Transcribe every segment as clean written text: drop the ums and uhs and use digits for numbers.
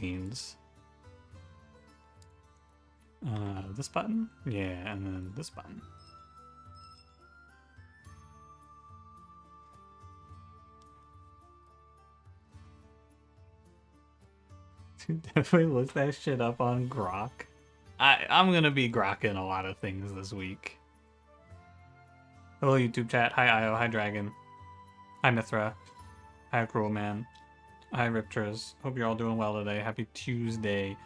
cutscenes. This button? Yeah, and then this button. Definitely look that shit up on Grok. I'm gonna be grokking a lot of things this week. Hello YouTube chat. Hi Io. Hi Dragon. Hi Mithra. Hi Cruel Man. Hi Riptras. Hope you're all doing well today. Happy Tuesday.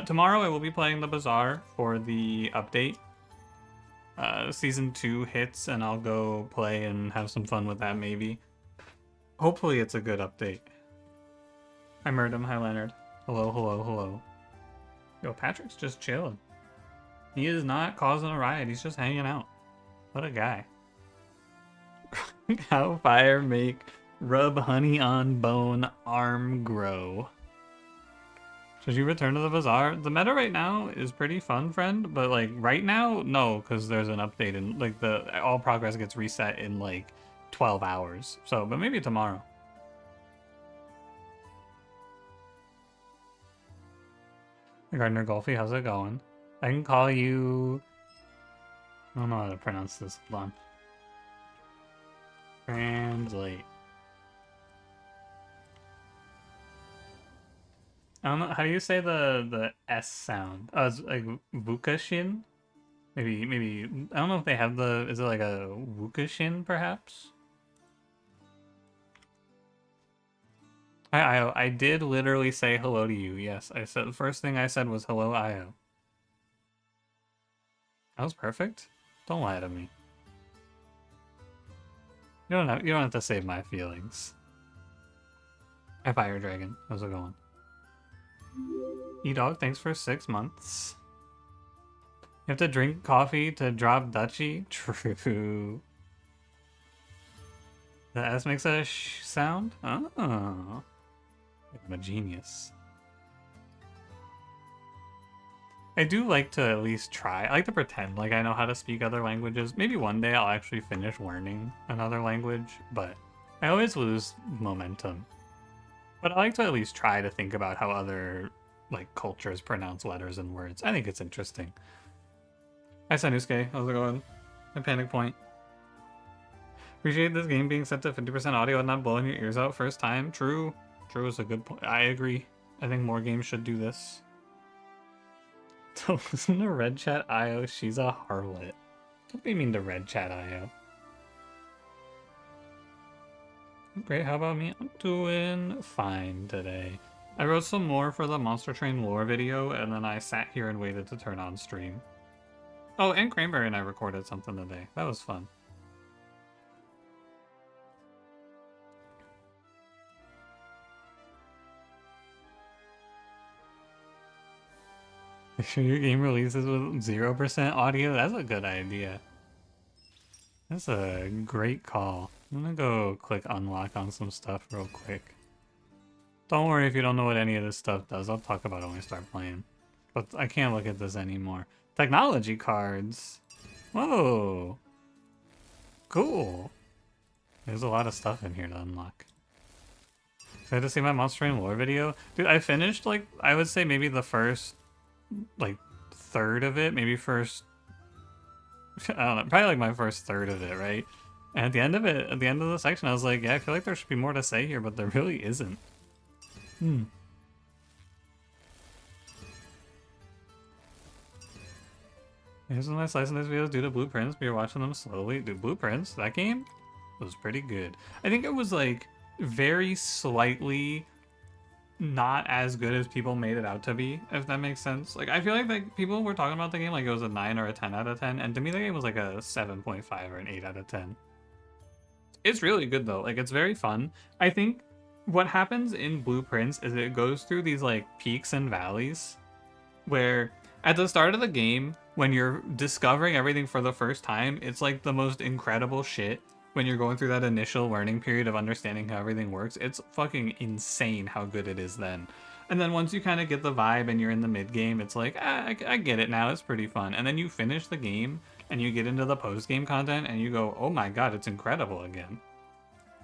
Tomorrow I will be playing the Bazaar for the update. Season 2 hits and I'll go play and have some fun with that maybe. Hopefully it's a good update. Hi Murdum. Hi Leonard. Hello, hello, hello. Yo, Patrick's just chilling. He is not causing a riot. He's just hanging out. What a guy. How fire make rub honey on bone arm grow. Should you return to the Bazaar? The meta right now is pretty fun, friend, but like right now, no, because there's an update and like all progress gets reset in like 12 hours. So, but maybe tomorrow. Gardner Golfy, how's it going? I can call you... I don't know how to pronounce this. Hold on. Translate. I don't know. How do you say the S sound? Oh, it's like Vukashin? Maybe... I don't know if they have the... Is it like a Vukashin, perhaps? Hi, Io. I did literally say hello to you. Yes, I said the first thing I said was hello, Io. That was perfect. Don't lie to me. You don't have to save my feelings. Hi, Fire Dragon. How's it going? E-Dog, thanks for 6 months. You have to drink coffee to drop Duchy? True. The S makes a sh sound? Oh. I'm a genius. I do like to at least try. I like to pretend like I know how to speak other languages. Maybe one day I'll actually finish learning another language, but I always lose momentum. But I like to at least try to think about how other like cultures pronounce letters and words. I think it's interesting. Hi Sanusuke, how's it going? My panic point. Appreciate this game being set to 50% audio and not blowing your ears out first time. True. True is a good point. I agree. I think more games should do this. Don't listen to Red Chat IO. She's a harlot. What do you mean to Red Chat IO? Great, how about me? I'm doing fine today. I wrote some more for the Monster Train lore video, and then I sat here and waited to turn on stream. Oh, and Cranberry and I recorded something today. That was fun. Make sure your game releases with 0% audio. That's a good idea. That's a great call. I'm gonna go click unlock on some stuff real quick. Don't worry if you don't know what any of this stuff does. I'll talk about it when I start playing. But I can't look at this anymore. Technology cards. Whoa. Cool. There's a lot of stuff in here to unlock. Excited to see my Monster Train lore video? Dude, I finished, like, I would say maybe the first, like, third of it. Maybe first... I don't know. Probably, like, my first third of it, right? And at the end of it, at the end of the section, I was like, yeah, I feel like there should be more to say here, but there really isn't. Here's a nice slice of this videos due to Blueprints, but you're watching them slowly. Dude, Blueprints, that game was pretty good. I think it was like very slightly not as good as people made it out to be, if that makes sense. Like, I feel like people were talking about the game like it was a 9 or a 10 out of 10, and to me the game was like a 7.5 or an 8 out of 10. It's really good though. Like, it's very fun. I think what happens in Blueprints is it goes through these like peaks and valleys where at the start of the game, when you're discovering everything for the first time, it's like the most incredible shit. When you're going through that initial learning period of understanding how everything works, it's fucking insane how good it is then. And then once you kind of get the vibe and you're in the mid game, it's like, I get it now, it's pretty fun. And then you finish the game and you get into the post game content and you go, oh my god, it's incredible again.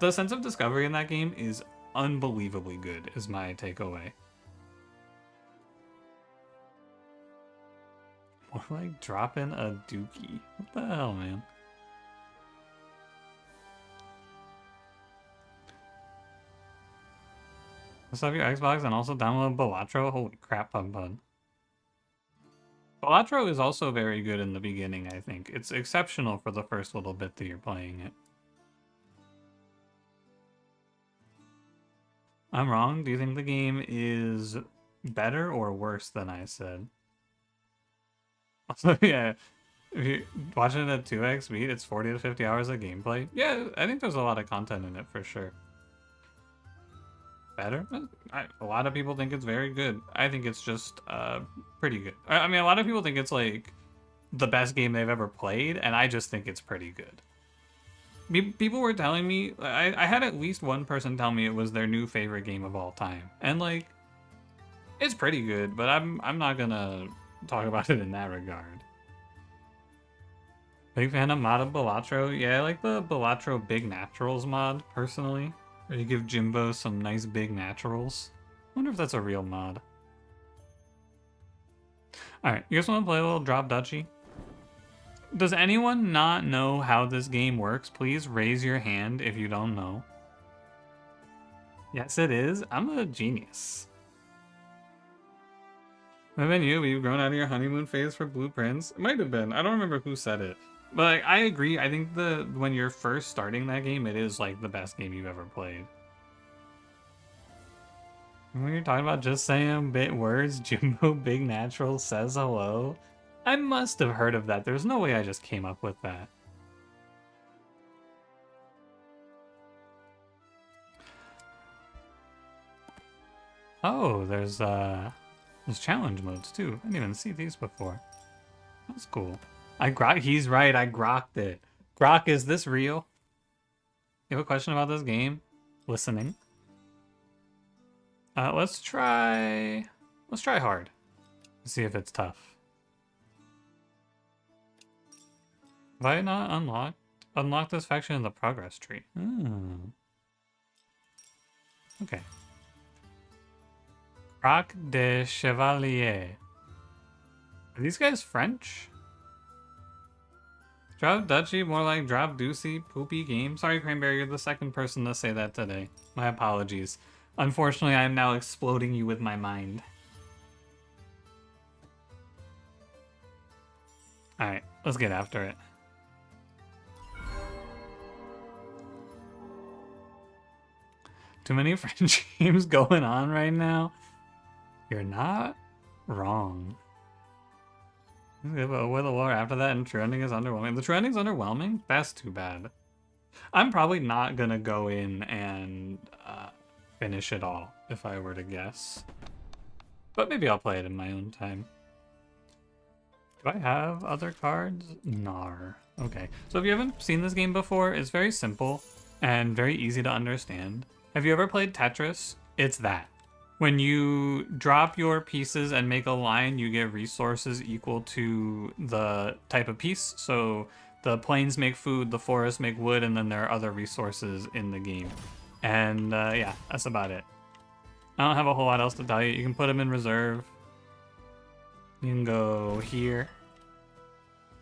The sense of discovery in that game is unbelievably good, is my takeaway. More like dropping a Duchy. What the hell, man? Let's have your Xbox and also download Balatro. Holy crap, Pun. Balatro is also very good in the beginning, I think. It's exceptional for the first little bit that you're playing it. I'm wrong. Do you think the game is better or worse than I said? Also, yeah, if you're watching it at 2x speed, it's 40 to 50 hours of gameplay. Yeah, I think there's a lot of content in it for sure. Better? A lot of people think it's very good. I think it's just pretty good. I mean, a lot of people think it's like the best game they've ever played, and I just think it's pretty good. People were telling me, I had at least one person tell me it was their new favorite game of all time, and like, it's pretty good. But I'm not gonna talk about it in that regard. Big fan of mod of Balatro. Yeah, I like the Balatro Big Naturals mod personally. Where you give Jimbo some nice big naturals. I wonder if that's a real mod. Alright, you guys want to play a little drop Duchy? Does anyone not know how this game works? Please raise your hand if you don't know. Yes, it is. I'm a genius. Might have been you. You've grown out of your honeymoon phase for blueprints. It might have been. I don't remember who said it. But like, I agree. I think when you're first starting that game, it is like the best game you've ever played. When you're talking about just saying bit words, Jimbo Big Natural says hello. I must have heard of that. There's no way I just came up with that. Oh, there's challenge modes too. I didn't even see these before. That's cool. He's right, I grokked it. Grok, is this real? You have a question about this game? Listening. Let's try hard. Let's see if it's tough. Have I not unlocked this faction in the progress tree? Okay. Croc de Chevalier. Are these guys French? Drop Duchy, more like drop Ducey, poopy game. Sorry, Cranberry, you're the second person to say that today. My apologies. Unfortunately, I am now exploding you with my mind. Alright, let's get after it. Too many French games going on right now? You're not wrong. But with a war after that, and true ending is underwhelming. The true ending's underwhelming? That's too bad. I'm probably not gonna go in and finish it all, if I were to guess. But maybe I'll play it in my own time. Do I have other cards? Nar. Okay. So if you haven't seen this game before, it's very simple and very easy to understand. Have you ever played Tetris? It's that. When you drop your pieces and make a line, you get resources equal to the type of piece. So the plains make food, the forests make wood, and then there are other resources in the game. And yeah, that's about it. I don't have a whole lot else to tell you. You can put them in reserve. You can go here.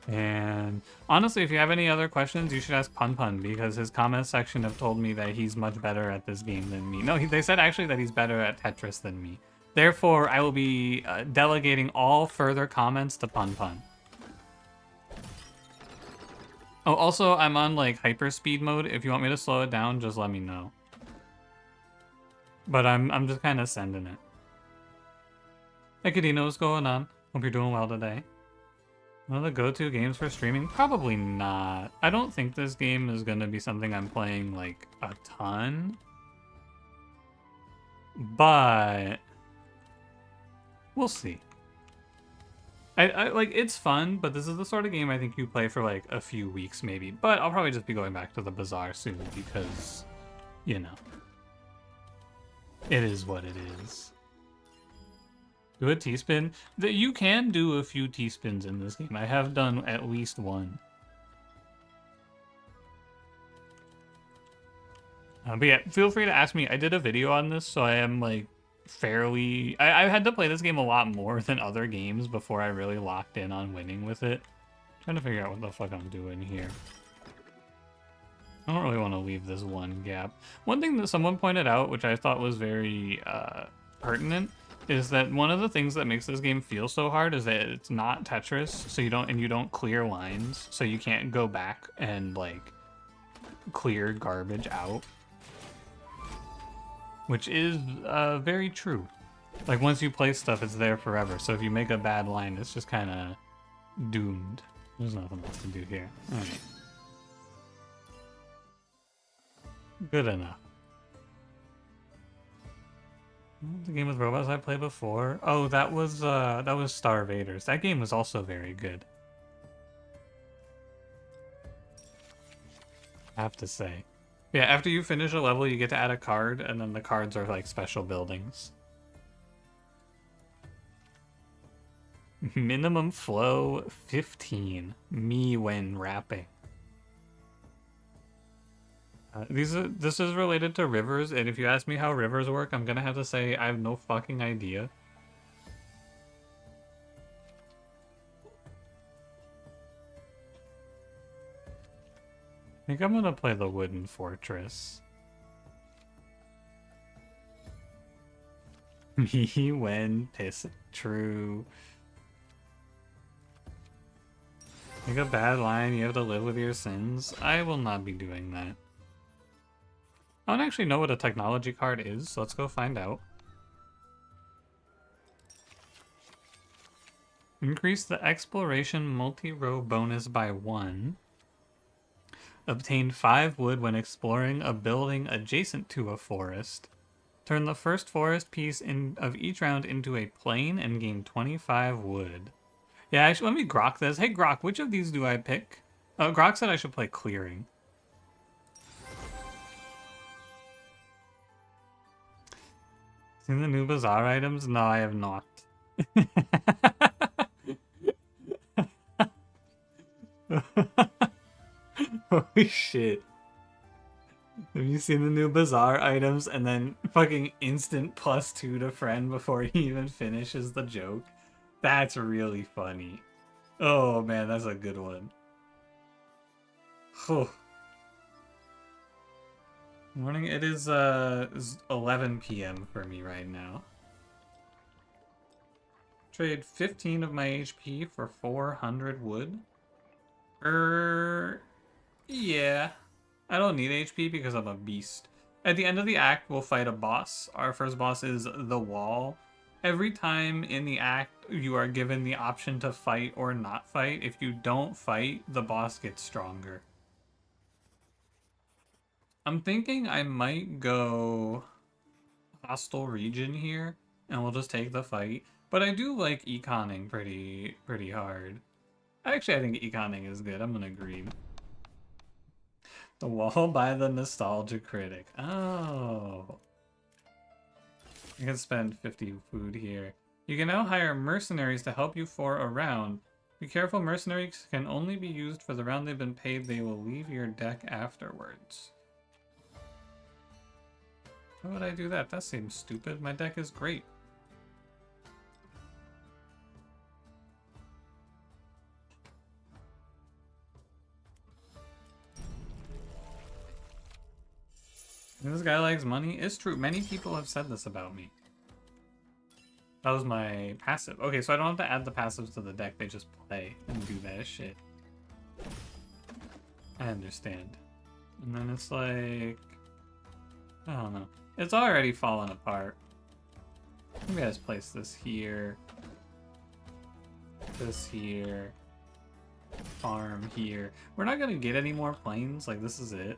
And honestly, if you have any other questions, you should ask Pun because his comment section have told me that he's much better at this game than me. No, they said actually that he's better at Tetris than me. Therefore, I will be delegating all further comments to Pun. Oh, also, I'm on like hyperspeed mode. If you want me to slow it down, just let me know. But I'm just kind of sending it. Hey, Kadino, what's going on? Hope you're doing well today. One of the go-to games for streaming? Probably not. I don't think this game is going to be something I'm playing, like, a ton. But we'll see. I like, it's fun, but this is the sort of game I think you play for, like, a few weeks, maybe. But I'll probably just be going back to the bazaar soon because, you know, it is what it is. Do a T-spin? You can do a few T-spins in this game. I have done at least one. But yeah, feel free to ask me. I did a video on this, so I am like fairly... I had to play this game a lot more than other games before I really locked in on winning with it. Trying to figure out what the fuck I'm doing here. I don't really want to leave this one gap. One thing that someone pointed out, which I thought was very pertinent, is that one of the things that makes this game feel so hard is that it's not Tetris, so you don't clear lines, so you can't go back and like clear garbage out, which is very true. Like once you play stuff, it's there forever. So if you make a bad line, it's just kind of doomed. There's nothing else to do here. All right. Good enough. The game with robots I played before. Oh, that was Star Invaders. That game was also very good, I have to say. Yeah, after you finish a level, you get to add a card, and then the cards are like special buildings. Minimum flow 15. Me when rapping. This is related to rivers, and if you ask me how rivers work, I'm gonna have to say I have no fucking idea. I think I'm gonna play the wooden fortress. Me when piss true. Make a bad line, you have to live with your sins. I will not be doing that. I don't actually know what a technology card is, so let's go find out. Increase the exploration multi-row bonus by 1. Obtain 5 wood when exploring a building adjacent to a forest. Turn the first forest piece of each round into a plain and gain 25 wood. Yeah, actually, let me Grok this. Hey, Grok, which of these do I pick? Grok said I should play clearing. Seen the new bazaar items? No, I have not. Holy shit. Have you seen the new bazaar items and then fucking instant +2 to friend before he even finishes the joke? That's really funny. Oh man, that's a good one. Oh. Morning, it is 11 p.m. for me right now. Trade 15 of my HP for 400 wood. Yeah. I don't need HP because I'm a beast. At the end of the act, we'll fight a boss. Our first boss is the wall. Every time in the act, you are given the option to fight or not fight. If you don't fight, the boss gets stronger. I'm thinking I might go hostile region here, and we'll just take the fight. But I do like econing pretty hard. Actually, I think econing is good. I'm gonna agree. The wall by the nostalgia critic. Oh. I can spend 50 food here. You can now hire mercenaries to help you for a round. Be careful, mercenaries can only be used for the round they've been paid. They will leave your deck afterwards. Why would I do that? That seems stupid. My deck is great. This guy likes money. It's true. Many people have said this about me. That was my passive. Okay, so I don't have to add the passives to the deck. They just play and do that shit. I understand. And then it's like... I don't know. It's already fallen apart. Maybe I just place this here. This here. Farm here. We're not gonna get any more planes. Like, this is it.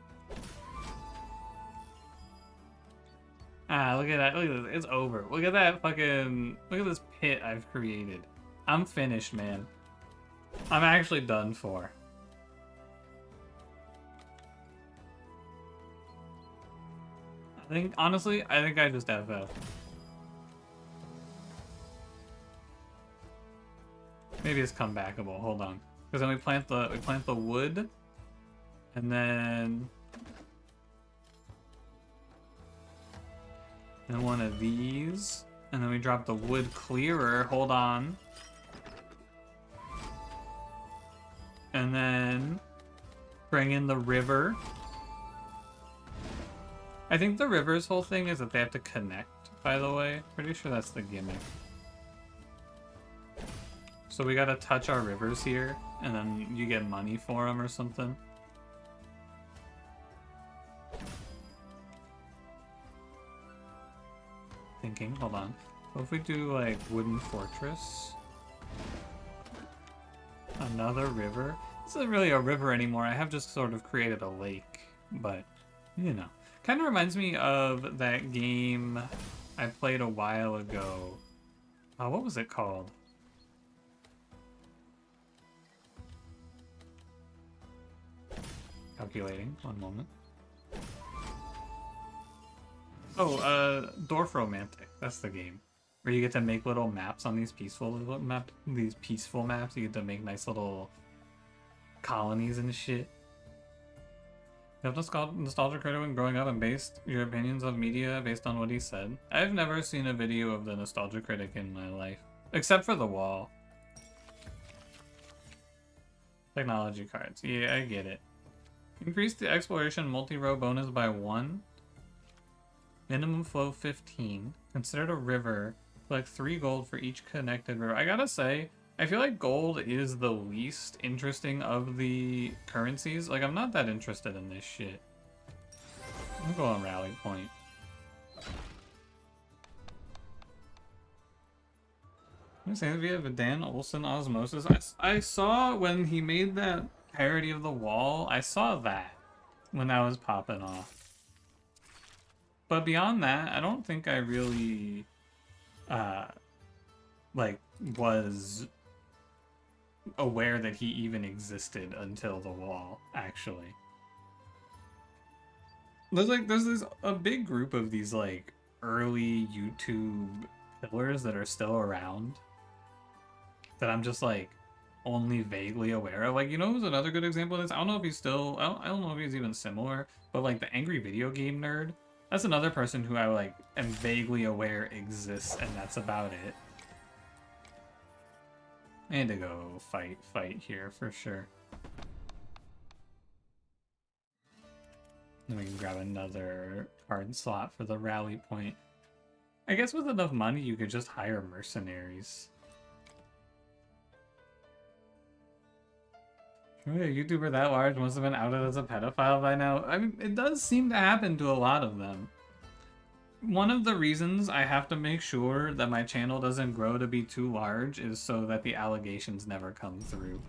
Ah, look at that. Look at this. It's over. Look at that fucking... Look at this pit I've created. I'm finished, man. I'm actually done for. Honestly, I think I just FF. Maybe it's comebackable. Hold on. Because then we plant the wood. And then... And one of these. And then we drop the wood clearer. Hold on. And then bring in the river. I think the river's whole thing is that they have to connect, by the way. Pretty sure that's the gimmick. So we gotta touch our rivers here, and then you get money for them or something. Thinking, hold on. What if we do like wooden fortress? Another river? This isn't really a river anymore. I have just sort of created a lake, but you know. Kind of reminds me of that game I played a while ago. What was it called? Calculating, one moment. Oh, Dorfromantic. That's the game. Where you get to make little maps on these peaceful maps. You get to make nice little colonies and shit. You have nostalgia critic when growing up and based your opinions of media based on what he said. I've never seen a video of the nostalgia critic in my life. Except for the wall. Technology cards. Yeah, I get it. Increase the exploration multi-row bonus by 1. Minimum flow 15. Considered a river. Collect 3 gold for each connected river. I gotta say, I feel like gold is the least interesting of the currencies. Like, I'm not that interested in this shit. I'm gonna go on Rally Point. I'm saying we have a Dan Olsen Osmosis. I saw when he made that parody of the wall, I saw that when that was popping off. But beyond that, I don't think I really, like, was aware that he even existed until the wall, actually. There's a big group of these, like, early YouTube pillars that are still around that I'm just, like, only vaguely aware of. Like, you know who's another good example of this? I don't know if he's still, I don't know if he's even similar, but, like, the Angry Video Game Nerd, that's another person who I, like, am vaguely aware exists, and that's about it. I need to go fight here for sure. Then we can grab another card slot for the rally point. I guess with enough money, you could just hire mercenaries. Surely a YouTuber that large must have been outed as a pedophile by now. I mean, it does seem to happen to a lot of them. One of the reasons I have to make sure that my channel doesn't grow to be too large is so that the allegations never come through.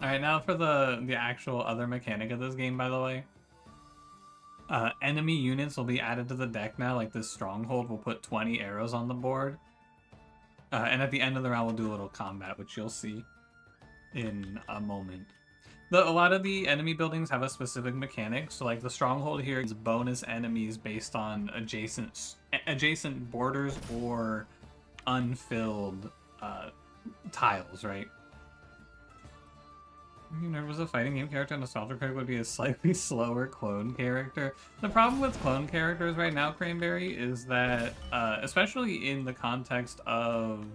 Alright, now for the actual other mechanic of this game, by the way. Enemy units will be added to the deck now, like this stronghold will put 20 arrows on the board. And at the end of the round, we'll do a little combat, which you'll see in a moment. A lot of the enemy buildings have a specific mechanic, so like the stronghold here is bonus enemies based on adjacent borders or unfilled tiles, right? You know, was a fighting game character nostalgia critic would be a slightly slower clone character. The problem with clone characters right now, Cranberry, is that, especially in the context of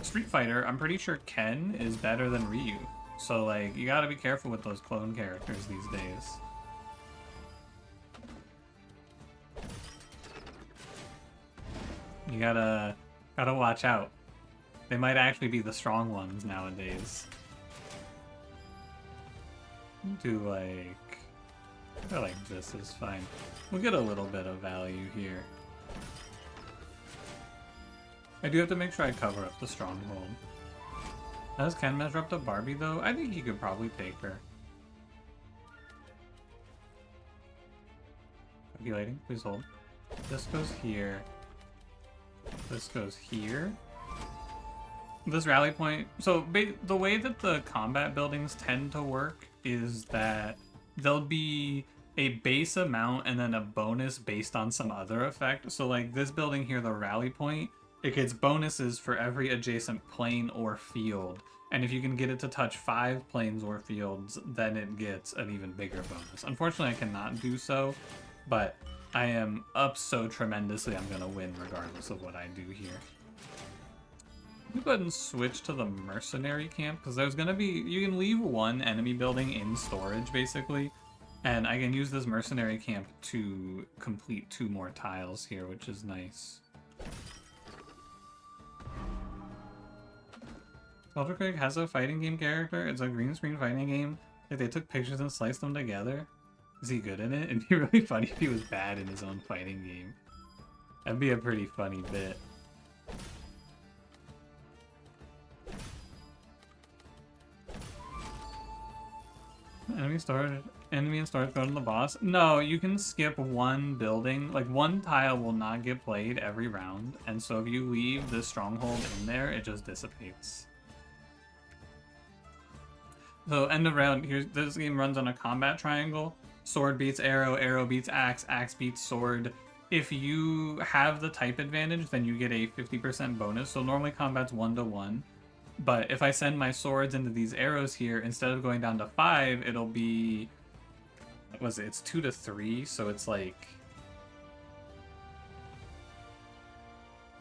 Street Fighter, I'm pretty sure Ken is better than Ryu. So, like, you gotta be careful with those clone characters these days. You gotta watch out. They might actually be the strong ones nowadays. Do like this is fine. We'll get a little bit of value here. I do have to make sure I cover up the stronghold. Does Ken measure up to Barbie though? I think he could probably take her. Calculating, please hold. This goes here. This goes here. This rally point, so the way that the combat buildings tend to work is that there'll be a base amount and then a bonus based on some other effect. So like this building here, the rally point, it gets bonuses for every adjacent plane or field. And if you can get it to touch 5 planes or fields, then it gets an even bigger bonus. Unfortunately, I cannot do so, but I am up so tremendously I'm going to win regardless of what I do here. Let me go ahead and switch to the mercenary camp, because there's going to be... You can leave one enemy building in storage, basically, and I can use this mercenary camp to complete 2 more tiles here, which is nice. Culture Critic has a fighting game character. It's a green screen fighting game. Like, they took pictures and sliced them together. Is he good in it? It'd be really funny if he was bad in his own fighting game. That'd be a pretty funny bit. Enemy and storage go to the boss. No, you can skip one building. Like, one tile will not get played every round. And so if you leave this stronghold in there, it just dissipates. So end of round, here's this game runs on a combat triangle. Sword beats arrow, arrow beats axe, axe beats sword. If you have the type advantage, then you get a 50% bonus. So normally combat's 1-to-1. But if I send my swords into these arrows here, instead of going down to 5, it'll be... What was it? It's 2-to-3, so it's like...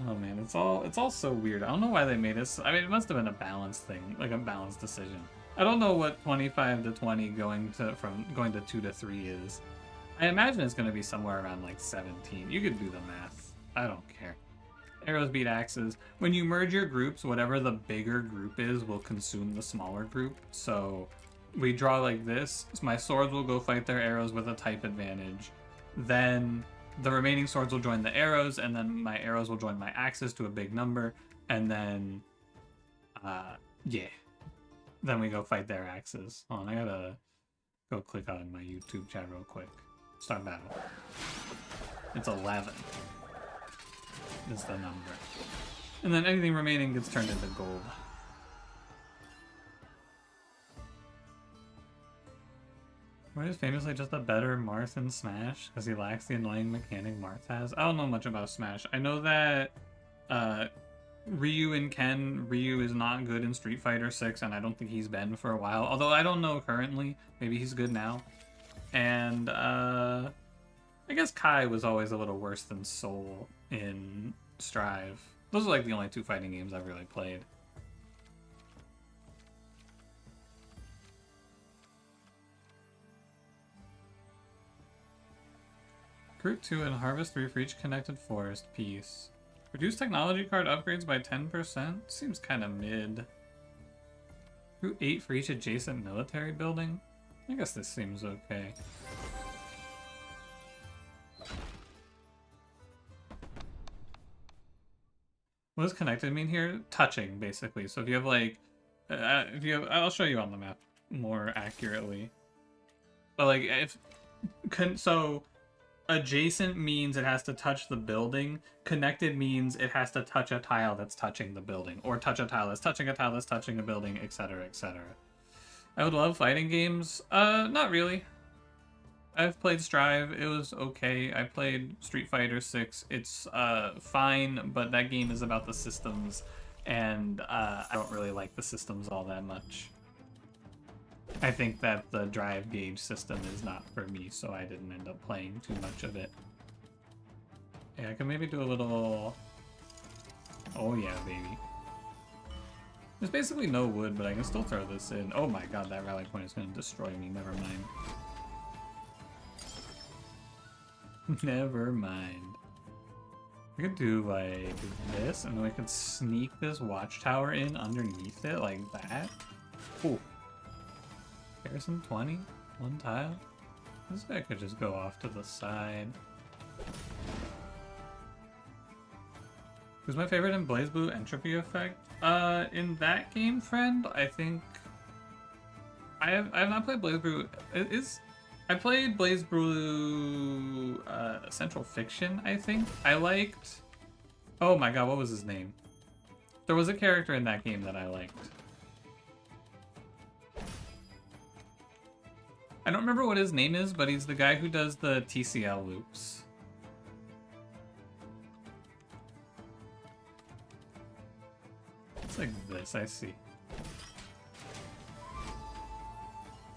Oh man, it's all so weird. I don't know why they made this. I mean, it must have been a balanced thing, like a balanced decision. I don't know what 25-to-20 going to 2-to-3 is. I imagine it's going to be somewhere around like 17. You could do the math. I don't care. Arrows beat axes. When you merge your groups, whatever the bigger group is will consume the smaller group. So we draw like this. So my swords will go fight their arrows with a type advantage. Then the remaining swords will join the arrows, and then my arrows will join my axes to a big number. And then, yeah. Then we go fight their axes. Hold on, I gotta go click on my YouTube chat real quick. Start battle. It's 11. Is the number. And then anything remaining gets turned into gold. What is famously just a better Marth in Smash? Because he lacks the annoying mechanic Marth has? I don't know much about Smash. I know that Ryu and Ken, Ryu is not good in Street Fighter 6, and I don't think he's been for a while. Although I don't know currently. Maybe he's good now. And I guess Kai was always a little worse than Soul in Strive. Those are like the only 2 fighting games I've really played. Group 2 and Harvest 3 for each connected forest piece. Reduce technology card upgrades by 10%? Seems kind of mid. Group 8 for each adjacent military building? I guess this seems okay. What does connected mean here? Touching, basically. So if you have like, I'll show you on the map more accurately. But like, so adjacent means it has to touch the building. Connected means it has to touch a tile that's touching the building, or touch a tile that's touching a tile that's touching a building, etc., etc. I would love fighting games. Not really. I've played Strive. It was okay. I played Street Fighter 6. It's fine, but that game is about the systems, and I don't really like the systems all that much. I think that the drive gauge system is not for me, so I didn't end up playing too much of it. Yeah, I can maybe do a little... Oh yeah, baby. There's basically no wood, but I can still throw this in. Oh my god, that rally point is going to destroy me. Never mind. Never mind. We could do like this, and then we could sneak this watchtower in underneath it like that. Ooh. Garrison 20? One tile? This guy could just go off to the side. Who's my favorite in BlazBlue Entropy Effect? In that game, friend, I think... I have not played BlazBlue... I played BlazBlue Central Fiction, I think. I liked... Oh my god, what was his name? There was a character in that game that I liked. I don't remember what his name is, but he's the guy who does the TCL loops. It's like this, I see.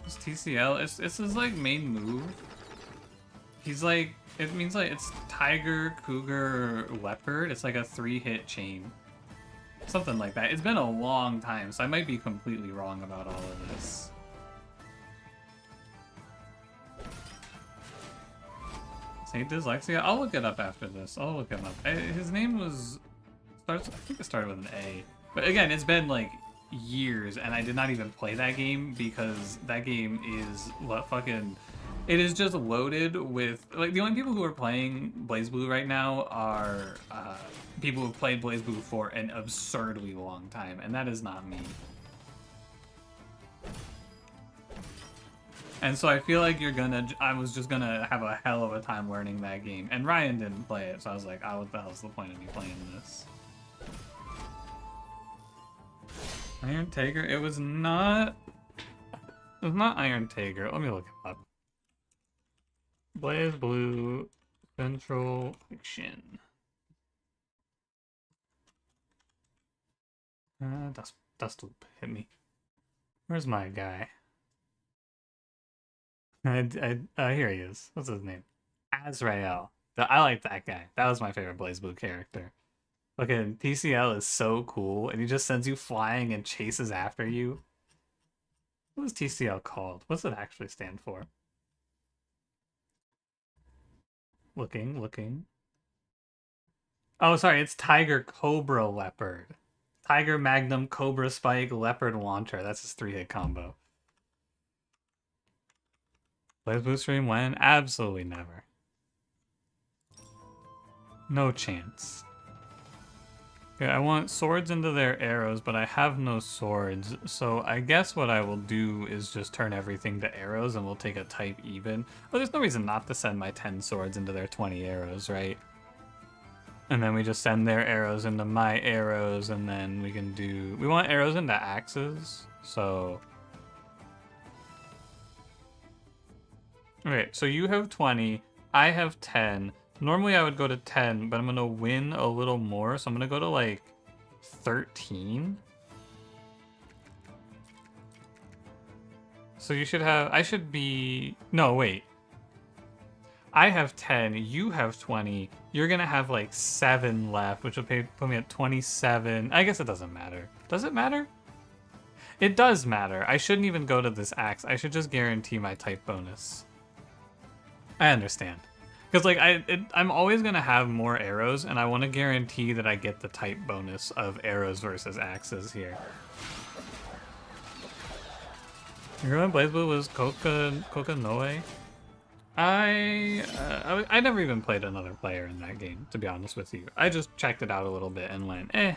It's TCL. It's his like main move. He's like, it means like it's tiger, cougar, leopard. It's like a 3-hit chain. Something like that. It's been a long time, so I might be completely wrong about all of this. Saint Dyslexia? I'll look it up after this. I'll look him up. His name was... I think it started with an A. But again, it's been like years, and I did not even play that game because that game is fucking... It is just loaded with... Like, the only people who are playing BlazBlue right now are people who've played BlazBlue for an absurdly long time, and that is not me. And so I feel like I was just gonna have a hell of a time learning that game. And Ryan didn't play it, so I was like, oh, what the hell's the point of me playing this? Iron Tiger? It was not Iron Tiger. Let me look it up. BlazBlue Central Fiction. Dust hit me. Where's my guy? Here he is. What's his name? Azrael. I like that guy. That was my favorite BlazBlue character. Fucking TCL is so cool, and he just sends you flying and chases after you. What is TCL called? What's it actually stand for? Looking. Oh, sorry, it's Tiger Cobra Leopard. Tiger Magnum Cobra Spike Leopard Launcher. That's his 3-hit combo. BlazBlue stream when? Absolutely never. No chance. Okay, I want swords into their arrows, but I have no swords, so I guess what I will do is just turn everything to arrows and we'll take a type even. Well, there's no reason not to send my 10 swords into their 20 arrows, right? And then we just send their arrows into my arrows, and then we can do... We want arrows into axes, so... Okay, so you have 20, I have 10. Normally I would go to 10, but I'm going to win a little more, so I'm going to go to like 13. So you should have... I should be... No, wait. I have 10, you have 20. You're going to have like 7 left, which will put me at 27. I guess it doesn't matter. Does it matter? It does matter. I shouldn't even go to this axe. I should just guarantee my type bonus. I understand. Because like I'm always going to have more arrows, and I want to guarantee that I get the type bonus of arrows versus axes here. Your girl in BlazBlue was Coca Noe? I never even played another player in that game, to be honest with you. I just checked it out a little bit and went, eh.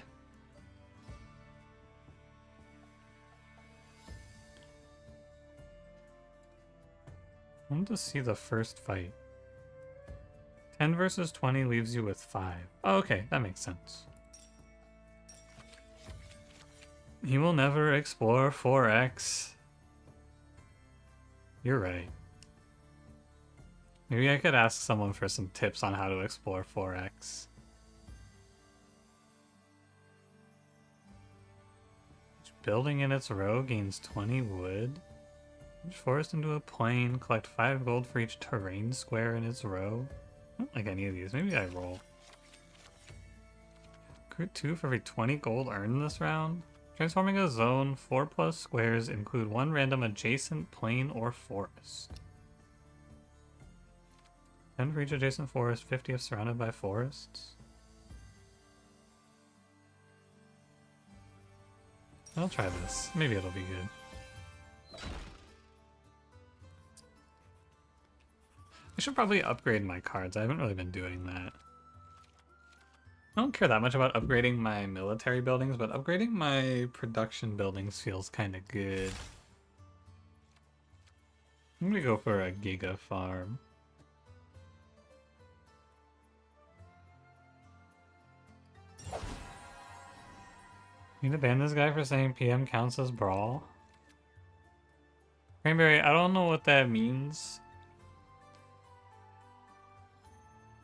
I want to see the first fight. 10 versus 20 leaves you with 5. Oh, okay, that makes sense. He will never explore 4x. You're right. Maybe I could ask someone for some tips on how to explore 4x. Each building in its row gains 20 wood. Each forest into a plain. Collect 5 gold for each terrain square in its row. I don't like any of these. Maybe I roll. Accrue 2 for every 20 gold earned this round. Transforming a zone, 4+ squares include 1 random adjacent plain or forest. 10 for each adjacent forest, 50 if surrounded by forests. I'll try this. Maybe it'll be good. I should probably upgrade my cards. I haven't really been doing that. I don't care that much about upgrading my military buildings, but upgrading my production buildings feels kind of good. I'm gonna go for a Giga Farm. Need to ban this guy for saying PM counts as brawl? Cranberry, I don't know what that means.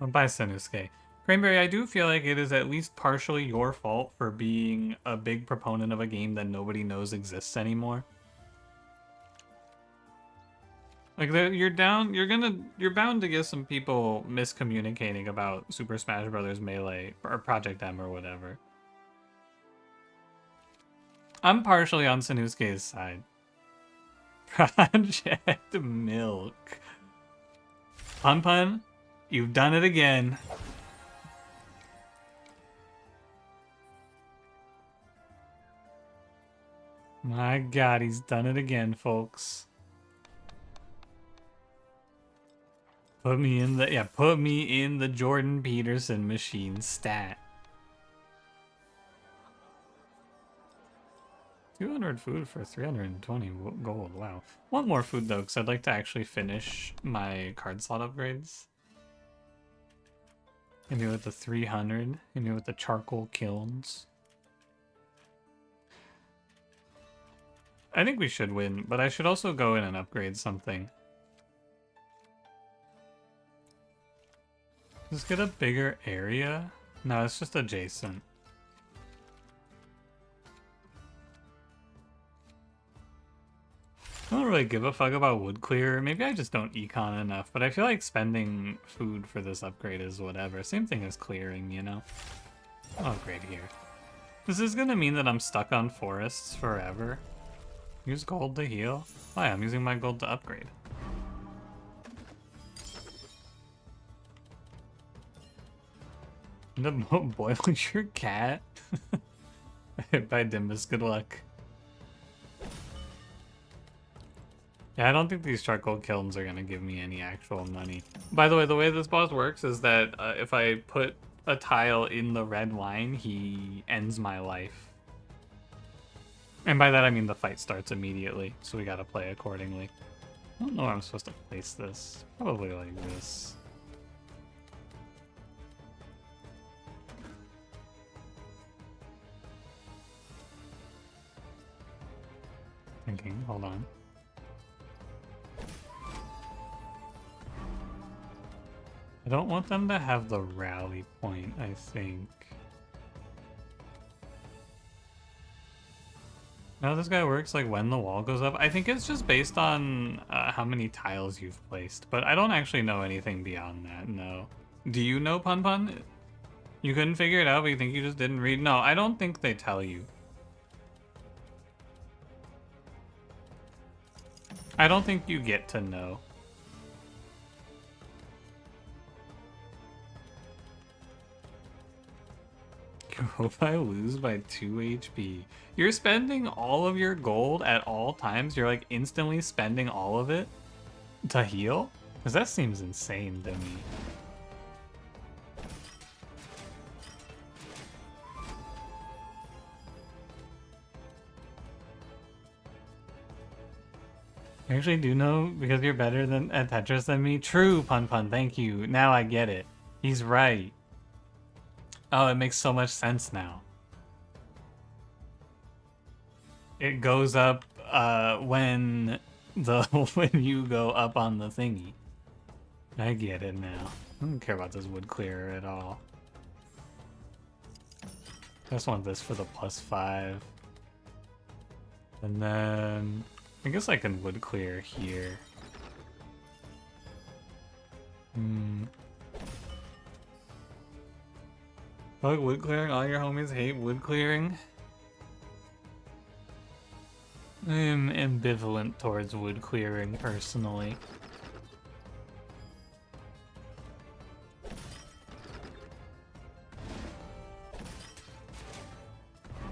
Oh, bye, Senusuke. Cranberry, I do feel like it is at least partially your fault for being a big proponent of a game that nobody knows exists anymore. Like you're bound to get some people miscommunicating about Super Smash Bros. Melee or Project M or whatever. I'm partially on Sanosuke's side. Project Milk. Pun Pun, you've done it again. My God, he's done it again, folks. Put me in the Jordan Peterson machine stat. 200 food for 320 gold. Wow. Want more food though, because I'd like to actually finish my card slot upgrades. Hit me with the 300. Hit me with the charcoal kilns. I think we should win, but I should also go in and upgrade something. Just get a bigger area? No, it's just adjacent. I don't really give a fuck about wood clear. Maybe I just don't econ enough, but I feel like spending food for this upgrade is whatever. Same thing as clearing, you know? I'll upgrade here. This is gonna mean that I'm stuck on forests forever. Use gold to heal? Oh yeah, I'm using my gold to upgrade. The boil your cat? Bye, Dimbus. Good luck. Yeah, I don't think these charcoal kilns are gonna give me any actual money. By the way this boss works is that if I put a tile in the red line, he ends my life. And by that I mean the fight starts immediately, so we gotta play accordingly. I don't know where I'm supposed to place this. Probably like this. Thinking, hold on. I don't want them to have the rally point, I think. Now this guy works like when the wall goes up. I think it's just based on how many tiles you've placed, but I don't actually know anything beyond that, no. Do you know, Pun Pun? You couldn't figure it out, but you think you just didn't read? No, I don't think they tell you. I don't think you get to know. Hope I lose by 2 HP. You're spending all of your gold at all times? You're like instantly spending all of it to heal? Because that seems insane to me. I actually do know because you're better at Tetris than me. True, Pun Pun, thank you. Now I get it. He's right. Oh, it makes so much sense now. It goes up when when you go up on the thingy. I get it now. I don't care about this wood clearer at all. I just want this for the +5. And then I guess I can wood clear here. Fuck wood clearing? All your homies hate wood clearing? I am ambivalent towards wood clearing, personally.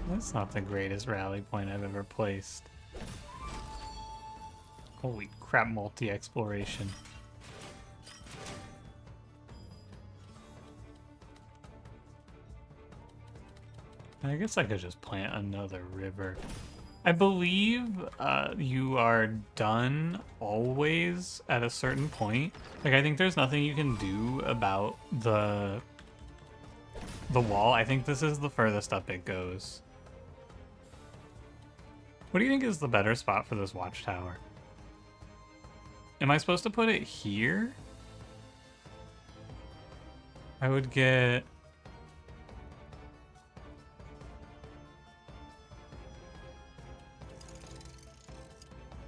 That's not the greatest rally point I've ever placed. Holy crap, multi-exploration. I guess I could just plant another river. I believe you are done always at a certain point. Like, I think there's nothing you can do about the wall. I think this is the furthest up it goes. What do you think is the better spot for this watchtower? Am I supposed to put it here? I would get...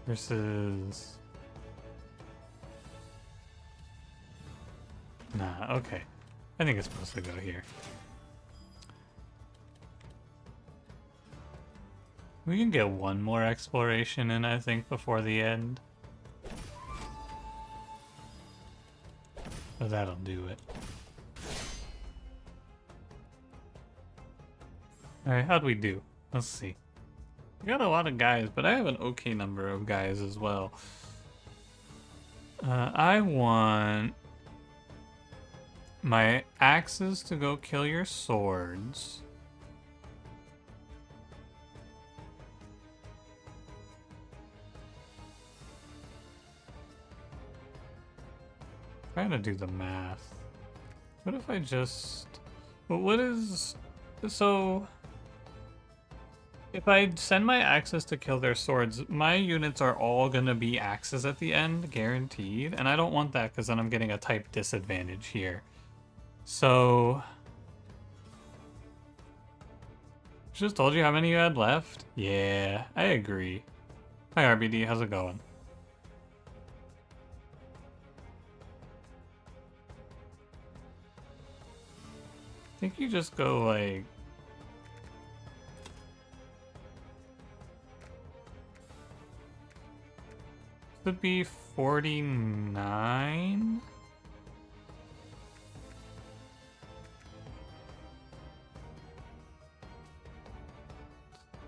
versus... Nah, okay. I think it's supposed to go here. We can get one more exploration in, I think, before the end. But that'll do it. Alright, how'd we do? Let's see. We got a lot of guys, but I have an okay number of guys as well. I want my axes to go kill your swords. Trying to do the math. What if I just... Well, what is... So... If I send my axes to kill their swords, my units are all gonna be axes at the end, guaranteed. And I don't want that because then I'm getting a type disadvantage here. So... Just told you how many you had left? Yeah, I agree. Hi RBD, how's it going? I think you just go like... Would be 49?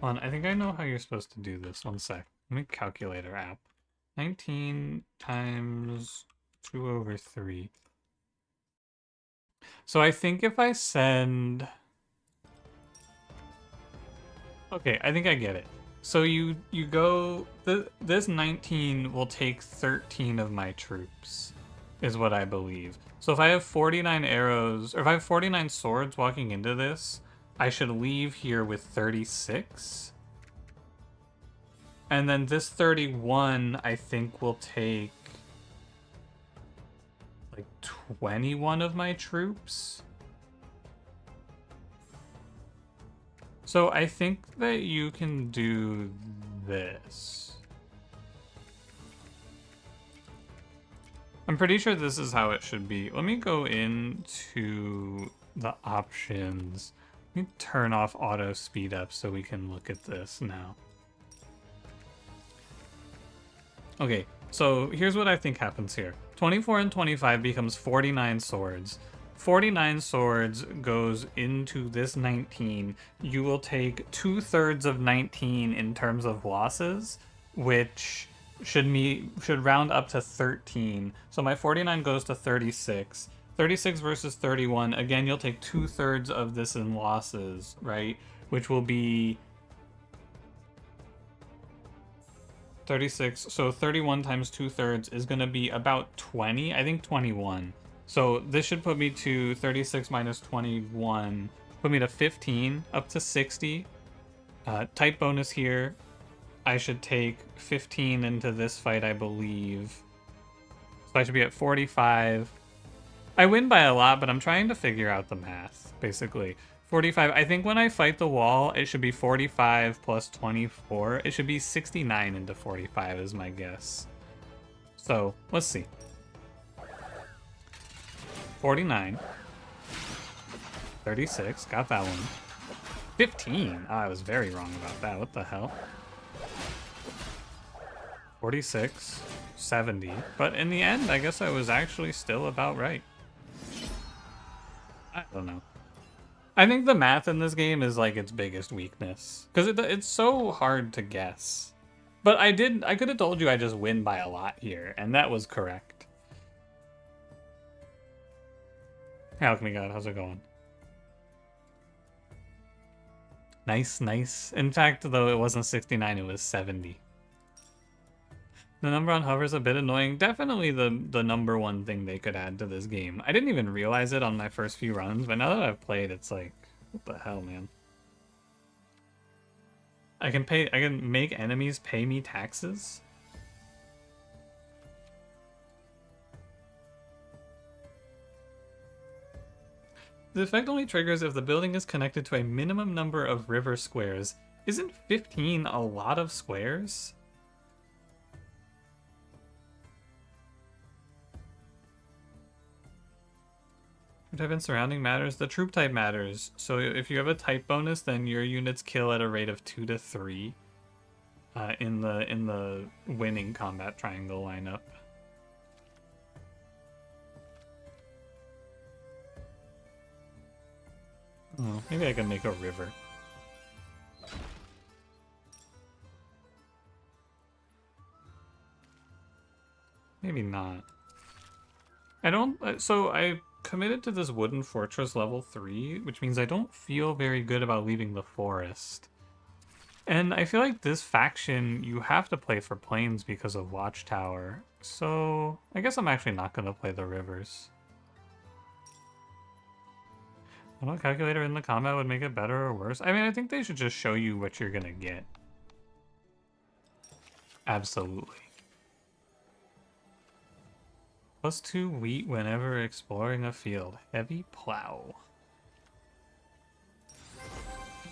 I think I know how you're supposed to do this. One sec. Let me calculator app. 19 times 2 over 3. So I think if I send... Okay, I think I get it. So you go... This 19 will take 13 of my troops, is what I believe. So if I have 49 arrows, or if I have 49 swords walking into this, I should leave here with 36. And then this 31, I think, will take like 21 of my troops. So I think that you can do this. I'm pretty sure this is how it should be. Let me go into the options. Let me turn off auto speed up so we can look at this now. Okay, so here's what I think happens here. 24 and 25 becomes 49 swords. 49 swords goes into this 19. You will take 2/3 of 19 in terms of losses, which should round up to 13. So my 49 goes to 36. 36 versus 31. Again, you'll take 2/3 of this in losses, right? Which will be 36. So 31 times 2/3 is going to be about 20. I think 21. So this should put me to 36 minus 21, put me to 15, up to 60. Type bonus here. I should take 15 into this fight, I believe. So I should be at 45. I win by a lot, but I'm trying to figure out the math, basically. 45. I think when I fight the wall, it should be 45 plus 24. It should be 69 into 45 is my guess. So let's see. 49. 36. Got that one. 15. Oh, I was very wrong about that. What the hell? 46. 70. But in the end, I guess I was actually still about right. I don't know. I think the math in this game is like its biggest weakness. Because it's so hard to guess. But I could have told you I just win by a lot here. And that was correct. Hey, Alchemy God, how's it going? Nice, nice. In fact, though, it wasn't 69, it was 70. The number on hover is a bit annoying. Definitely the number one thing they could add to this game. I didn't even realize it on my first few runs, but now that I've played, it's like, what the hell, man? I can make enemies pay me taxes? The effect only triggers if the building is connected to a minimum number of river squares. Isn't 15 a lot of squares? Type and surrounding matters. The troop type matters. So if you have a type bonus, then your units kill at a rate of 2 to 3 in the winning combat triangle lineup. Oh, maybe I can make a river. Maybe not. I don't. So I committed to this wooden fortress level 3, which means I don't feel very good about leaving the forest. And I feel like this faction, you have to play for plains because of Watchtower. So I guess I'm actually not going to play the rivers. I don't know, calculator in the combat would make it better or worse. I mean, I think they should just show you what you're going to get. Absolutely. +2 wheat whenever exploring a field. Heavy plow.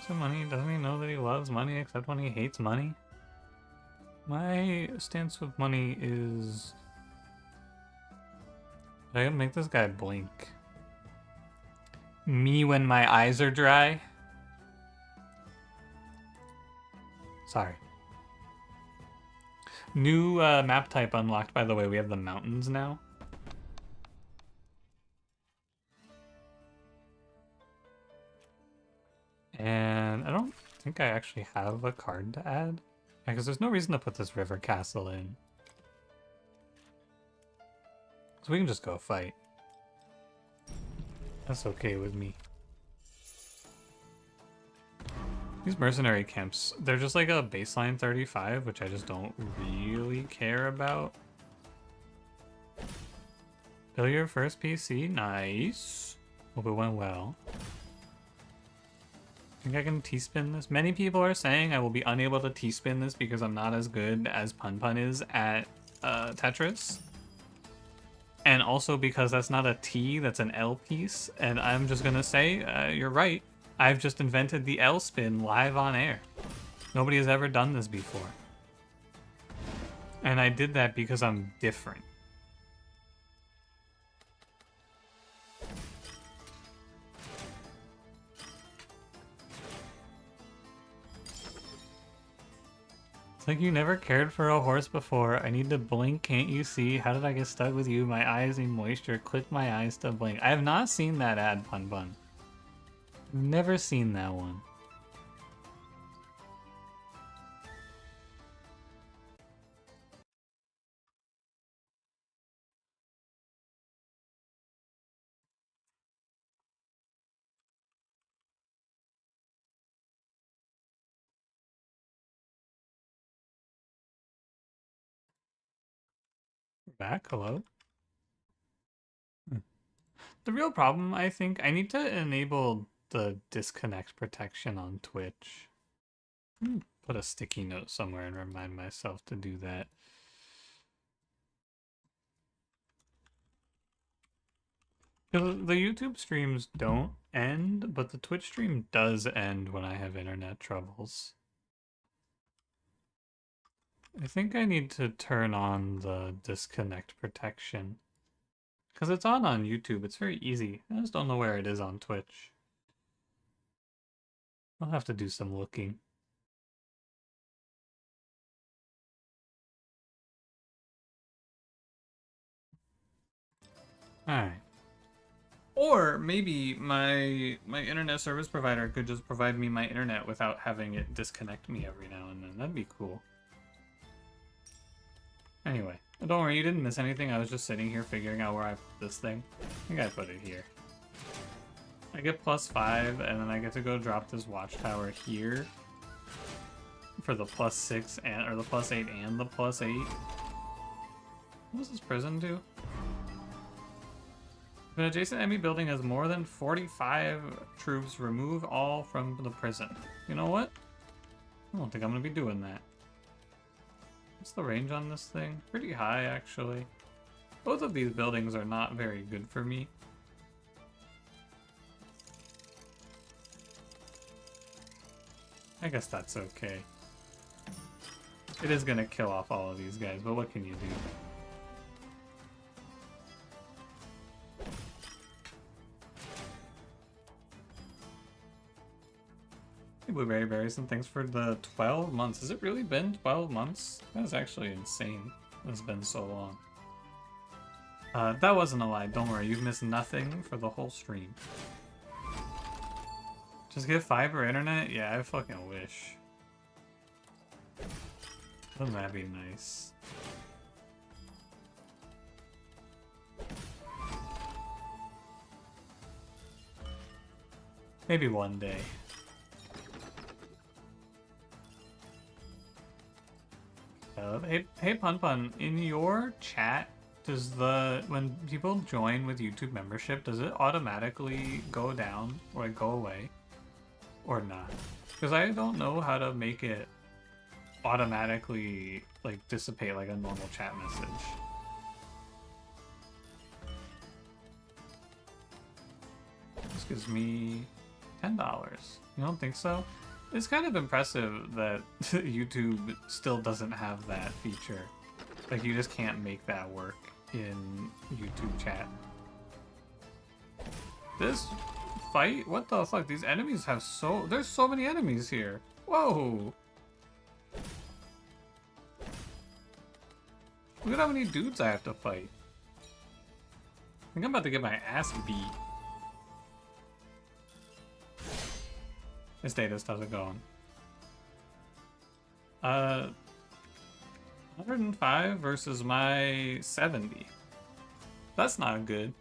Some money. Doesn't he know that he loves money except when he hates money? My stance with money is... I gotta make this guy blink. Me when my eyes are dry? Sorry. New map type unlocked, by the way. We have the mountains now. And I don't think I actually have a card to add. Because there's no reason to put this river castle in. So we can just go fight. That's okay with me. These mercenary camps, they're just like a baseline 35, which I just don't really care about. Build your first PC? Nice. Hope it went well. Think I can T-spin this? Many people are saying I will be unable to T-spin this because I'm not as good as Pun Pun is at Tetris. And also because that's not a T, that's an L piece. And I'm just gonna say, you're right. I've just invented the L spin live on air. Nobody has ever done this before. And I did that because I'm different. It's like you never cared for a horse before. I need to blink, can't you see? How did I get stuck with you? My eyes need moisture. Click my eyes to blink. I have not seen that ad, Pun Pun. Never seen that one. Back, hello? The real problem, I think, I need to enable the disconnect protection on Twitch. Put a sticky note somewhere and remind myself to do that. The YouTube streams don't end, but the Twitch stream does end when I have internet troubles. I think I need to turn on the disconnect protection. Because it's on YouTube. It's very easy. I just don't know where it is on Twitch. I'll have to do some looking. Alright. Or maybe my internet service provider could just provide me my internet without having it disconnect me every now and then. That'd be cool. Anyway, don't worry, you didn't miss anything. I was just sitting here figuring out where I put this thing. I think I put it here. I get +5, and then I get to go drop this watchtower here for the +6 and or the +8 and the +8. What does this prison do? If an adjacent enemy building has more than 45 troops, remove all from the prison. You know what? I don't think I'm gonna be doing that. What's the range on this thing? Pretty high, actually. Both of these buildings are not very good for me. I guess that's okay. It is gonna kill off all of these guys, but what can you do? Blueberry berries and thanks for the 12 months. Has it really been 12 months? That's actually insane. It's been so long. That wasn't a lie. Don't worry. You've missed nothing for the whole stream. Just get fiber internet? Yeah, I fucking wish. Wouldn't that be nice? Maybe one day. Hey Pun Pun, in your chat, does when people join with YouTube membership, does it automatically go down or like, go away? Or not? Because I don't know how to make it automatically like dissipate like a normal chat message. This gives me $10. You don't think so? It's kind of impressive that YouTube still doesn't have that feature. Like, you just can't make that work in YouTube chat. This fight? What the fuck? These enemies have there's so many enemies here. Whoa! Look at how many dudes I have to fight. I think I'm about to get my ass beat. This status, how's it going? 105 versus my 70. That's not good.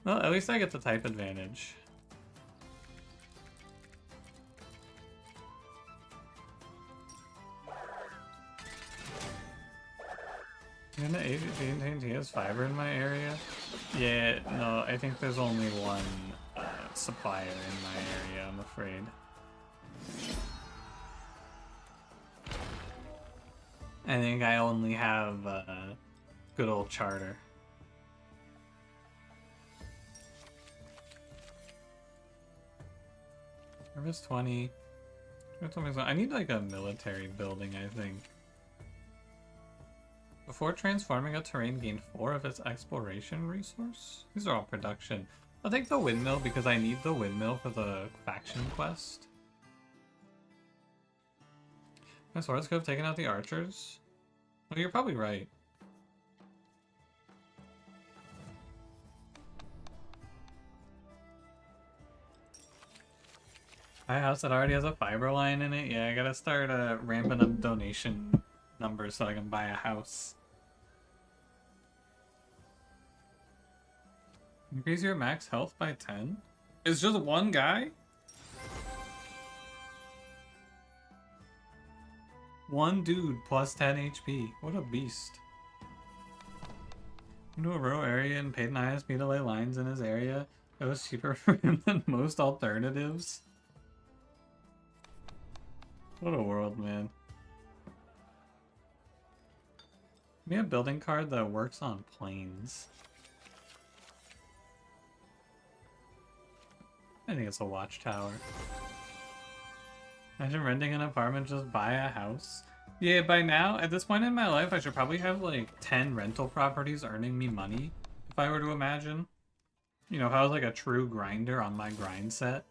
Well, at least I get the type advantage. And the he has fiber in my area? Yeah, no, I think there's only one supplier in my area, I'm afraid. I think I only have good old charter. Service 20. I need like a military building, I think. Before transforming a terrain, gain 4 of its exploration resource? These are all production. I'll take the windmill because I need the windmill for the faction quest. My swords could have taken out the archers. Well, you're probably right. My house that already has a fiber line in it? Yeah, I gotta start ramping up donation numbers so I can buy a house. Increase your max health by 10? It's just one guy? One dude plus 10 HP. What a beast. Into a rural area and paid an ISP to lay lines in his area. It was cheaper for him than most alternatives. What a world, man. Give me a building card that works on planes. I think it's a watchtower. Imagine renting an apartment, just buy a house. Yeah, by now, at this point in my life, I should probably have like 10 rental properties earning me money, if I were to imagine. You know, if I was like a true grinder on my grind set.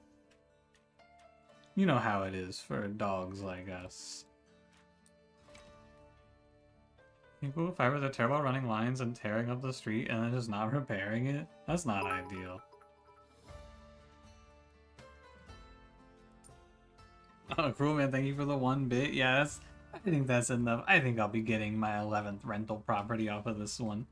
You know how it is for dogs like us. People, if I were terrible at running lines and tearing up the street and then just not repairing it, that's not ideal. Oh, Cruel Man, thank you for the 1 bit. Yeah, I think that's enough. I think I'll be getting my 11th rental property off of this one.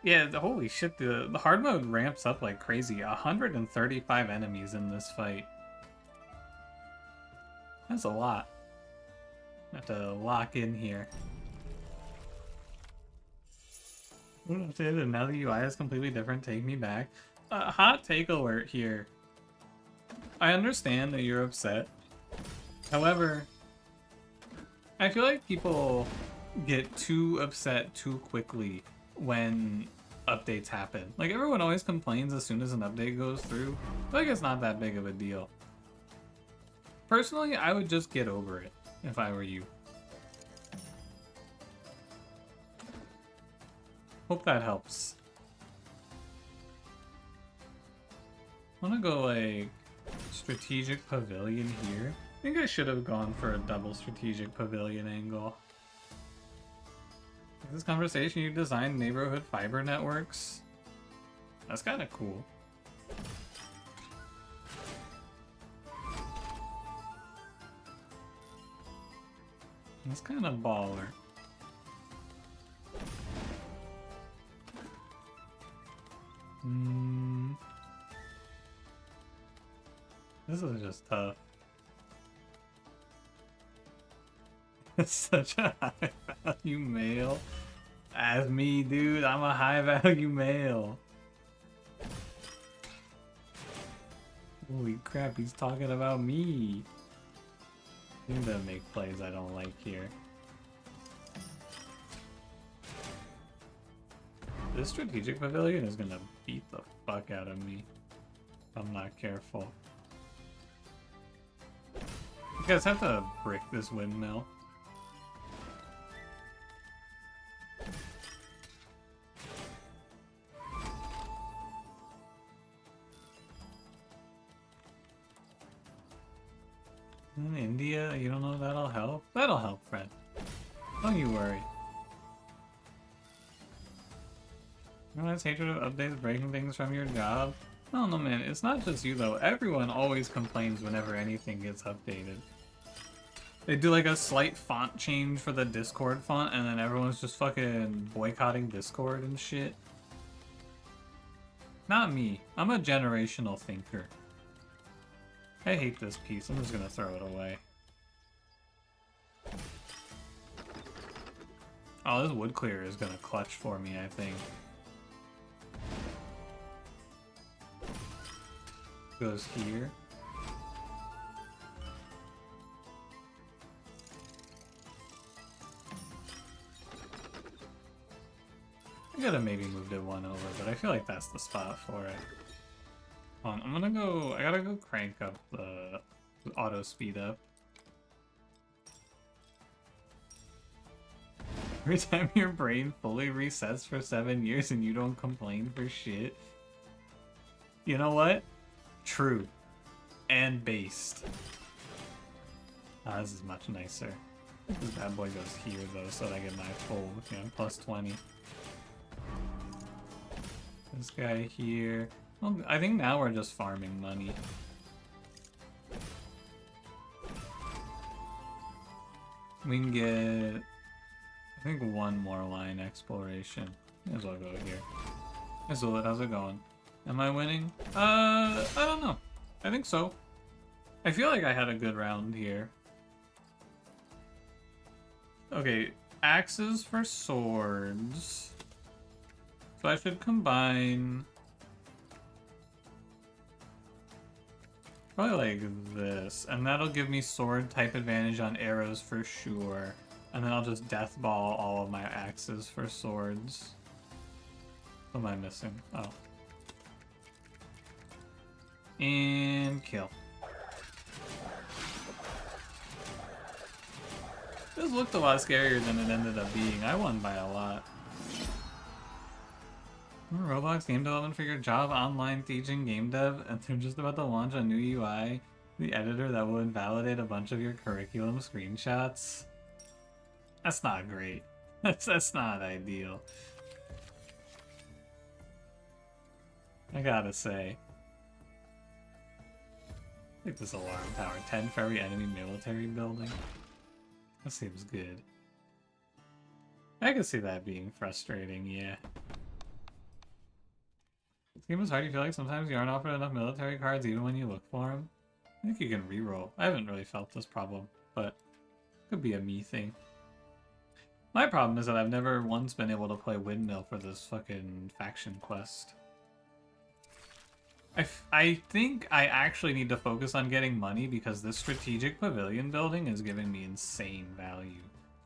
Yeah, holy shit, the hard mode ramps up like crazy. 135 enemies in this fight. That's a lot. I have to lock in here. Now the UI is completely different, take me back. Hot take alert here. I understand that you're upset. However, I feel like people get too upset too quickly when updates happen. Like, everyone always complains as soon as an update goes through. I feel like it's not that big of a deal. Personally, I would just get over it if I were you. Hope that helps. I want to go like strategic pavilion here. I think I should have gone for a double strategic pavilion angle. This conversation, you designed neighborhood fiber networks. That's kind of cool. That's kind of baller. This is just tough. It's such a high value male. As me, dude, I'm a high value male. Holy crap, he's talking about me. I'm gonna make plays I don't like here. This strategic pavilion is gonna beat the fuck out of me if I'm not careful. You guys have to brick this windmill. In India, you don't know that'll help? That'll help, Fred. Don't you worry. Realize hatred of updates breaking things from your job? No, no, man. It's not just you, though. Everyone always complains whenever anything gets updated. They do like a slight font change for the Discord font, and then everyone's just fucking boycotting Discord and shit. Not me. I'm a generational thinker. I hate this piece. I'm just gonna throw it away. Oh, this wood clear is gonna clutch for me, I think. Goes here. I could have maybe moved it one over, but I feel like that's the spot for it. Hold on, I'm gonna go. I gotta go crank up the auto speed up. Every time your brain fully resets for 7 years and you don't complain for shit. You know what? True. And based. Ah, this is much nicer. This bad boy goes here though, so that I get my full, you know, plus 20. This guy here. Well, I think now we're just farming money. We can get, I think, one more line exploration. May as well go here. Azulid, how's it going? Am I winning? I don't know. I think so. I feel like I had a good round here. Okay, axes for swords. So I should combine... probably like this, and that'll give me sword type advantage on arrows for sure. And then I'll just death ball all of my axes for swords. What am I missing? Oh. And kill. This looked a lot scarier than it ended up being. I won by a lot. Roblox game development for your job, online teaching game dev, and they're just about to launch a new UI, the editor that will invalidate a bunch of your curriculum screenshots. That's not great. That's not ideal. I gotta say. Take this alarm tower. 10 for every enemy military building. That seems good. I can see that being frustrating, yeah. This game is hard. You feel like sometimes you aren't offered enough military cards even when you look for them? I think you can reroll. I haven't really felt this problem, but it could be a me thing. My problem is that I've never once been able to play Windmill for this fucking faction quest. I think I actually need to focus on getting money because this strategic pavilion building is giving me insane value.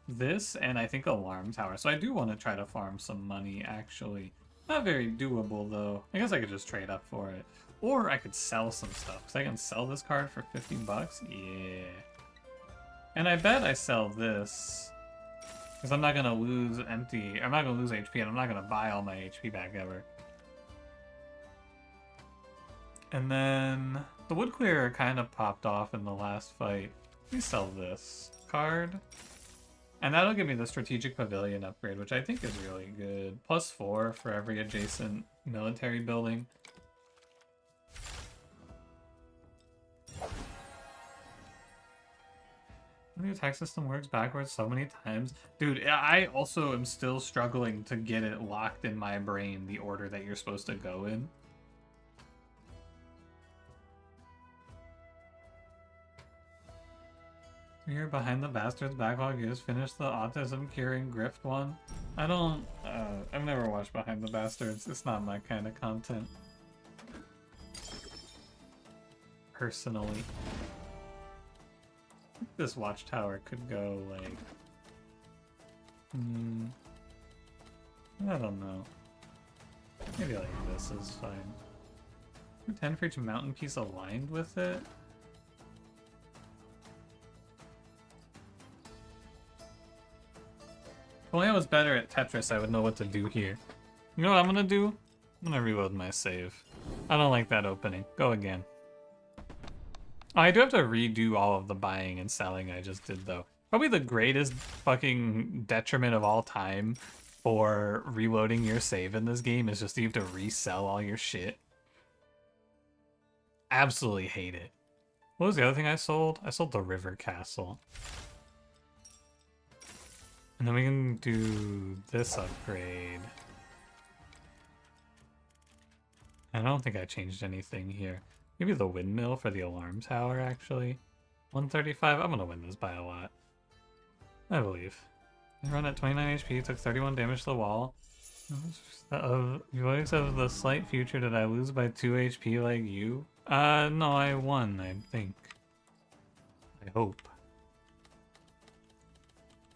This and I think alarm tower. So I do want to try to farm some money actually. Not very doable though. I guess I could just trade up for it. Or I could sell some stuff. Because I can sell this card for 50 bucks. Yeah. And I bet I sell this Because I'm not gonna lose empty. I'm not gonna lose HP, and I'm not gonna buy all my HP back ever. And then the wood clearer kind of popped off in the last fight. Let me sell this card. And that'll give me the strategic pavilion upgrade, which I think is really good. +4 for every adjacent military building. The attack system works backwards so many times. Dude, I also am still struggling to get it locked in my brain, the order that you're supposed to go in. Here, behind the bastards backlog is finish the autism curing grift one. I don't, I've never watched Behind the Bastards. It's not my kind of content. Personally. This watchtower could go, like... I don't know. Maybe like this is fine. 10 for each mountain piece aligned with it? If only I was better at Tetris, I would know what to do here. You know what I'm gonna do? I'm gonna reload my save. I don't like that opening. Go again. Oh, I do have to redo all of the buying and selling I just did, though. Probably the greatest fucking detriment of all time for reloading your save in this game is just you have to resell all your shit. Absolutely hate it. What was the other thing I sold? I sold the River Castle. And then we can do this upgrade. I don't think I changed anything here. Maybe the windmill for the alarm tower, actually. 135. I'm gonna win this by a lot. I believe. I run at 29 HP, took 31 damage to the wall. Voice of the slight future, did I lose by 2 HP like you? No, I won, I think. I hope.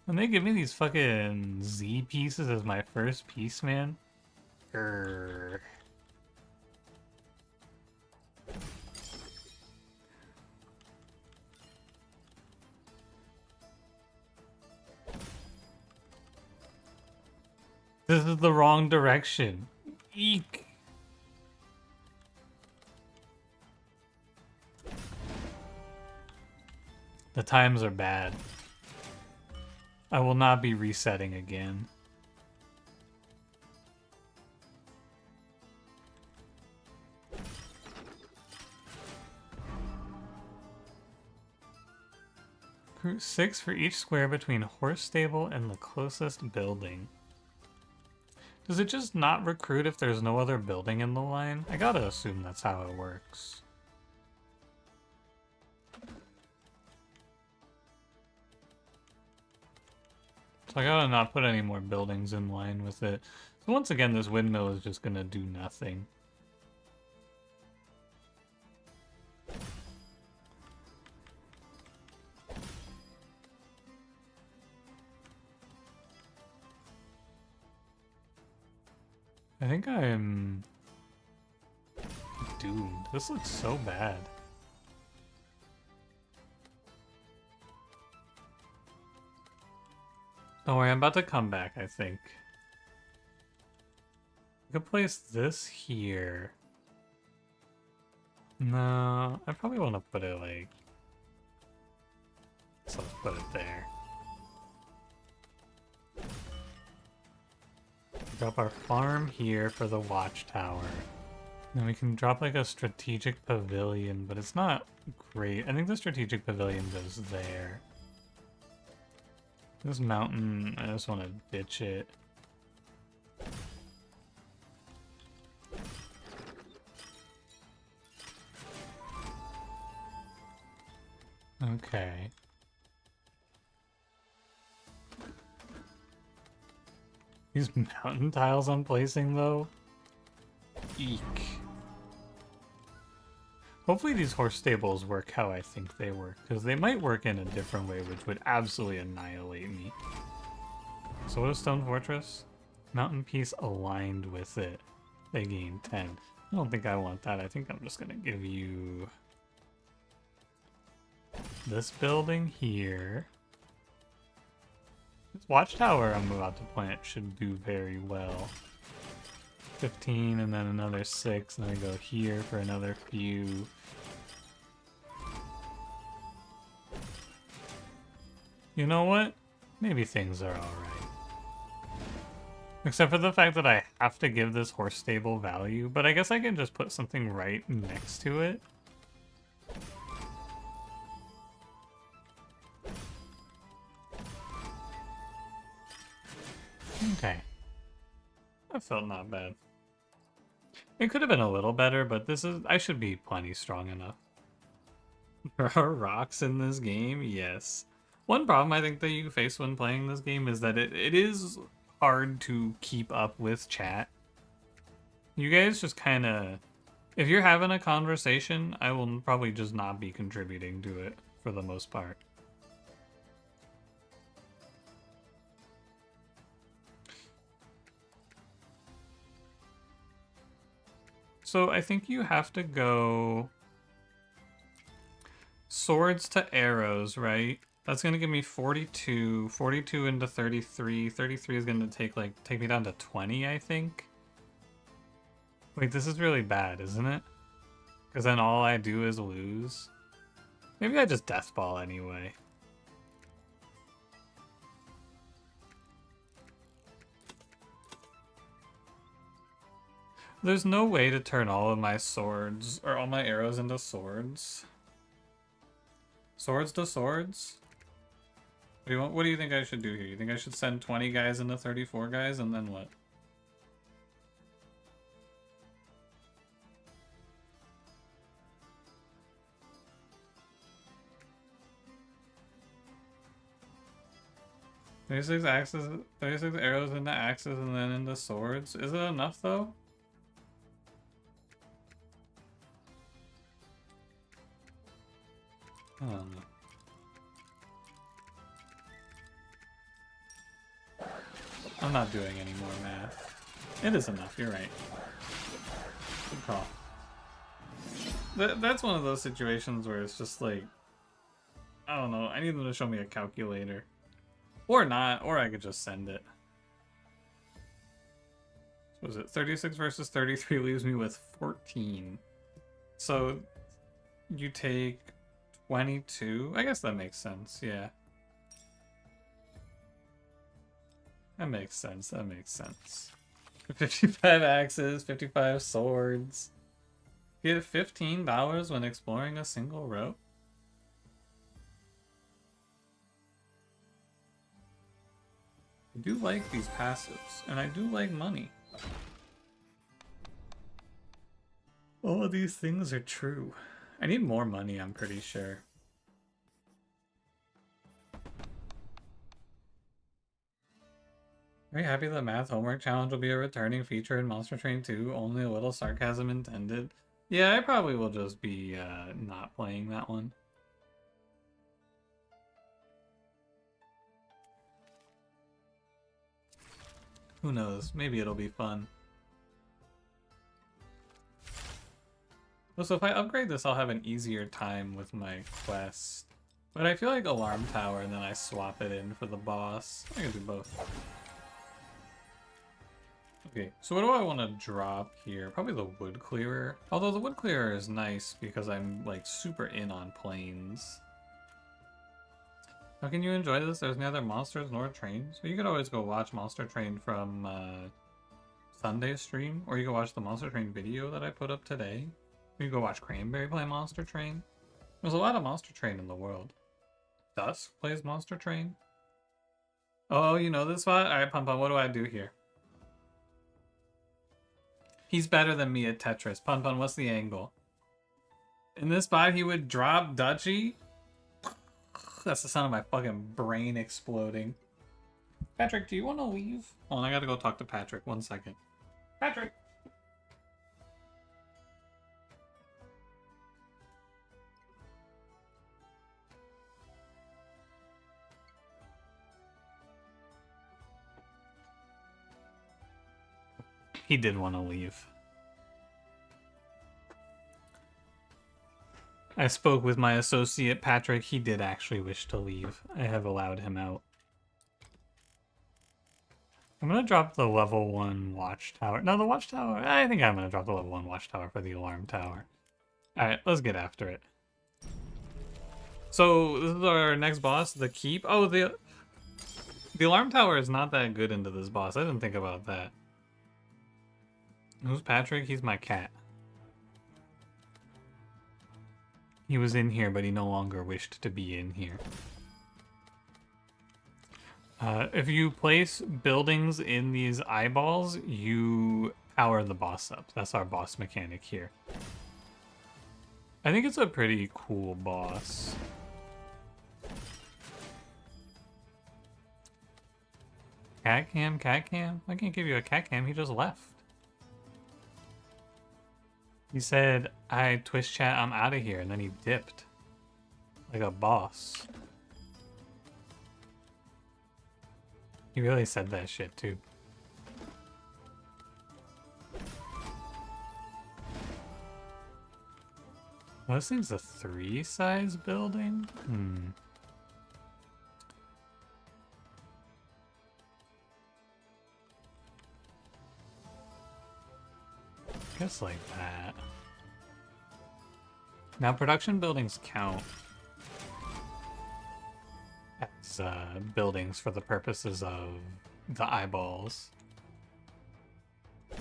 When they give me these fucking Z pieces as my first piece, man. Grrr. This is the wrong direction. Eek. The times are bad. I will not be resetting again. Recruit 6 for each square between horse stable and the closest building. Does it just not recruit if there's no other building in the line? I gotta assume that's how it works. So I gotta not put any more buildings in line with it. So once again, this windmill is just gonna do nothing. I think I'm doomed. This looks so bad. Don't worry, I'm about to come back, I think. I could place this here. No, I probably want to put it like... So let's put it there. Drop our farm here for the watchtower. Then we can drop like a strategic pavilion, but it's not great. I think the strategic pavilion goes there. This mountain, I just want to ditch it. Okay. These mountain tiles I'm placing, though? Eek. Hopefully these horse stables work how I think they work, because they might work in a different way, which would absolutely annihilate me. So what is Stone Fortress? Mountain piece aligned with it. They gain 10. I don't think I want that. I think I'm just going to give you this building here. This watchtower I'm about to plant should do very well. 15 and then another 6, and then I go here for another few. You know what? Maybe things are alright. Except for the fact that I have to give this horse stable value, but I guess I can just put something right next to it. Okay. That felt not bad. It could have been a little better, but I should be plenty strong enough. There are rocks in this game, yes. One problem I think that you face when playing this game is that it is hard to keep up with chat. You guys just kind of... If you're having a conversation, I will probably just not be contributing to it for the most part. So I think you have to go swords to arrows, right? That's gonna give me 42. 42 into 33. 33 is gonna take me down to 20, I think. Wait, this is really bad, isn't it? Because then all I do is lose. Maybe I just deathball anyway. There's no way to turn all of my swords, or all my arrows into swords. Swords to swords? What do you think I should do here? You think I should send 20 guys into 34 guys, and then what? Thirty-six axes, 36 arrows into axes, and then into swords. Is it enough though? I don't know. I'm not doing any more math. It is enough, you're right. Good call. That's one of those situations where it's just like, I don't know, I need them to show me a calculator. Or not, or I could just send it. So was it 36 versus 33 leaves me with 14. So you take 22. I guess that makes sense, yeah. That makes sense, that makes sense. 55 axes, 55 swords. Get $15 when exploring a single row? I do like these passives, and I do like money. All of these things are true. I need more money, I'm pretty sure. Are you happy the math homework challenge will be a returning feature in Monster Train 2? Only a little sarcasm intended. Yeah, I probably will just be not playing that one. Who knows? Maybe it'll be fun. So if I upgrade this, I'll have an easier time with my quest. But I feel like Alarm Tower, and then I swap it in for the boss. I can do both. Okay, so what do I want to drop here? Probably the Wood Clearer. Although the Wood Clearer is nice because I'm like super in on planes. How can you enjoy this? There's neither monsters nor trains. So you could always go watch Monster Train from Sunday's stream, or you can watch the Monster Train video that I put up today. You go watch Cranberry play Monster Train. There's a lot of Monster Train in the world. Dusk plays Monster Train. Oh, you know this spot? Alright, Pum Pum, what do I do here? He's better than me at Tetris. Pun Pun, what's the angle? In this spot, he would drop Duchy. That's the sound of my fucking brain exploding. Patrick, do you want to leave? Hold on, I gotta go talk to Patrick. 1 second. Patrick! He did want to leave. I spoke with my associate Patrick. He did actually wish to leave. I have allowed him out. I'm gonna drop the level 1 watchtower. No, the watchtower. I think I'm gonna drop the level 1 watchtower for the alarm tower. Alright, let's get after it. So, this is our next boss, the keep. Oh, the alarm tower is not that good into this boss. I didn't think about that. Who's Patrick? He's my cat. He was in here, but he no longer wished to be in here. If you place buildings in these eyeballs, you power the boss up. That's our boss mechanic here. I think it's a pretty cool boss. Cat cam, cat cam? I can't give you a cat cam, he just left. He said, I Twitch chat, I'm out of here, and then he dipped. Like a boss. He really said that shit, too. Oh, this thing's a 3-size building? Guess like that. Now, production buildings count as buildings for the purposes of the eyeballs. I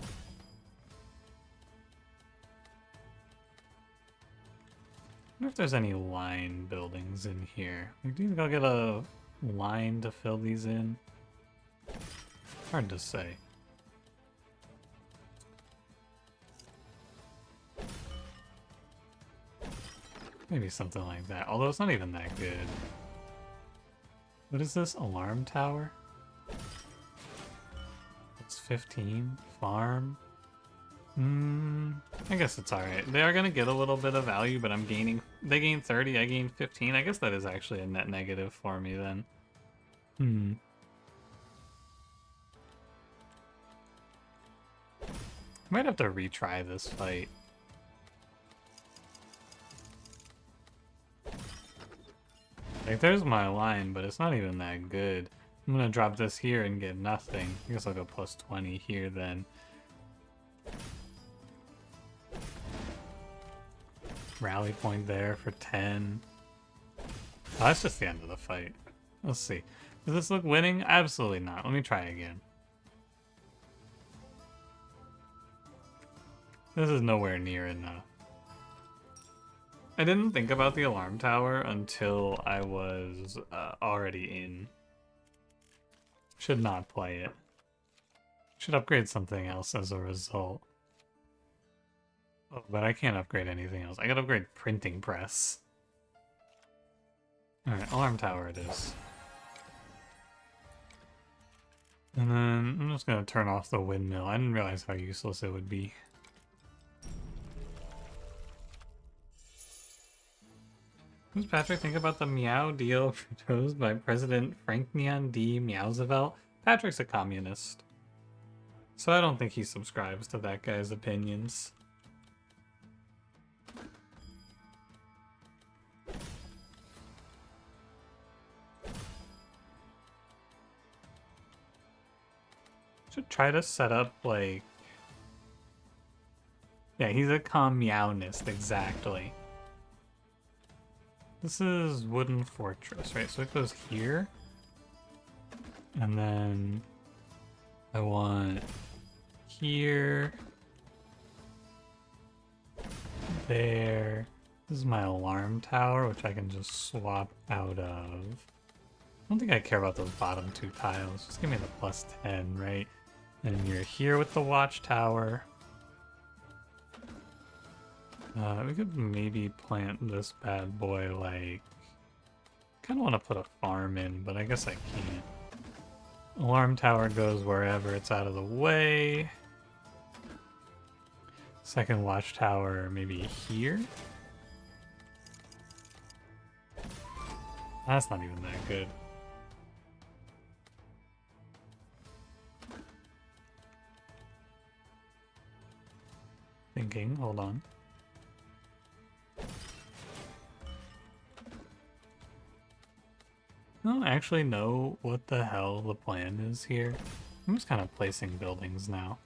wonder if there's any line buildings in here. We do go get a line to fill these in. Hard to say. Maybe something like that, although it's not even that good. What is this? Alarm tower? It's 15. Farm? I guess it's alright. They are gonna get a little bit of value, but I'm gaining... They gain 30, I gain 15. I guess that is actually a net negative for me then. Might have to retry this fight. Like, there's my line, but it's not even that good. I'm gonna drop this here and get nothing. I guess I'll go plus 20 here then. Rally point there for 10. Oh, that's just the end of the fight. Let's see. Does this look winning? Absolutely not. Let me try again. This is nowhere near enough. I didn't think about the alarm tower until I was already in. Should not play it. Should upgrade something else as a result. Oh, but I can't upgrade anything else. I gotta upgrade printing press. Alright, alarm tower it is. And then I'm just gonna turn off the windmill. I didn't realize how useless it would be. What does Patrick think about the Meow deal proposed by President Franklin D. Meowsevelt? Patrick's a communist, so I don't think he subscribes to that guy's opinions. Should try to set up, like... Yeah, he's a communist, exactly. This is Wooden Fortress, right? So it goes here. And then I want here, there. This is my alarm tower, which I can just swap out of. I don't think I care about those bottom two tiles. Just give me the plus 10, right? And you're here with the watchtower. We could maybe plant this bad boy, like... kind of want to put a farm in, but I guess I can't. Alarm tower goes wherever it's out of the way. Second watchtower maybe here? That's not even that good. Thinking, hold on. I don't actually know what the hell the plan is here. I'm just kind of placing buildings now.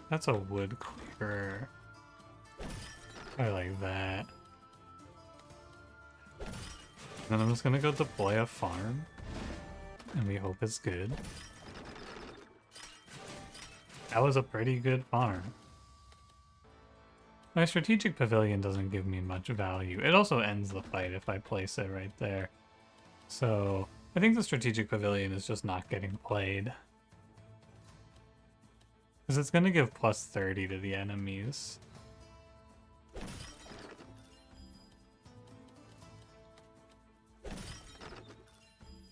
That's a wood cleaver. I like that. Then I'm just gonna go deploy a farm. And we hope it's good. That was a pretty good farm. My strategic pavilion doesn't give me much value. It also ends the fight if I place it right there. So I think the strategic pavilion is just not getting played. Because it's going to give plus 30 to the enemies.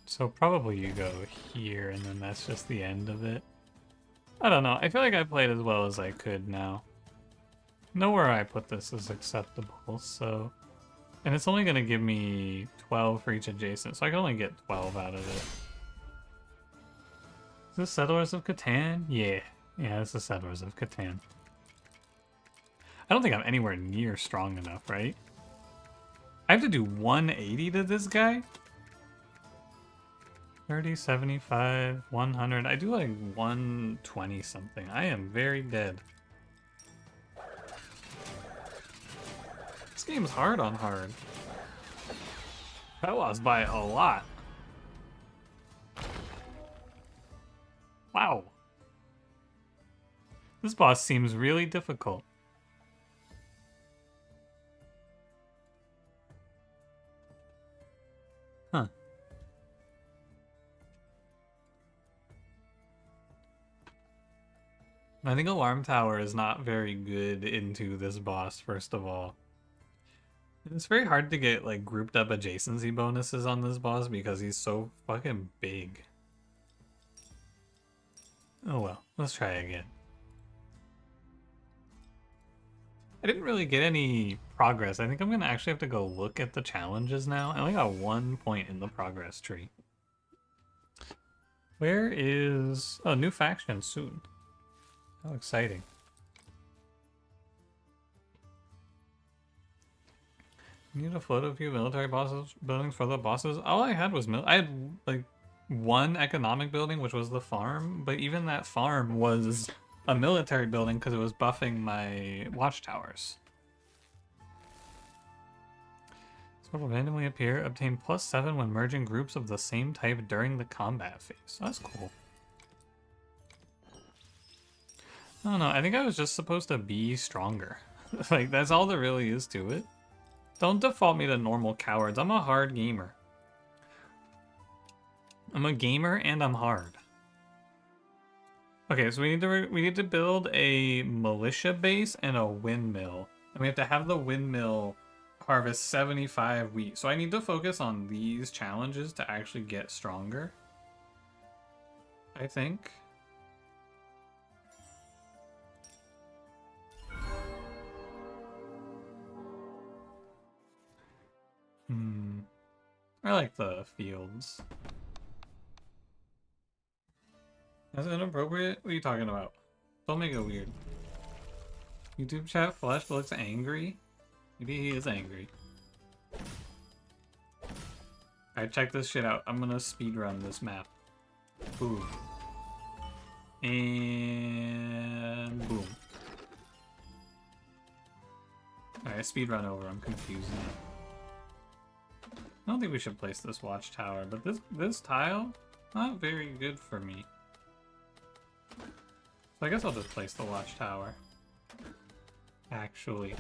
So probably you go here and then that's just the end of it. I don't know. I feel like I played as well as I could now. Nowhere I put this is acceptable, so... And it's only going to give me 12 for each adjacent, so I can only get 12 out of it. Is this Settlers of Catan? Yeah. Yeah, this is Settlers of Catan. I don't think I'm anywhere near strong enough, right? I have to do 180 to this guy? 30, 75, 100. I do like 120 something. I am very dead. This game's hard on hard. I lost by a lot. Wow. This boss seems really difficult. Huh. I think Alarm Tower is not very good into this boss, first of all. It's very hard to get, like, grouped up adjacency bonuses on this boss because he's so fucking big. Oh well, let's try again. I didn't really get any progress. I think I'm gonna actually have to go look at the challenges now. I only got 1 point in the progress tree. Where is... Oh, new faction soon. How exciting. You need to float a few military buildings for the bosses. All I had was I had like one economic building, which was the farm, but even that farm was a military building because it was buffing my watchtowers. Sort of randomly appear, obtain +7 when merging groups of the same type during the combat phase. That's cool. I don't know, I think I was just supposed to be stronger. Like, that's all there really is to it. Don't default me to normal cowards. I'm a hard gamer. I'm a gamer and I'm hard. Okay, so we need to build a militia base and a windmill. And we have to have the windmill harvest 75 wheat. So I need to focus on these challenges to actually get stronger, I think. I like the fields. That's inappropriate? What are you talking about? Don't make it weird. YouTube chat Flesh looks angry? Maybe he is angry. Alright, check this shit out. I'm gonna speedrun this map. Boom. And boom. Alright, speedrun over. I'm confused now. I don't think we should place this watchtower, but this tile, not very good for me. So I guess I'll just place the watchtower. Actually.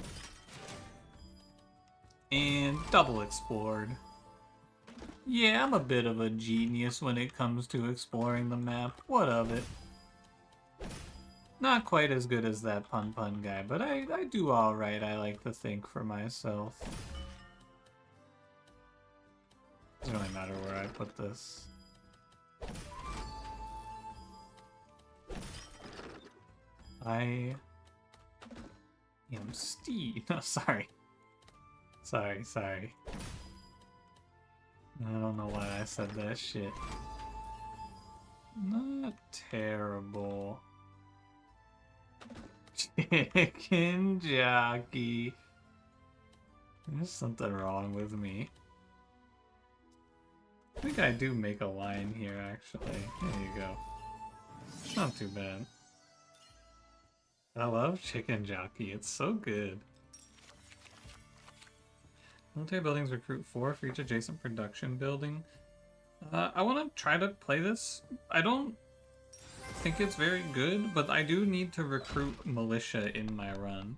And double explored. Yeah, I'm a bit of a genius when it comes to exploring the map. What of it? Not quite as good as that pun guy, but I do alright, I like to think for myself. Doesn't really matter where I put this. I am Steve. No, sorry. Sorry. I don't know why I said that shit. Not terrible. Chicken jockey. There's something wrong with me. I think I do make a line here, actually. There you go. It's not too bad. I love Chicken Jockey. It's so good. Military buildings recruit 4 for each adjacent production building. I want to try to play this. I don't think it's very good, but I do need to recruit militia in my run.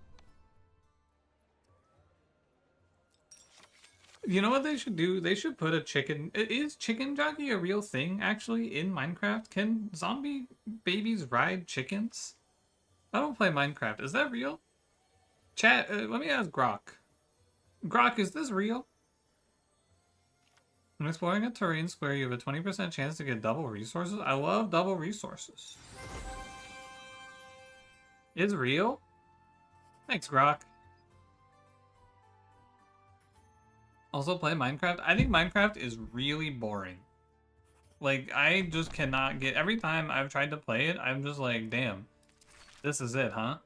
You know what they should do? They should put a chicken... Is chicken jockey a real thing, actually, in Minecraft? Can zombie babies ride chickens? I don't play Minecraft. Is that real? Chat, let me ask Grok. Grok, is this real? When exploring a terrain square, you have a 20% chance to get double resources. I love double resources. It's real? Thanks, Grok. Also play Minecraft. I think Minecraft is really boring. Like, I just cannot get... Every time I've tried to play it, I'm just like, damn. This is it, huh?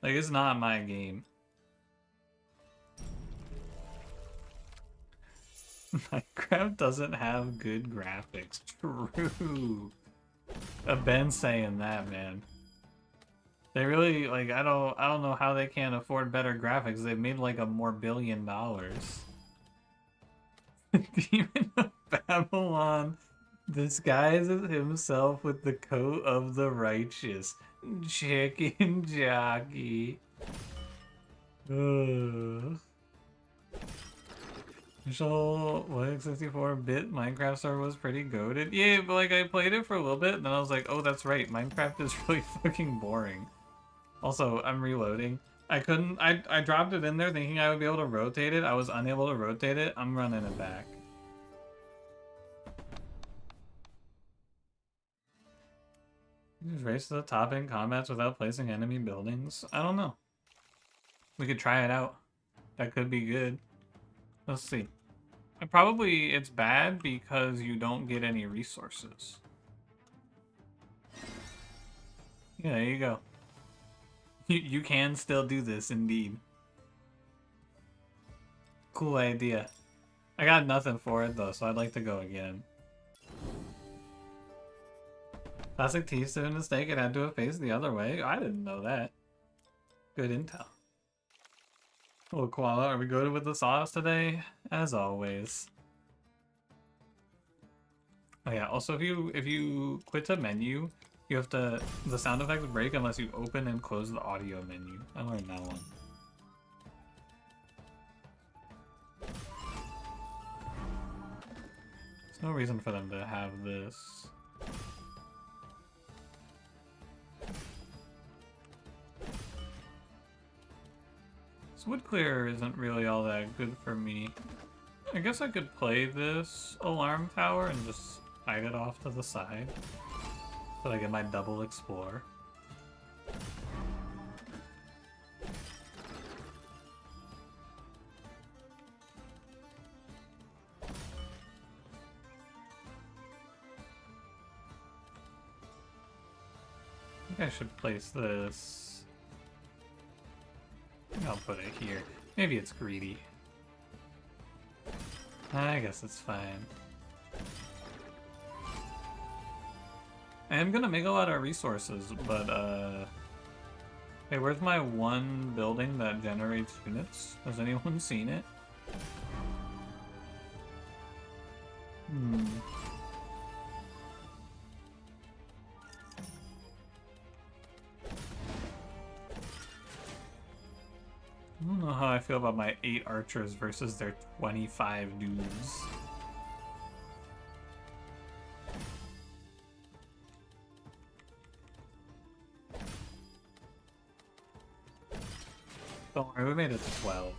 Like, it's not my game. Minecraft doesn't have good graphics. True. I've been saying that, man. They really, like, I don't know how they can't afford better graphics. They've made like a more $1 billion. Demon of Babylon disguises himself with the coat of the righteous. Chicken jockey. Ugh. Initial 64-bit Minecraft server was pretty goated. Yeah, but like I played it for a little bit and then I was like, oh, that's right, Minecraft is really fucking boring. Also, I'm reloading. I dropped it in there thinking I would be able to rotate it. I was unable to rotate it. I'm running it back. You just race to the top in combats without placing enemy buildings? I don't know. We could try it out. That could be good. Let's see. Probably it's bad because you don't get any resources. Yeah, there you go. You can still do this, indeed. Cool idea. I got nothing for it, though, so I'd like to go again. Classic T stood a mistake and had to have faced the other way. I didn't know that. Good intel. Well, Koala, are we good with the sauce today? As always. Oh yeah, also if you quit a menu, you have to... The sound effects break unless you open and close the audio menu. I learned that one. There's no reason for them to have this. This wood clear isn't really all that good for me. I guess I could play this alarm tower and just hide it off to the side. So I get my double explore. I think I should place this. I think I'll put it here. Maybe it's greedy. I guess it's fine. I am gonna make a lot of resources, but hey, where's my one building that generates units? Has anyone seen it? I don't know how I feel about my 8 archers versus their 25 dudes. Don't worry, we made it to 12.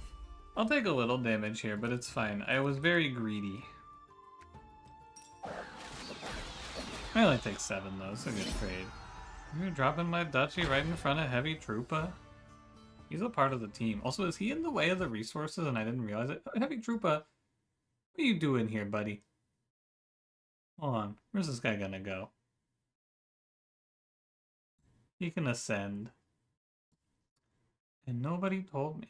I'll take a little damage here, but it's fine. I was very greedy. I only take 7 though, it's a good trade. You're dropping my Duchy right in front of Heavy Troopa? He's a part of the team. Also, is he in the way of the resources and I didn't realize it? Heavy Troopa, what are you doing here, buddy? Hold on, where's this guy gonna go? He can ascend. And nobody told me.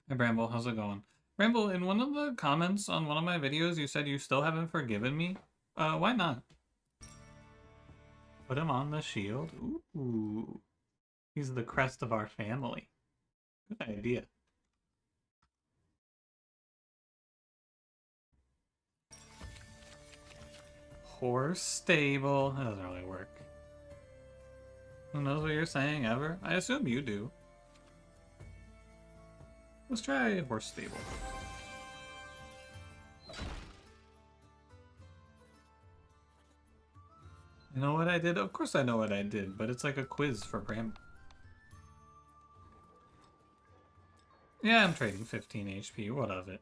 Hey Bramble, how's it going? Bramble, in one of the comments on one of my videos, you said you still haven't forgiven me. Why not? Put him on the shield. Ooh. He's the crest of our family. Good idea. Horse stable. That doesn't really work. Who knows what you're saying ever? I assume you do. Let's try horse stable. You know what I did? Of course I know what I did, but it's like a quiz for Bramble. Yeah, I'm trading 15 HP. What of it?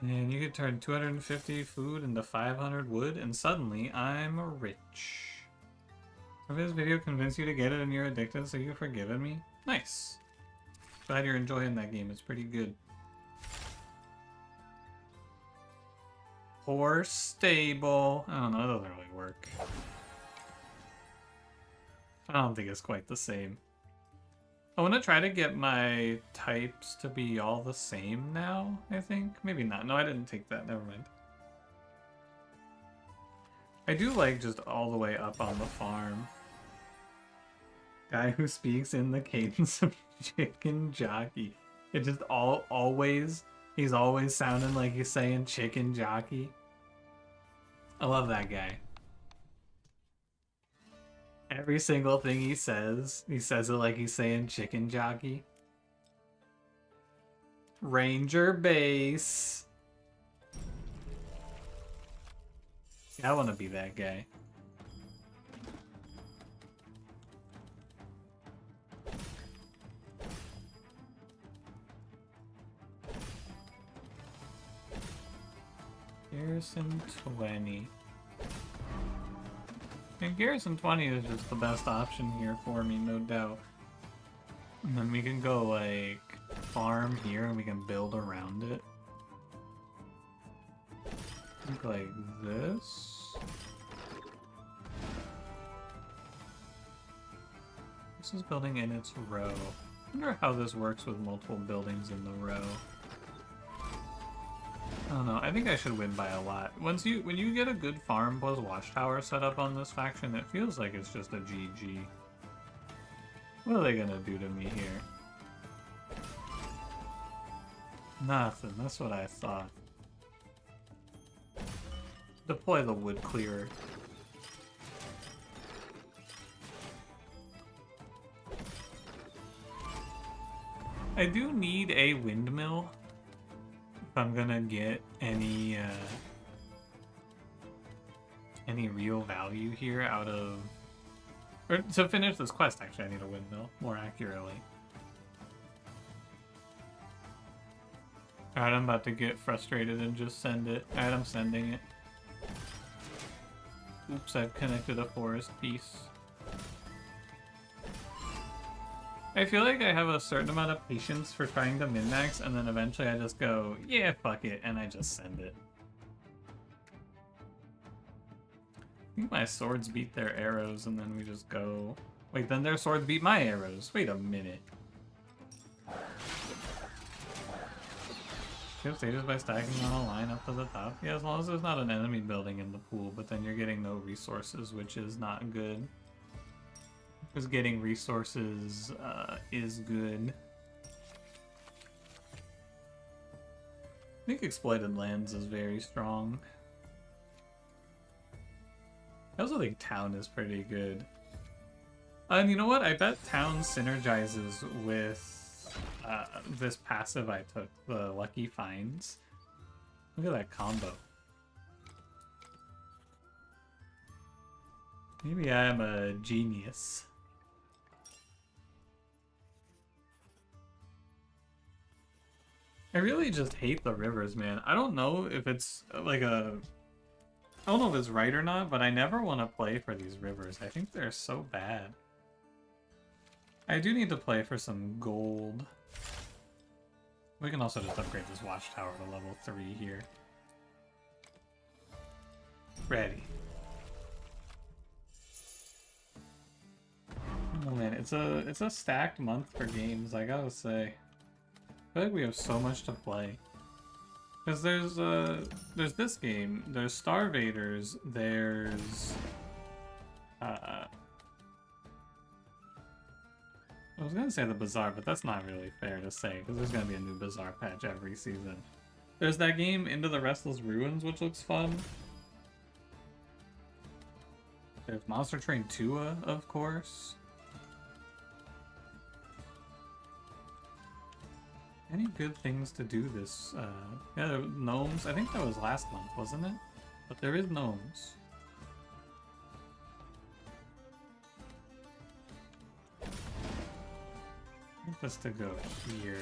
And you could turn 250 food into 500 wood, and suddenly I'm rich. If this video convinced you to get it and you're addicted, so you've forgiven me? Nice. Glad you're enjoying that game. It's pretty good. Horse stable. I don't know, that doesn't really work. I don't think it's quite the same. I want to try to get my types to be all the same now, I think. Maybe not. No, I didn't take that. Never mind. I do like just all the way up on the farm. Guy who speaks in the cadence of chicken jockey. It just always, he's always sounding like he's saying chicken jockey. I love that guy. Every single thing he says it like he's saying chicken jockey. Ranger base. Yeah, I want to be that guy. Garrison 20. And Garrison 20 is just the best option here for me, no doubt. And then we can go, like, farm here and we can build around it. Think like this. This is building in its row. I wonder how this works with multiple buildings in the row. I don't know. I think I should win by a lot. When you get a good farm plus watchtower set up on this faction, it feels like it's just a GG. What are they gonna do to me here? Nothing. That's what I thought. Deploy the wood clearer. I do need a windmill if I'm gonna get any real value here out of... Or to finish this quest, actually, I need a windmill, more accurately. Alright, I'm about to get frustrated and just send it. Alright, I'm sending it. Oops, I've connected a forest piece. I feel like I have a certain amount of patience for trying to min-max, and then eventually I just go, yeah, fuck it, and I just send it. I think my swords beat their arrows, and then we just go... Wait, then their swords beat my arrows. Wait a minute. Skip stages by stacking on a line up to the top. Yeah, as long as there's not an enemy building in the pool, but then you're getting no resources, which is not good. Because getting resources is good. I think Exploited Lands is very strong. I also think Town is pretty good. And you know what? I bet Town synergizes with this passive I took, the Lucky Finds. Look at that combo. Maybe I am a genius. I really just hate the rivers, man. I don't know if it's like a... I don't know if it's right or not, but I never want to play for these rivers. I think they're so bad. I do need to play for some gold. We can also just upgrade this watchtower to level 3 here. Ready. It's a stacked month for games, I gotta say. I feel like we have so much to play. Because there's this game, there's Star Vaders, there's I was gonna say the Bazaar, but that's not really fair to say, because there's gonna be a new Bazaar patch every season. There's that game, Into the Restless Ruins, which looks fun. There's Monster Train 2, of course. Any good things to do this? Yeah, there were gnomes. I think that was last month, wasn't it? But there is gnomes. I want this to go here.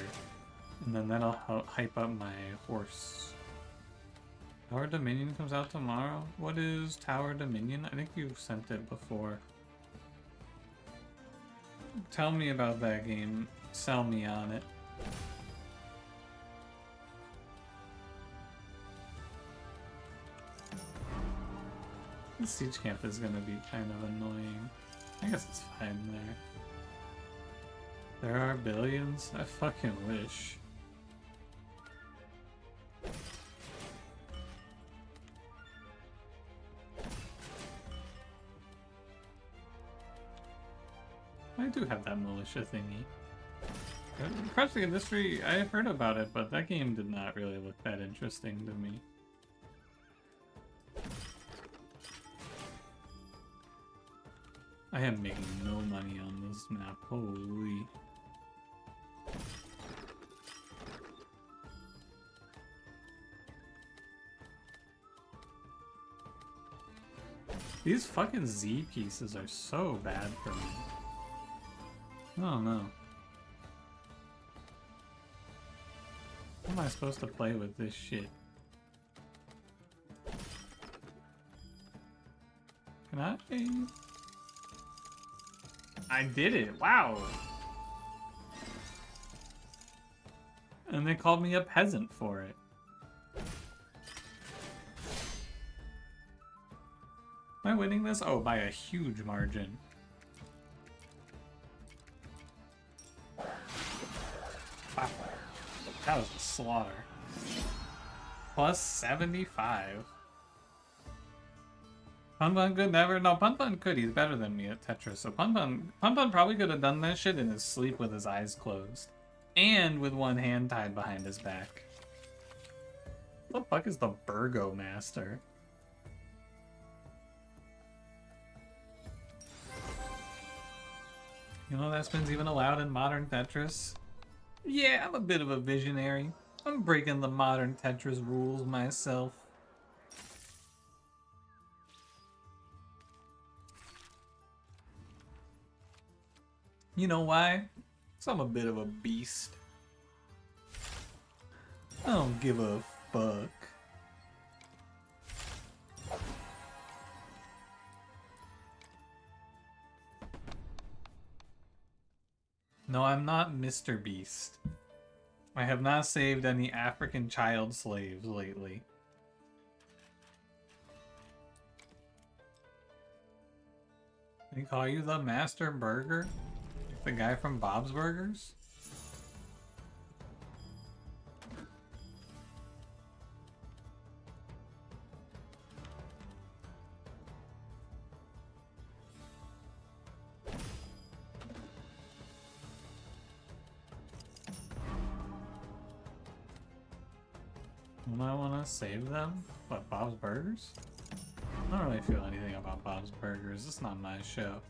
And then that'll hype up my horse. Tower Dominion comes out tomorrow? What is Tower Dominion? I think you sent it before. Tell me about that game. Sell me on it. The siege camp is gonna be kind of annoying. I guess it's fine there. There are billions? I fucking wish. I do have that militia thingy. Crushing Industry, I heard about it, but that game did not really look that interesting to me. I am making no money on this map, holy. These fucking Z pieces are so bad for me. Oh no. How am I supposed to play with this shit? Can I? I did it! Wow! And they called me a peasant for it. Am I winning this? Oh, by a huge margin. Wow. That was a slaughter. Plus 75. Pun Pun could never. No, Pun Pun could. He's better than me at Tetris. So Pun Pun probably could have done that shit in his sleep with his eyes closed. And with one hand tied behind his back. What the fuck is the Burgo Master? You know, that spin's even allowed in modern Tetris. Yeah, I'm a bit of a visionary. I'm breaking the modern Tetris rules myself. You know why? 'Cause I'm a bit of a beast. I don't give a fuck. No, I'm not Mr. Beast. I have not saved any African child slaves lately. They call you the Master Burger? The guy from Bob's Burgers? Don't I want to save them? What, Bob's Burgers? I don't really feel anything about Bob's Burgers. It's not my show.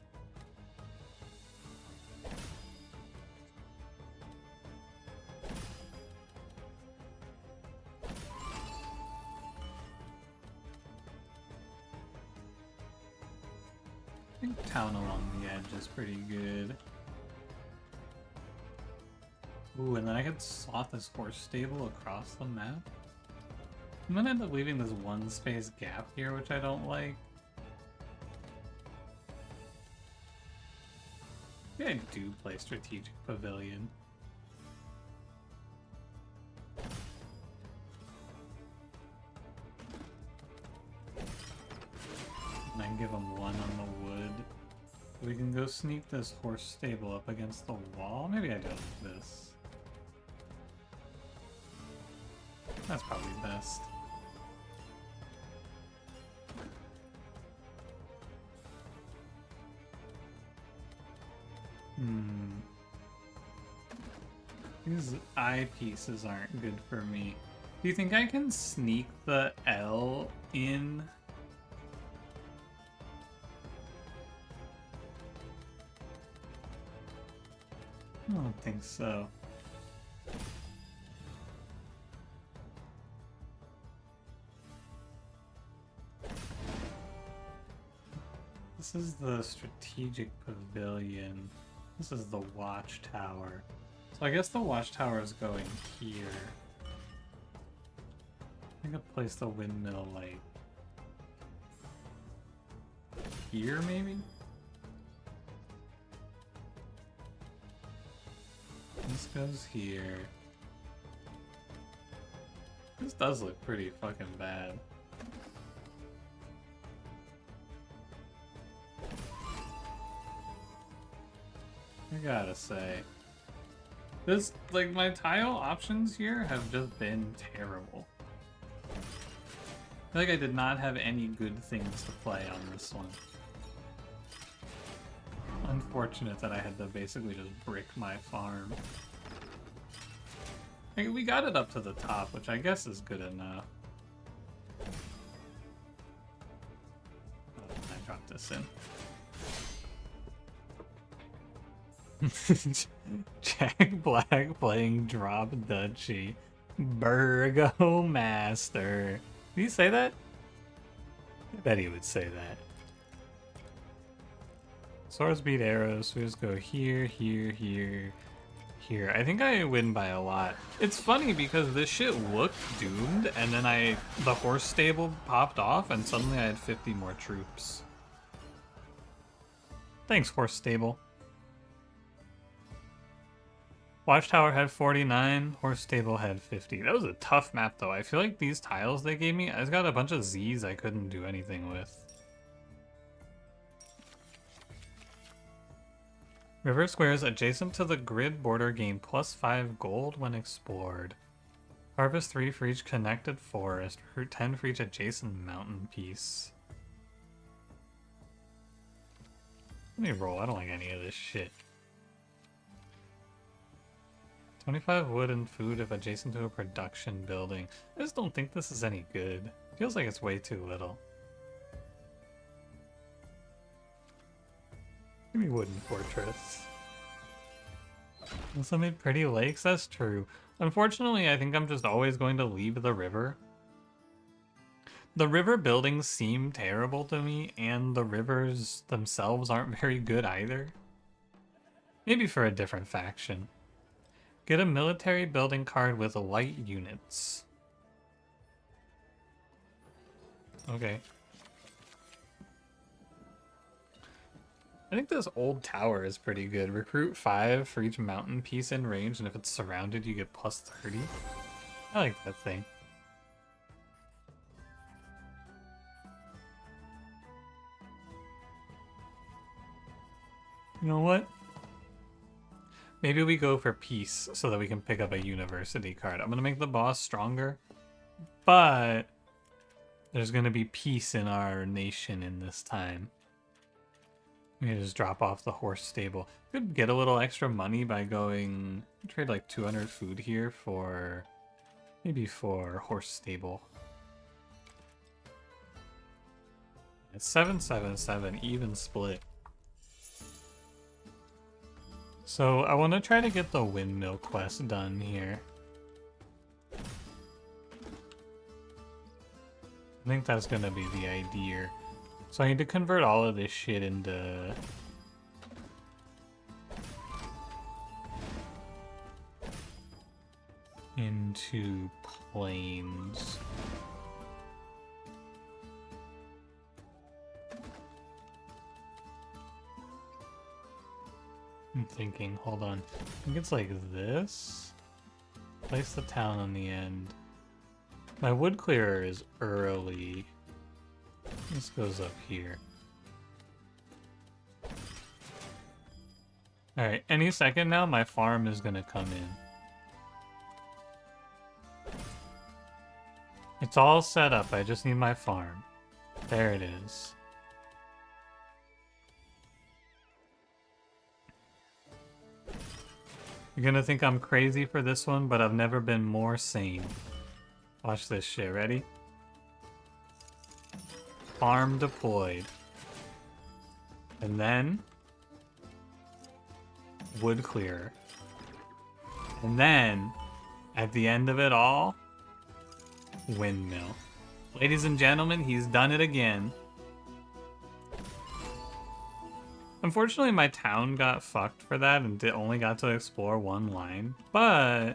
I think town along the edge is pretty good. Ooh, and then I could slot this horse stable across the map. I'm gonna end up leaving this one space gap here, which I don't like. Maybe I do play Strategic Pavilion. And I give them one on the wood. We can go sneak this horse stable up against the wall. Maybe I do it like this. That's probably best. These eyepieces aren't good for me. Do you think I can sneak the L in? I don't think so. This is the strategic pavilion. This is the watchtower. So I guess the watchtower is going here. I could place the windmill like here maybe? This goes here. This does look pretty fucking bad. I gotta say. This, like, my tile options here have just been terrible. I feel like I did not have any good things to play on this one. Unfortunate that I had to basically just brick my farm. Like, we got it up to the top, which I guess is good enough. Oh, I dropped this in. Jack Black playing Drop Duchy. Burgomaster. Did he say that? I bet he would say that. Swords beat arrows, so we just go here, here, here, here. I think I win by a lot. It's funny because this shit looked doomed, and then the horse stable popped off, and suddenly I had 50 more troops. Thanks, horse stable. Watchtower had 49, horse stable had 50. That was a tough map though. I feel like these tiles they gave me, I just got a bunch of Z's I couldn't do anything with. River squares adjacent to the grid border gain +5 gold when explored. Harvest 3 for each connected forest, route 10 for each adjacent mountain piece. Let me roll, I don't like any of this shit. 25 wood and food if adjacent to a production building. I just don't think this is any good. Feels like it's way too little. Give me wooden fortress. Also made pretty lakes, that's true. Unfortunately, I think I'm just always going to leave the river. The river buildings seem terrible to me, and the rivers themselves aren't very good either. Maybe for a different faction. Get a military building card with light units. Okay. I think this old tower is pretty good. Recruit 5 for each mountain piece in range, and if it's surrounded, you get +30. I like that thing. You know what? Maybe we go for peace so that we can pick up a university card. I'm gonna make the boss stronger, but there's gonna be peace in our nation in this time. We just drop off the horse stable. Could get a little extra money by going trade like 200 food here for maybe for horse stable. It's 777 even split. So I want to try to get the windmill quest done here. I think that's going to be the idea. So I need to convert all of this shit into planes. I'm thinking, hold on. I think it's like this. Place the town on the end. My wood clearer is early. This goes up here. Alright, any second now, my farm is gonna come in. It's all set up, I just need my farm. There it is. You're gonna think I'm crazy for this one, but I've never been more sane. Watch this shit, ready? Farm deployed. And then... wood clearer. And then, at the end of it all, windmill. Ladies and gentlemen, he's done it again. Unfortunately, my town got fucked for that and only got to explore one line. But,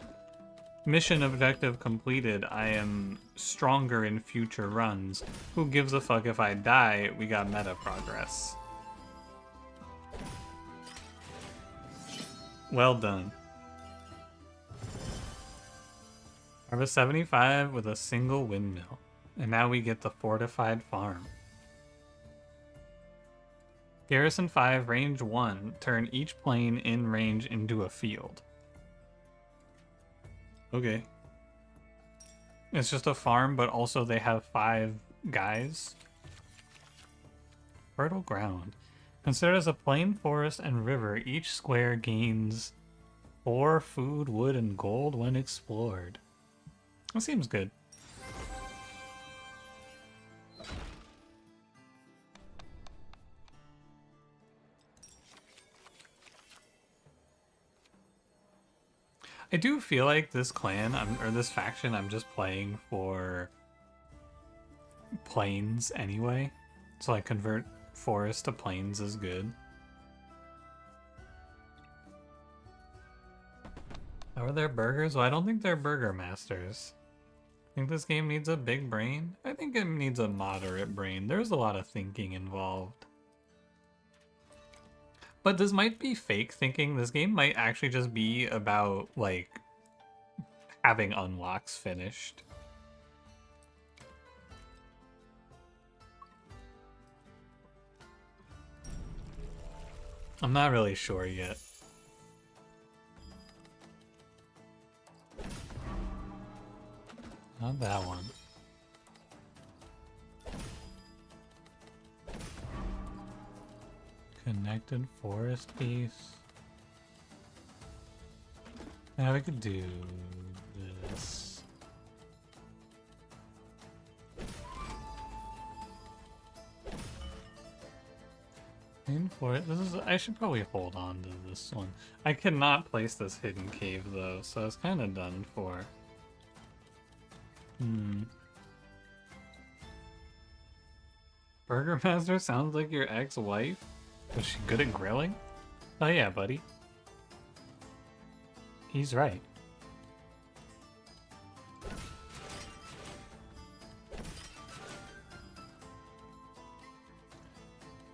mission objective completed. I am stronger in future runs. Who gives a fuck if I die? We got meta progress. Well done. Harvest 75 with a single windmill. And now we get the fortified farm. Garrison 5, range 1. Turn each plane in range into a field. Okay. It's just a farm, but also they have 5 guys. Fertile ground. Considered as a plain, forest, and river, each square gains 4 food, wood, and gold when explored. That seems good. I do feel like this clan, or this faction, I'm just playing for plains anyway. So like convert forest to plains is good. Are there burgers? Well, I don't think they're burger masters. I think this game needs a big brain. I think it needs a moderate brain. There's a lot of thinking involved. But this might be fake thinking. This game might actually just be about, like, having unlocks finished. I'm not really sure yet. Not that one. Connected forest piece. Now we could do this. In for it. This is. I should probably hold on to this one. I cannot place this hidden cave though, so it's kind of done for. Burger Master sounds like your ex-wife. Was she good at grilling? Oh yeah, buddy. He's right.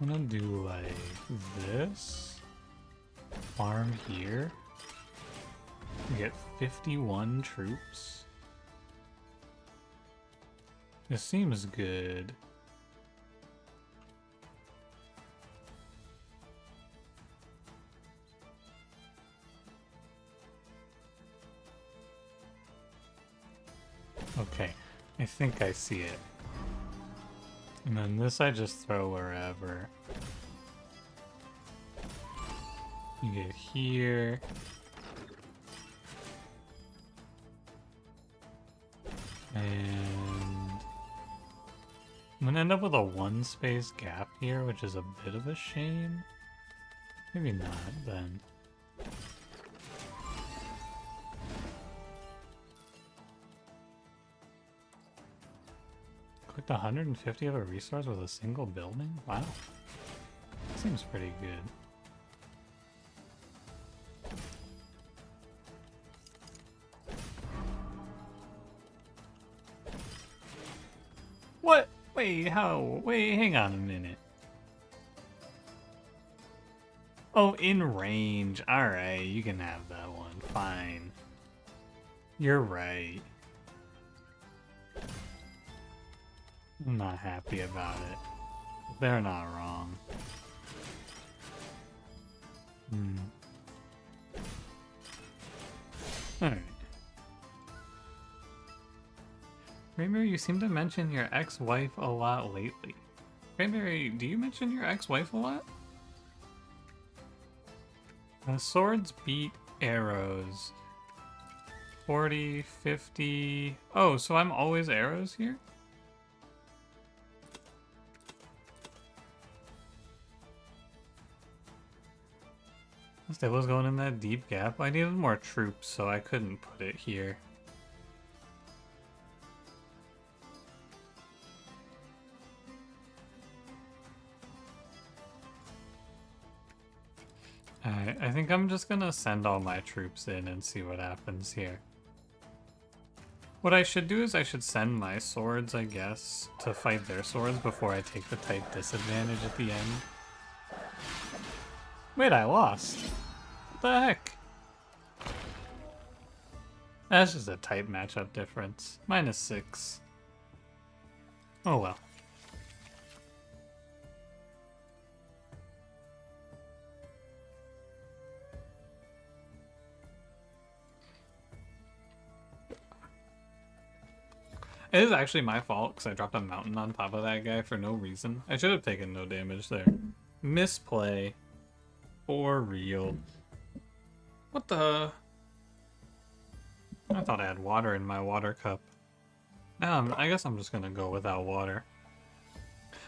I'm gonna do like this. Farm here. Get 51 troops. This seems good. Okay, I think I see it. And then this I just throw wherever. You get here. And I'm gonna end up with a 1 space gap here, which is a bit of a shame. Maybe not then. Clicked 150 of a resource with a single building? Wow. Seems pretty good. What? Wait, how? Wait, hang on a minute. Oh, in range. Alright, you can have that one. Fine. You're right. I'm not happy about it. They're not wrong. Alright. Cranberry, you seem to mention your ex-wife a lot lately. Cranberry, do you mention your ex-wife a lot? Swords beat arrows. 40, 50... Oh, so I'm always arrows here? The stable's going in that deep gap. I needed more troops, so I couldn't put it here. Alright, I think I'm just gonna send all my troops in and see what happens here. What I should do is I should send my swords, I guess, to fight their swords before I take the type disadvantage at the end. Wait, I lost. What the heck? That's just a type matchup difference. -6. Oh well. It is actually my fault because I dropped a mountain on top of that guy for no reason. I should have taken no damage there. Misplay. For real. What the? I thought I had water in my water cup. Now I guess I'm just gonna go without water.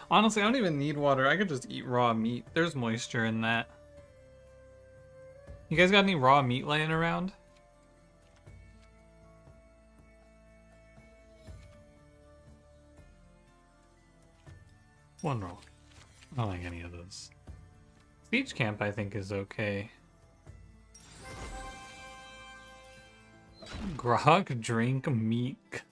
Honestly, I don't even need water. I could just eat raw meat. There's moisture in that. You guys got any raw meat laying around? One roll. I don't like any of those. Siege camp, I think, is okay. Grog, drink, meat.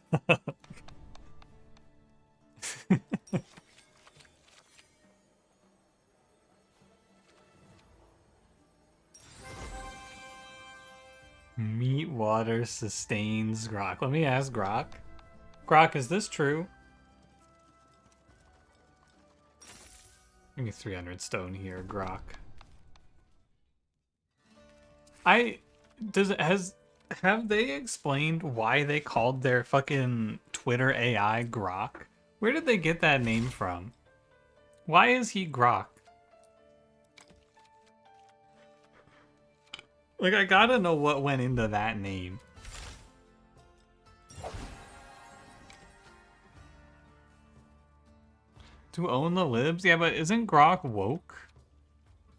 Meat, water, sustains Grok. Let me ask Grok. Grok, is this true? Give me 300 stone here, Grok. Have they explained why they called their fucking Twitter AI Grok? Where did they get that name from? Why is he Grok? Like, I gotta know what went into that name. To own the libs? Yeah, but isn't Grok woke?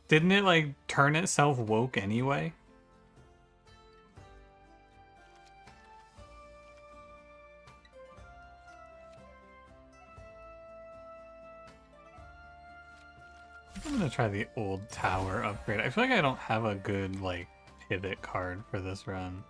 Didn't it, like, turn itself woke anyway? I'm gonna try the old tower upgrade. I feel like I don't have a good, like, pivot card for this run.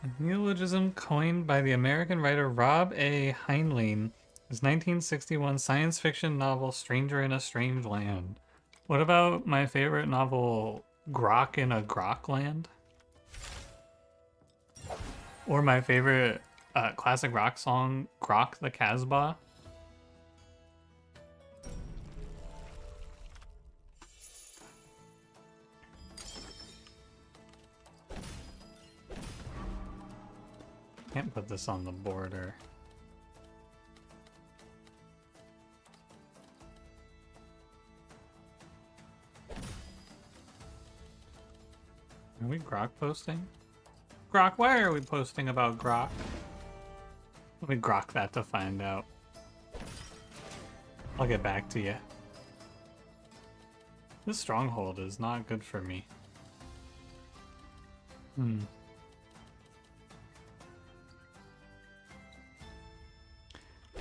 A neologism coined by the American writer Rob A. Heinlein, his 1961 science fiction novel Stranger in a Strange Land. What about my favorite novel Grok in a Grok Land? Or my favorite classic rock song Grok the Casbah? Can't put this on the border. Are we Grok posting? Grok, why are we posting about Grok? Let me Grok that to find out. I'll get back to you. This stronghold is not good for me.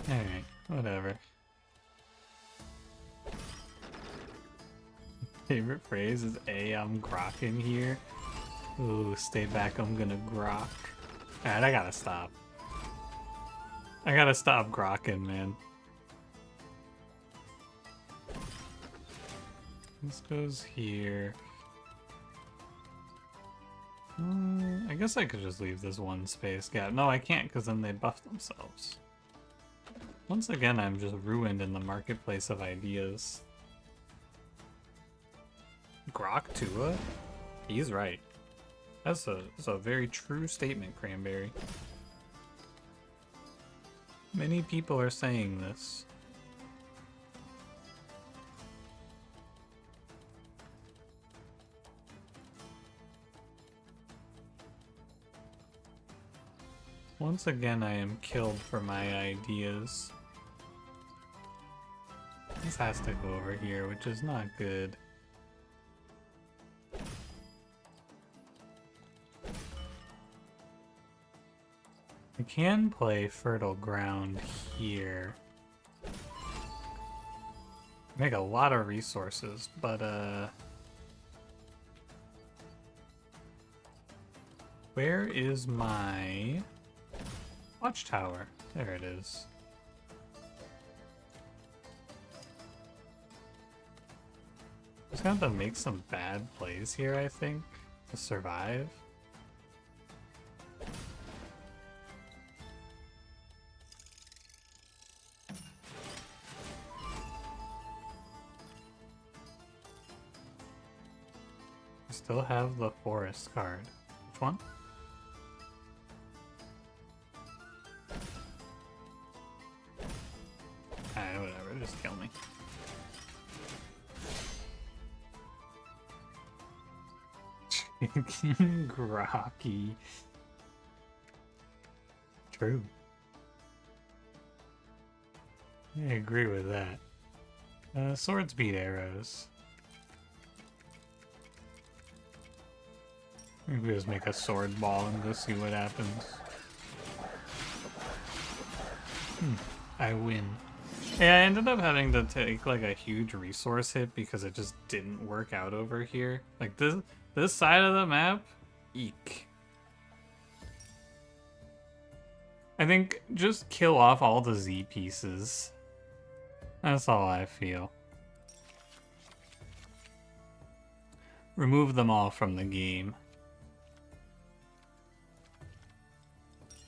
Alright, whatever. Favorite phrase is I'm grokking here. Ooh, stay back, I'm gonna grok. Alright, I gotta stop. I gotta stop grokking, man. This goes here. I guess I could just leave this one space gap. No, I can't, because then they buff themselves. Once again, I'm just ruined in the marketplace of ideas. Grok Tua? He's right. That's a very true statement, Cranberry. Many people are saying this. Once again, I am killed for my ideas. This has to go over here, which is not good. I can play Fertile Ground here. Make a lot of resources, but where is my watchtower? There it is. Just gonna have to make some bad plays here, I think, to survive. I still have the forest card. Which one? Alright, whatever, just kill me. Grokky. True. I agree with that. Swords beat arrows. Maybe just make a sword ball and go see what happens. I win. Yeah, I ended up having to take like a huge resource hit because it just didn't work out over here. Like this side of the map, eek. I think just kill off all the Z pieces. That's all I feel. Remove them all from the game.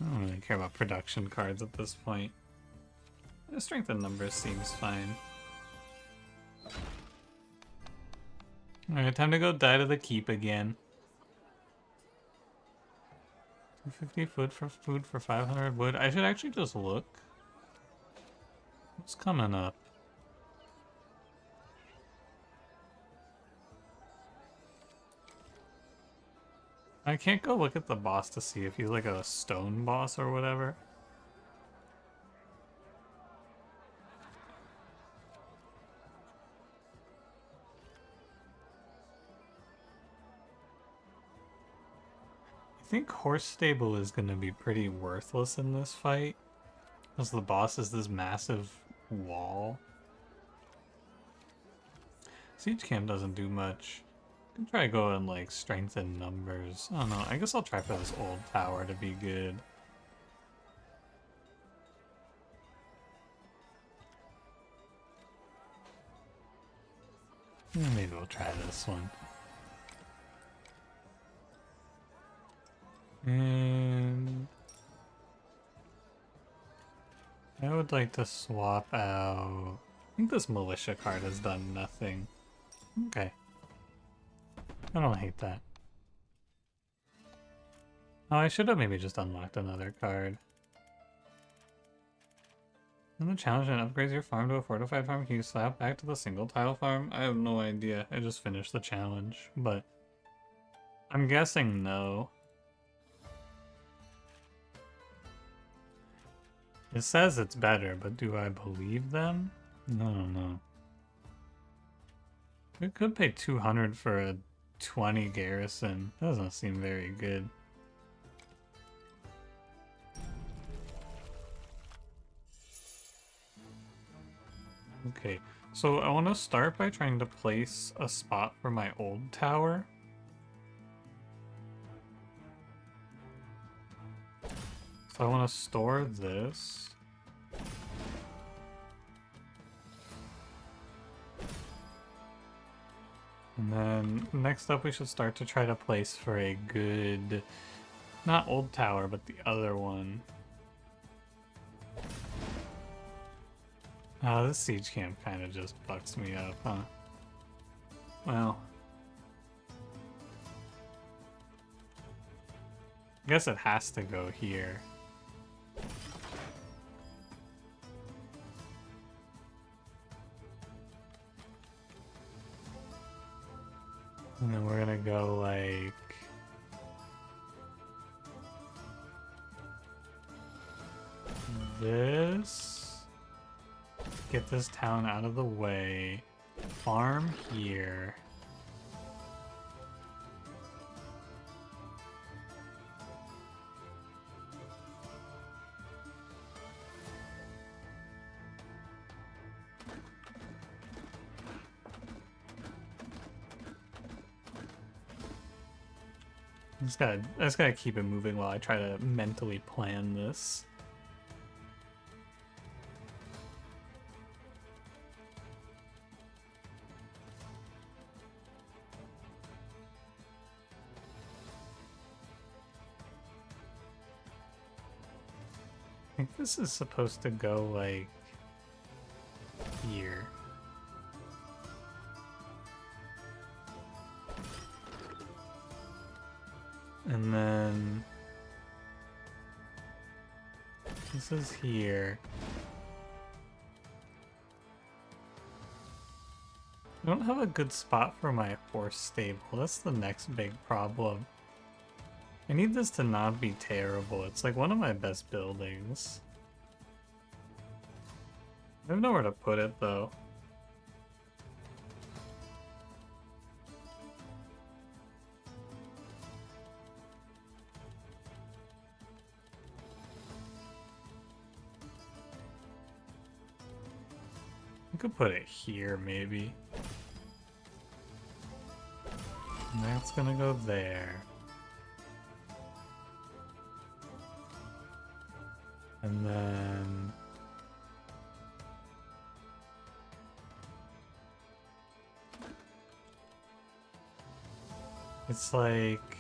I don't really care about production cards at this point. The strength in numbers seems fine. Alright, time to go die to the keep again. 250 food for 500 wood. I should actually just look. What's coming up? I can't go look at the boss to see if he's like a stone boss or whatever. I think Horse Stable is going to be pretty worthless in this fight, because the boss is this massive wall. Siege Camp doesn't do much. I can try go and like strengthen numbers. I don't know, I guess I'll try for this old tower to be good. Maybe we'll try this one. And I would like to swap out. I think this militia card has done nothing. Okay. I don't hate that. Oh, I should have maybe just unlocked another card. In the challenge and upgrades your farm to a fortified farm, can you slap back to the single tile farm? I have no idea. I just finished the challenge, but I'm guessing no. It says it's better, but do I believe them? I don't know. We could pay 200 for a 20 garrison. Doesn't seem very good. Okay, so I want to start by trying to place a spot for my old tower. So I want to store this. And then next up we should start to try to place for a good, not old tower, but the other one. Oh, this siege camp kind of just fucks me up, huh? Well. I guess it has to go here. And then we're gonna go like... this. Get this town out of the way. Farm here. I just gotta keep it moving while I try to mentally plan this. I think this is supposed to go like here. And then this is here. I don't have a good spot for my horse stable. That's the next big problem. I need this to not be terrible. It's like one of my best buildings. I have nowhere to put it though. I could put it here, maybe. And that's gonna go there. And then... it's like...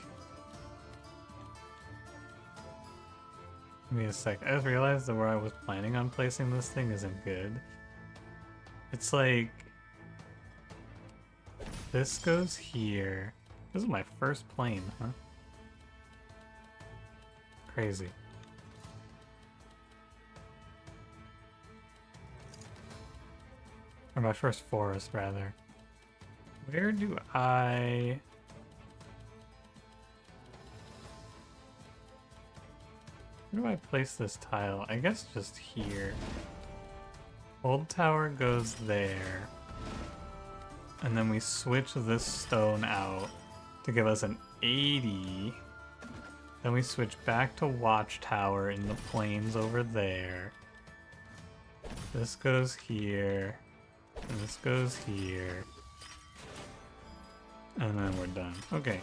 give me a sec. I just realized that where I was planning on placing this thing isn't good. It's like... this goes here. This is my first plane, huh? Crazy. Or my first forest, rather. Where do I... where do I place this tile? I guess just here. Old tower goes there. And then we switch this stone out to give us an 80. Then we switch back to watchtower in the plains over there. This goes here. And this goes here. And then we're done. Okay.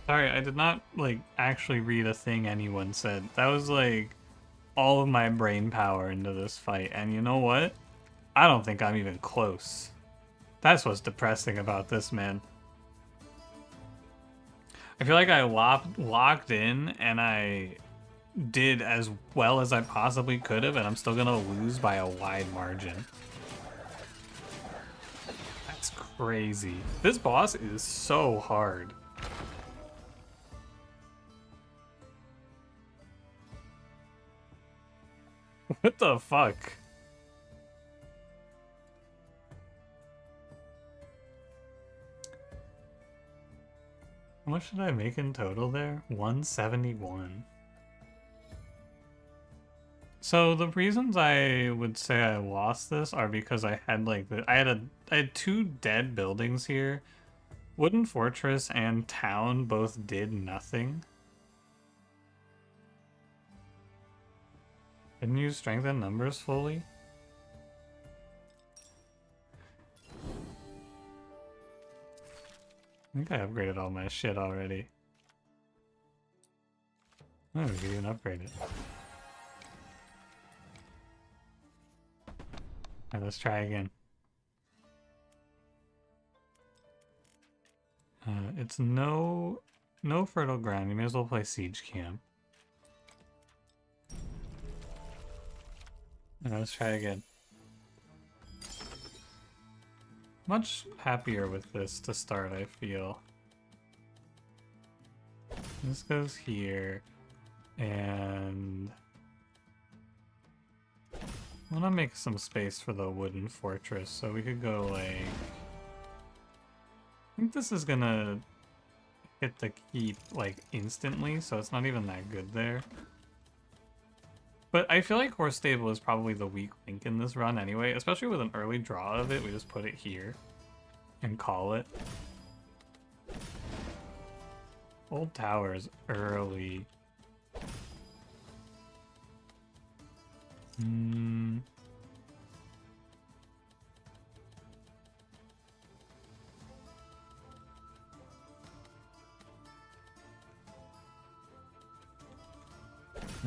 Sorry, I did not, like, actually read a thing anyone said. That was, like, all of my brain power into this fight. And you know what? I don't think I'm even close. That's what's depressing about this, man. I feel like I locked in and I did as well as I possibly could have, and I'm still gonna lose by a wide margin. That's crazy. This boss is so hard. What the fuck? How much did I make in total there? 171. So the reasons I would say I lost this are because I had like I had two dead buildings here. Wooden Fortress and Town both did nothing. Didn't use strength and numbers fully. I think I upgraded all my shit already. Oh, we could even upgrade it. Alright, let's try again. It's no fertile ground. You may as well play Siege Camp. Alright, let's try again. Much happier with this to start, I feel. This goes here, and I want to make some space for the wooden fortress, so we could go like... I think this is gonna hit the keep like instantly, so it's not even that good there. But I feel like Horse Stable is probably the weak link in this run anyway, especially with an early draw of it. We just put it here and call it. Old Towers early. I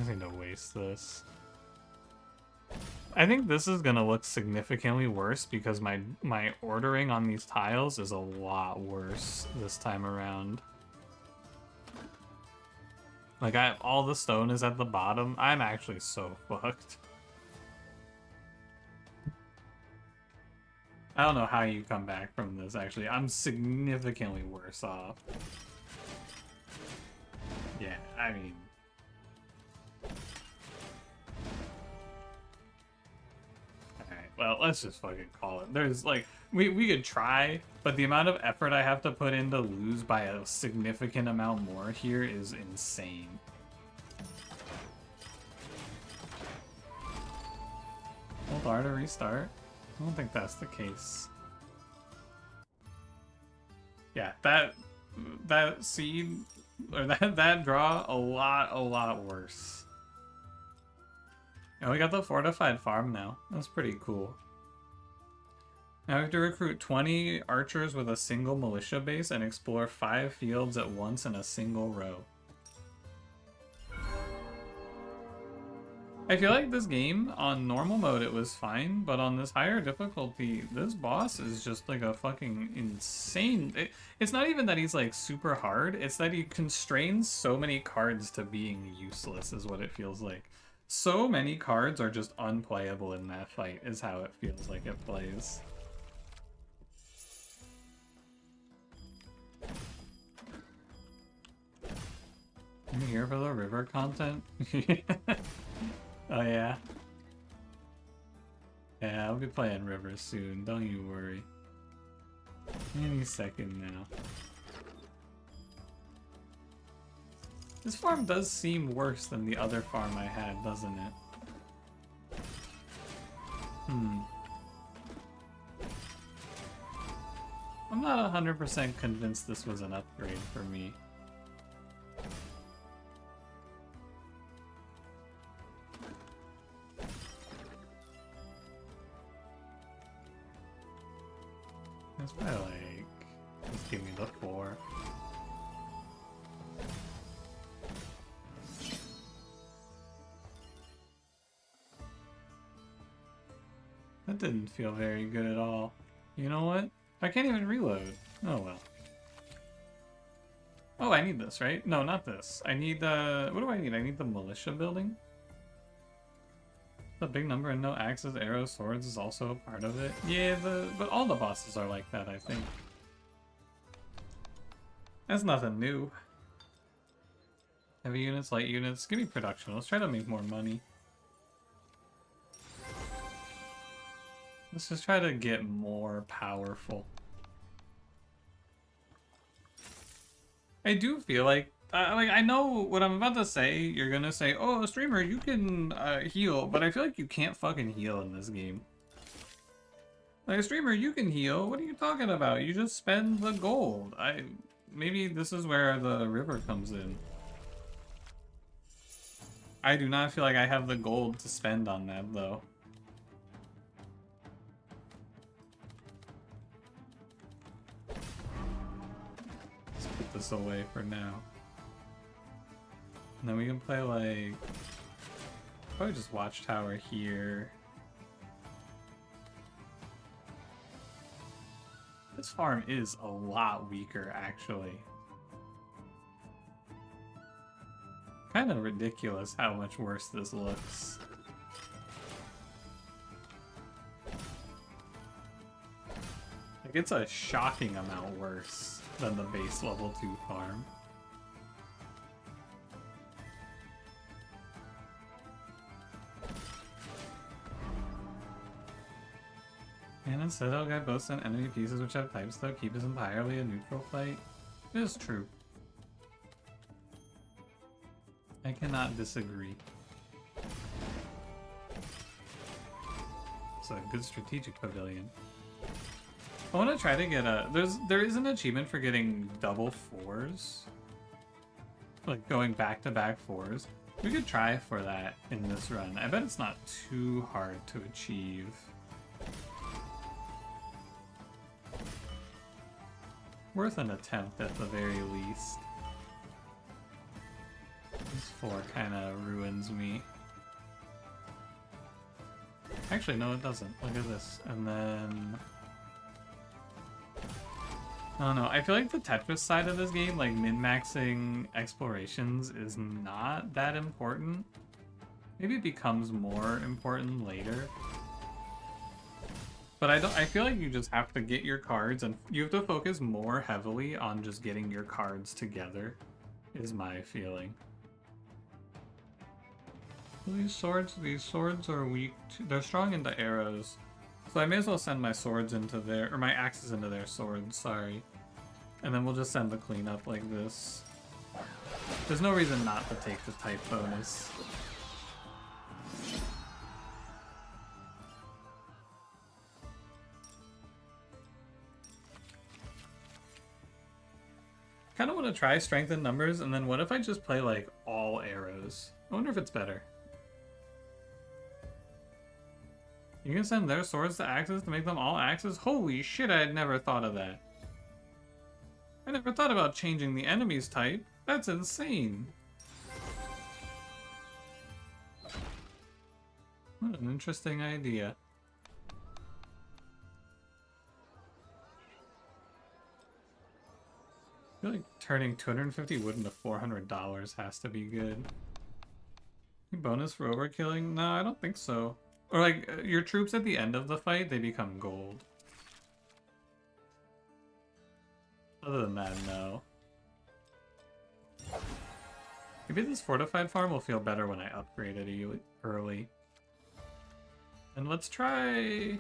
need to waste this. I think this is gonna look significantly worse because my ordering on these tiles is a lot worse this time around. Like, all the stone is at the bottom. I'm actually so fucked. I don't know how you come back from this, actually. I'm significantly worse off. Yeah, I mean... Alright, well, let's just fucking call it. There's, like... We could try, but the amount of effort I have to put in to lose by a significant amount more here is insane. Hold R to restart? I don't think that's the case. Yeah, that seed, or that draw, a lot worse. And we got the fortified farm now. That's pretty cool. Now we have to recruit 20 archers with a single militia base and explore 5 fields at once in a single row. I feel like this game, on normal mode it was fine, but on this higher difficulty, this boss is just like a fucking insane... It's not even that he's like super hard, it's that he constrains so many cards to being useless is what it feels like. So many cards are just unplayable in that fight is how it feels like it plays. I'm here for the river content. Oh yeah. Yeah, I'll be playing rivers soon, don't you worry. Any second now. This farm does seem worse than the other farm I had, doesn't it? I'm not 100% convinced this was an upgrade for me. That's probably like, just give me the 4. That didn't feel very good at all. You know what? I can't even reload. Oh well. Oh, I need this, right? No, not this. I need the... What do I need? I need the militia building? The big number and no axes, arrows, swords is also a part of it. Yeah, but all the bosses are like that, I think. That's nothing new. Heavy units, light units. Give me production. Let's try to make more money. Let's just try to get more powerful. I do feel like I know what I'm about to say. You're gonna say, "Oh, streamer, you can heal," but I feel like you can't fucking heal in this game. Like, streamer, you can heal. What are you talking about? You just spend the gold. Maybe this is where the river comes in. I do not feel like I have the gold to spend on that, though. Let's put this away for now. And then we can play, like... Probably just Watchtower here. This farm is a lot weaker, actually. Kind of ridiculous how much worse this looks. Like, it's a shocking amount worse than the base level 2 farm. And instead I'll get both send enemy pieces which have types though, keep us entirely a neutral fight. It is true. I cannot disagree. It's a good strategic pavilion. I want to try to get a... There is an achievement for getting double fours. Like going back-to-back fours. We could try for that in this run. I bet it's not too hard to achieve. Worth an attempt at the very least. This 4 kind of ruins me. Actually, no, it doesn't. Look at this. And then... I don't know. I feel like the Tetris side of this game, like min-maxing explorations, is not that important. Maybe it becomes more important later. But I feel like you just have to get your cards, and you have to focus more heavily on just getting your cards together, is my feeling. These swords are weak. They're strong into arrows. So I may as well send my swords into their, or my axes into their swords, sorry. And then we'll just send the cleanup like this. There's no reason not to take the type bonus. Kind of want to try strength in numbers, and then what if I just play like all arrows? I wonder if it's better. You can send their swords to axes to make them all axes? Holy shit, I had never thought of that. I never thought about changing the enemy's type. That's insane. What an interesting idea. I feel like turning 250 wood into $400 has to be good. Any bonus for overkilling? No, I don't think so. Or like, your troops at the end of the fight, they become gold. Other than that, no. Maybe this fortified farm will feel better when I upgrade it early. And let's try...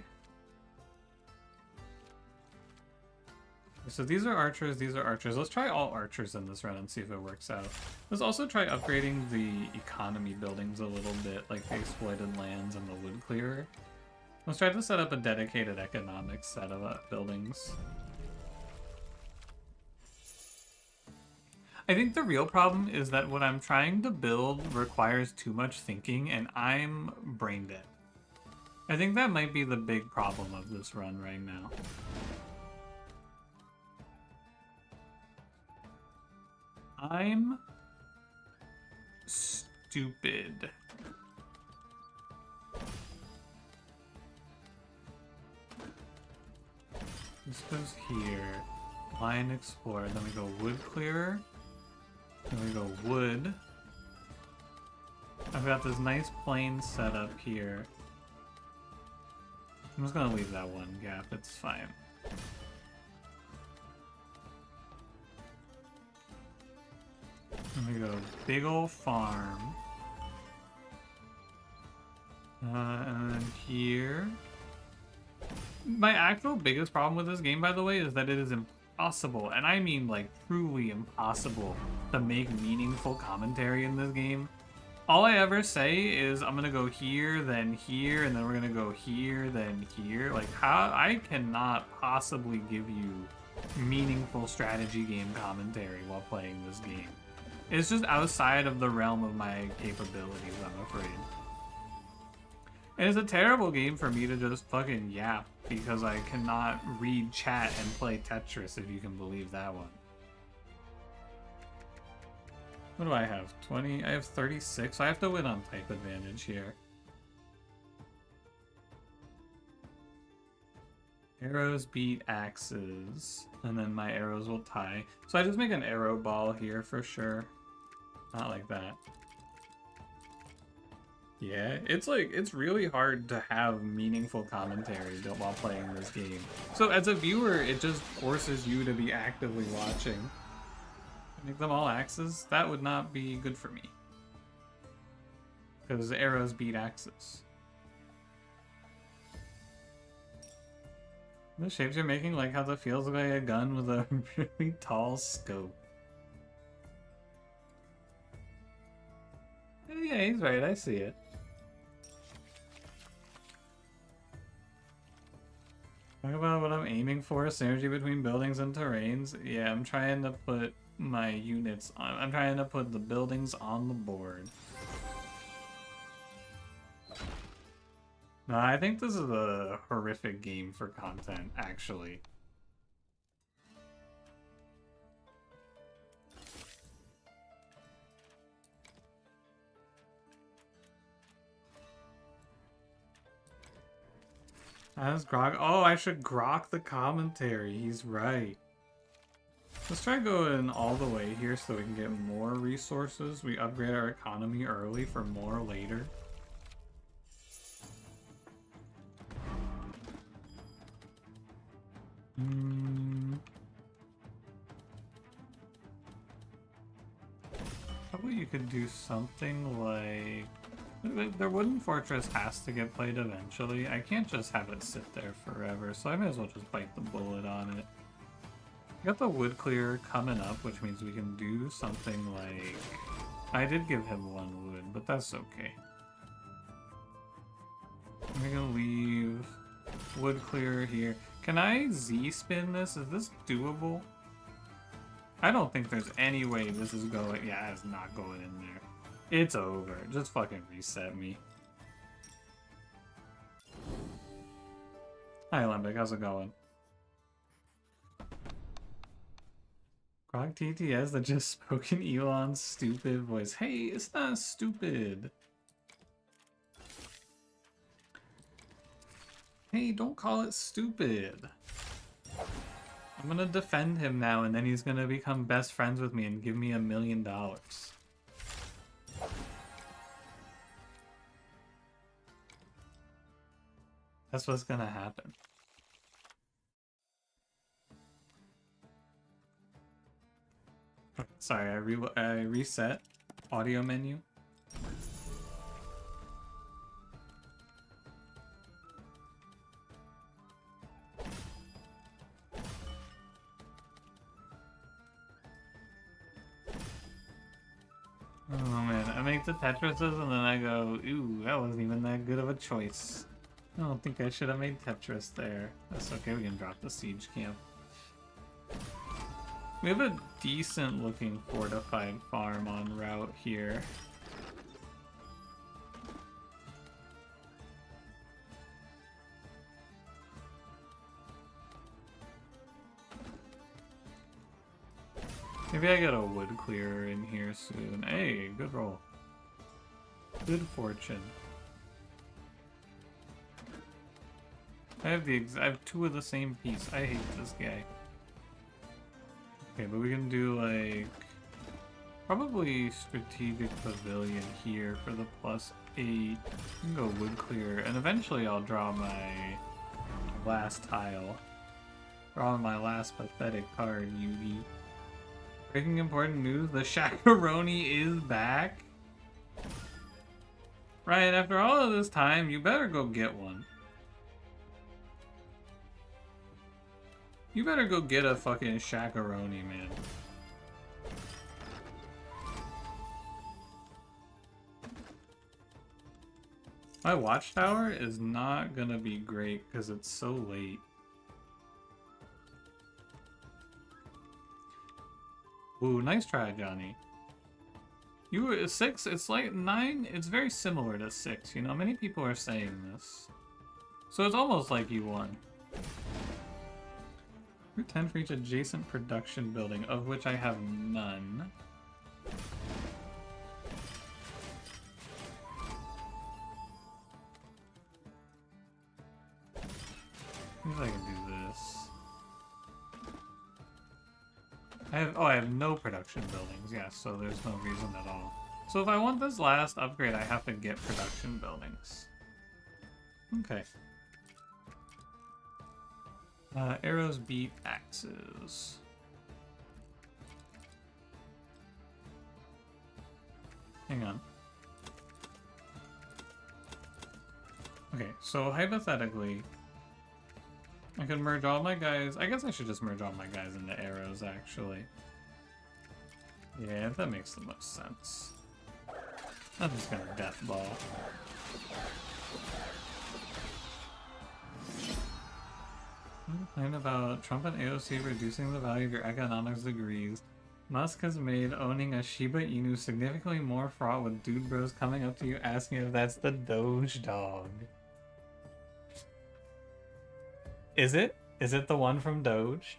So these are archers, these are archers. Let's try all archers in this run and see if it works out. Let's also try upgrading the economy buildings a little bit, like the exploited lands and the wood clearer. Let's try to set up a dedicated economic set of buildings. I think the real problem is that what I'm trying to build requires too much thinking, and I'm brain dead. I think that might be the big problem of this run right now. I'm stupid. This goes here. Line explorer. Then we go wood clearer. Then we go wood. I've got this nice plain setup here. I'm just gonna leave that one gap. It's fine. There we go, big ol' farm. And then here. My actual biggest problem with this game, by the way, is that it is impossible, and I mean like truly impossible, to make meaningful commentary in this game. All I ever say is I'm gonna go here, and then we're gonna go here, then here. Like, how I cannot possibly give you meaningful strategy game commentary while playing this game. It's just outside of the realm of my capabilities, I'm afraid. And it's a terrible game for me to just fucking yap because I cannot read chat and play Tetris, if you can believe that one. What do I have? 20? I have 36. So I have to win on type advantage here. Arrows beat axes, and then my arrows will tie. So I just make an arrow ball here for sure. Not like that. Yeah, it's like, it's really hard to have meaningful commentary while playing this game. So as a viewer, it just forces you to be actively watching. Make them all axes? That would not be good for me. Because arrows beat axes. The shapes you're making, like how that feels like a gun with a really tall scope. Yeah, he's right, I see it. Talk about what I'm aiming for, synergy between buildings and terrains. Yeah, I'm trying to put my units on, I'm trying to put the buildings on the board. No, I think this is a horrific game for content, actually. As Grok. Oh, I should grok the commentary. He's right. Let's try going all the way here so we can get more resources. We upgrade our economy early for more later. Probably you could do something like... Their wooden fortress has to get played eventually. I can't just have it sit there forever, so I may as well just bite the bullet on it. We got the wood clear coming up, which means we can do something like... I did give him one wood, but that's okay. I'm gonna leave wood clear here. Can I Z-spin this? Is this doable? I don't think there's any way this is going... Yeah, it's not going in there. It's over. Just fucking reset me. Hi, Limbic. How's it going? Grog TTS that just spoke in Elon's stupid voice. Hey, it's not stupid. Hey, don't call it stupid. I'm gonna defend him now, and then he's gonna become best friends with me and give me $1 million. That's what's gonna happen. Sorry, I reset audio menu. Oh man, I make the Tetrises and then I go, ooh, that wasn't even that good of a choice. I don't think I should have made Tetris there. That's okay, we can drop the siege camp. We have a decent looking fortified farm en route here. Maybe I get a wood clearer in here soon. Hey, good roll. Good fortune. I have two of the same piece. I hate this guy. Okay, but we can do like probably strategic pavilion here for the +8. We can go wood clear, and eventually I'll draw my last tile. Draw my last pathetic card, Yugi. Breaking important news, the Shakaroni is back. Ryan, after all of this time, you better go get one. You better go get a fucking Shakaroni, man. My watchtower is not gonna be great because it's so late. Ooh, nice try, Johnny. You were 6, it's like 9, it's very similar to 6, you know, many people are saying this. So it's almost like you won. Route 10 for each adjacent production building, of which I have none. Maybe I can do this. I have no production buildings, yes, so there's no reason at all. So if I want this last upgrade, I have to get production buildings. Okay. Arrows beat axes. Hang on. Okay, so hypothetically, I could merge all my guys. I guess I should just merge all my guys into arrows, actually. Yeah, that makes the most sense. I'm just gonna death ball. Complain about Trump and AOC reducing the value of your economics degrees. Musk has made owning a Shiba Inu significantly more fraught with dude bros coming up to you asking if that's the Doge dog. Is it? Is it the one from Doge?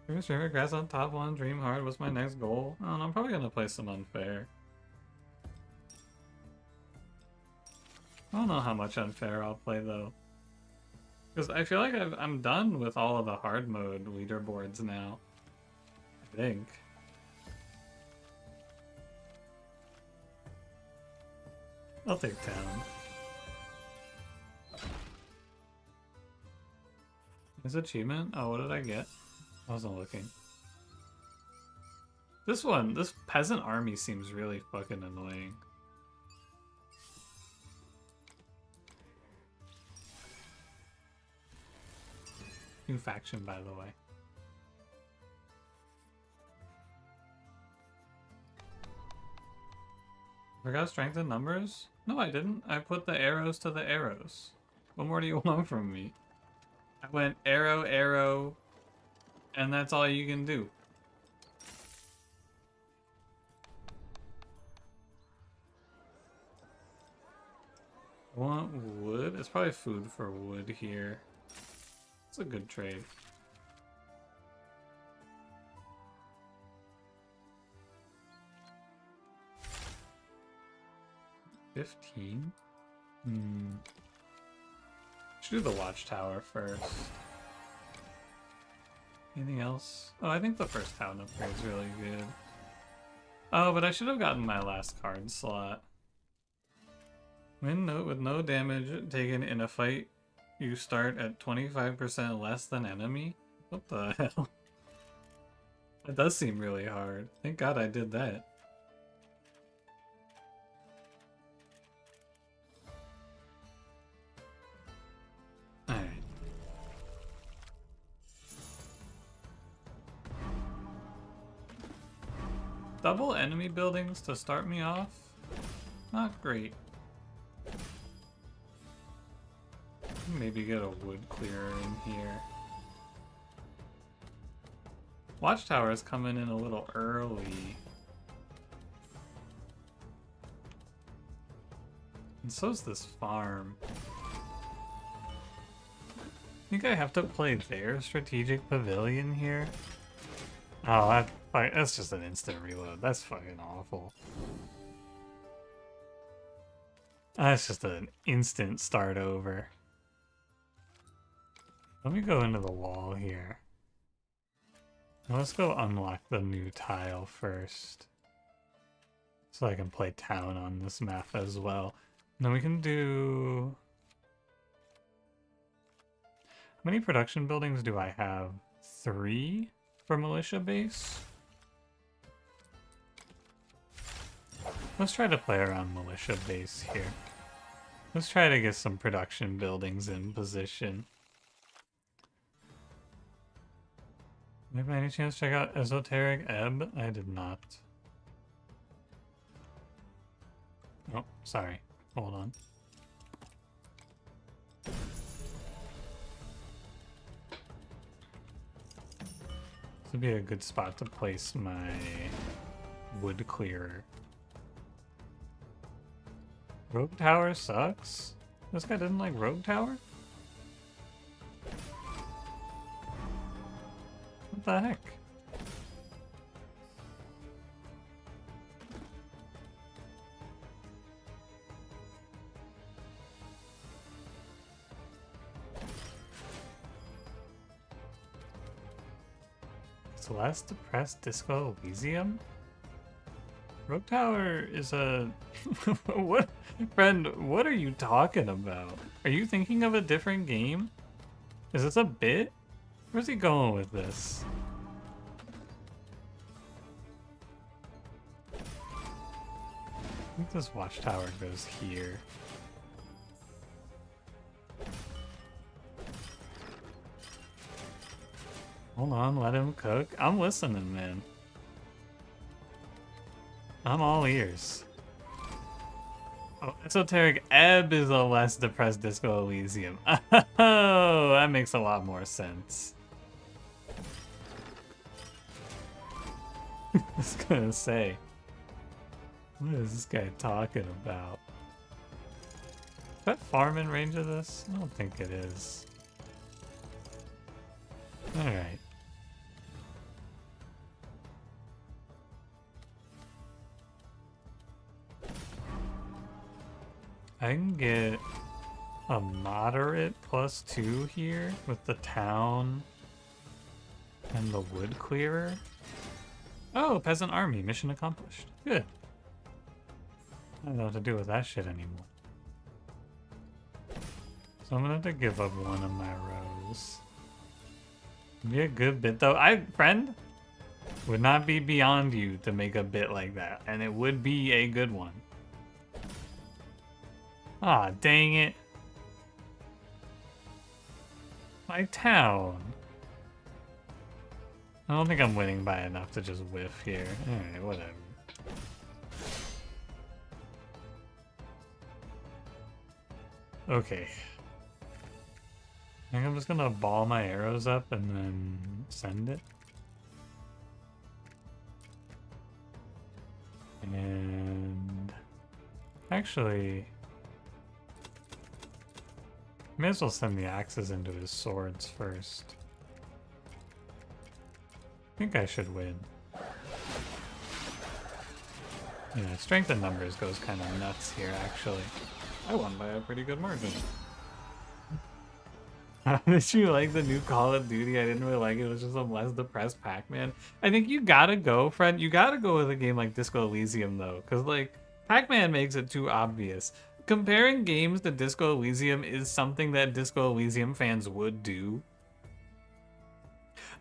Favorite grass on top one, dream hard, what's my next goal? I don't know, I'm probably gonna play some unfair. I don't know how much unfair I'll play though. Because I feel like I'm done with all of the hard mode leaderboards now. I think. I'll take town. This achievement? Oh, what did I get? I wasn't looking. This one, this peasant army seems really fucking annoying. New faction, by the way. Forgot strength in numbers? No, I didn't. I put the arrows to the arrows. What more do you want from me? I went arrow, arrow, and that's all you can do. I want wood? It's probably food for wood here. It's a good trade. $15? Should do the watchtower first. Anything else? Oh, I think the first town upgrade's really good. Oh, but I should have gotten my last card slot. With no damage taken in a fight, you start at 25% less than enemy? What the hell? That does seem really hard. Thank God I did that. Alright. Double enemy buildings to start me off? Not great. Maybe get a wood clearer in here. Watchtower is coming in a little early. And so's this farm. I think I have to play their strategic pavilion here. Oh, that's just an instant reload. That's fucking awful. That's just an instant start over. Let me go into the wall here. Let's go unlock the new tile first. So I can play town on this map as well. And then we can do... How many production buildings do I have? 3 for militia base? Let's try to play around militia base here. Let's try to get some production buildings in position. Did by any chance check out Esoteric Ebb? I did not. Oh, sorry. Hold on. This would be a good spot to place my wood clearer. Rogue Tower sucks? This guy didn't like Rogue Tower? What the heck? Celeste Depressed Disco Elysium? Rogue Tower is a... What? Friend, what are you talking about? Are you thinking of a different game? Is this a bit? Where's he going with this? I think this watchtower goes here. Hold on, let him cook. I'm listening, man. I'm all ears. Oh, Esoteric Ebb is a less depressed Disco Elysium. Oh, that makes a lot more sense. I was gonna say, what is this guy talking about? Is that farm in range of this? I don't think it is. Alright. I can get a moderate +2 here with the town and the wood clearer. Oh, peasant army, mission accomplished. Good. I don't know what to do with that shit anymore. So I'm gonna have to give up one of my rows. Be a good bit though. Friend, would not be beyond you to make a bit like that, and it would be a good one. Ah, dang it. My town. I don't think I'm winning by enough to just whiff here. Alright, whatever. Okay. I think I'm just gonna ball my arrows up and then send it. And actually, may as well send the axes into his swords first. I think I should win. Yeah, strength in numbers goes kind of nuts here, actually. I won by a pretty good margin. How did you like the new Call of Duty? I didn't really like it. It was just a less depressed Pac-Man. I think you gotta go, friend. You gotta go with a game like Disco Elysium, though. Because, like, Pac-Man makes it too obvious. Comparing games to Disco Elysium is something that Disco Elysium fans would do.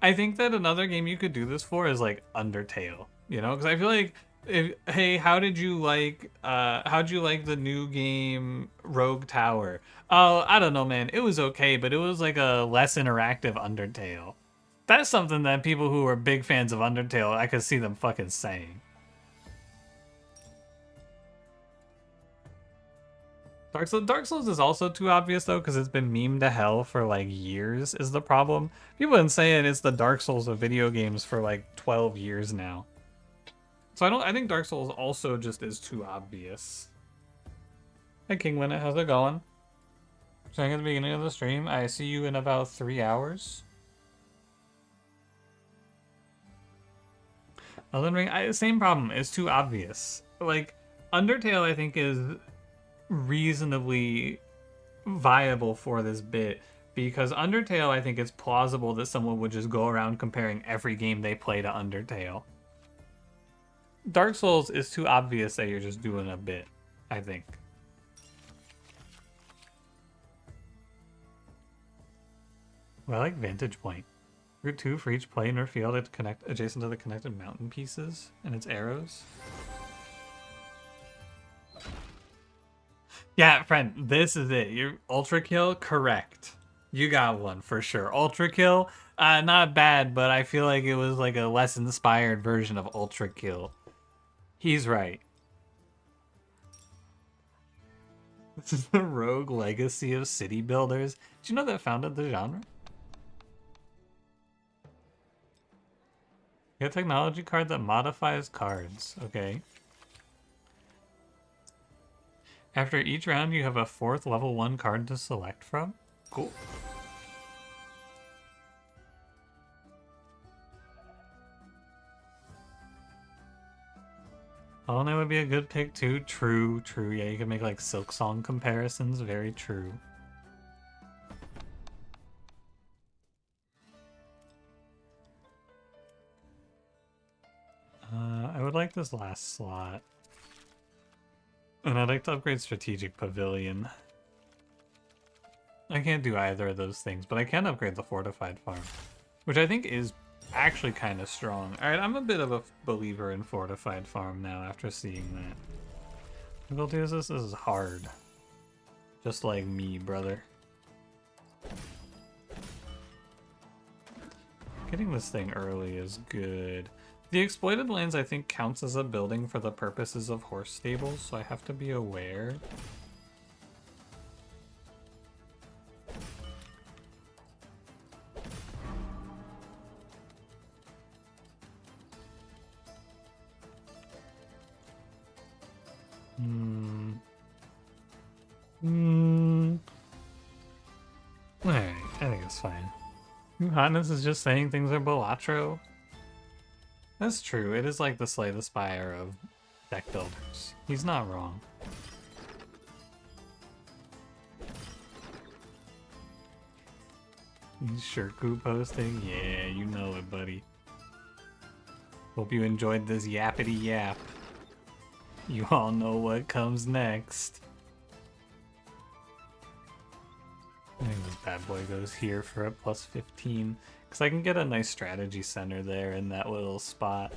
I think that another game you could do this for is, like, Undertale. You know? Because I feel like... hey, how'd you like the new game Rogue Tower? Oh, I don't know, man. It was okay, but it was like a less interactive Undertale. That's something that people who are big fans of Undertale, I could see them fucking saying. Dark Souls is also too obvious though, because it's been memed to hell for like years is the problem. People have been saying it's the Dark Souls of video games for like 12 years now. So I think Dark Souls also just is too obvious. Hey King Winnet, how's it going? Saying at the beginning of the stream, I see you in about 3 hours. Elden Ring, same problem, it's too obvious. Like, Undertale I think is reasonably viable for this bit, because Undertale I think it's plausible that someone would just go around comparing every game they play to Undertale. Dark Souls is too obvious that you're just doing a bit, I think. Well, I like Vantage Point. Route 2 for each plane or field to connect adjacent to the connected mountain pieces and its arrows. Yeah, friend, this is it. Your Ultra Kill, correct. You got one for sure. Ultra Kill, not bad, but I feel like it was like a less inspired version of Ultra Kill. He's right. This is the rogue legacy of city builders. Did you know that founded the genre? Get a technology card that modifies cards. Okay. After each round, you have a 4th level 1 card to select from. Cool. Hollow Knight would be a good pick too. True, true. Yeah, you can make like Silk Song comparisons. Very true. I would like this last slot. And I'd like to upgrade Strategic Pavilion. I can't do either of those things, but I can upgrade the Fortified Farm, which I think is actually kind of strong. Alright, I'm a bit of a believer in Fortified Farm now after seeing that. Difficulty is this? This is hard. Just like me, brother. Getting this thing early is good. The exploited lands, I think, counts as a building for the purposes of horse stables, so I have to be aware. Alright, I think it's fine. Hotness is just saying things are Balatro. That's true, it is like the Slay the Spire of deck builders. He's not wrong. Shirku posting? Yeah, you know it, buddy. Hope you enjoyed this yappity yap. You all know what comes next. I think this bad boy goes here for a plus 15, because I can get a nice strategy center there in that little spot.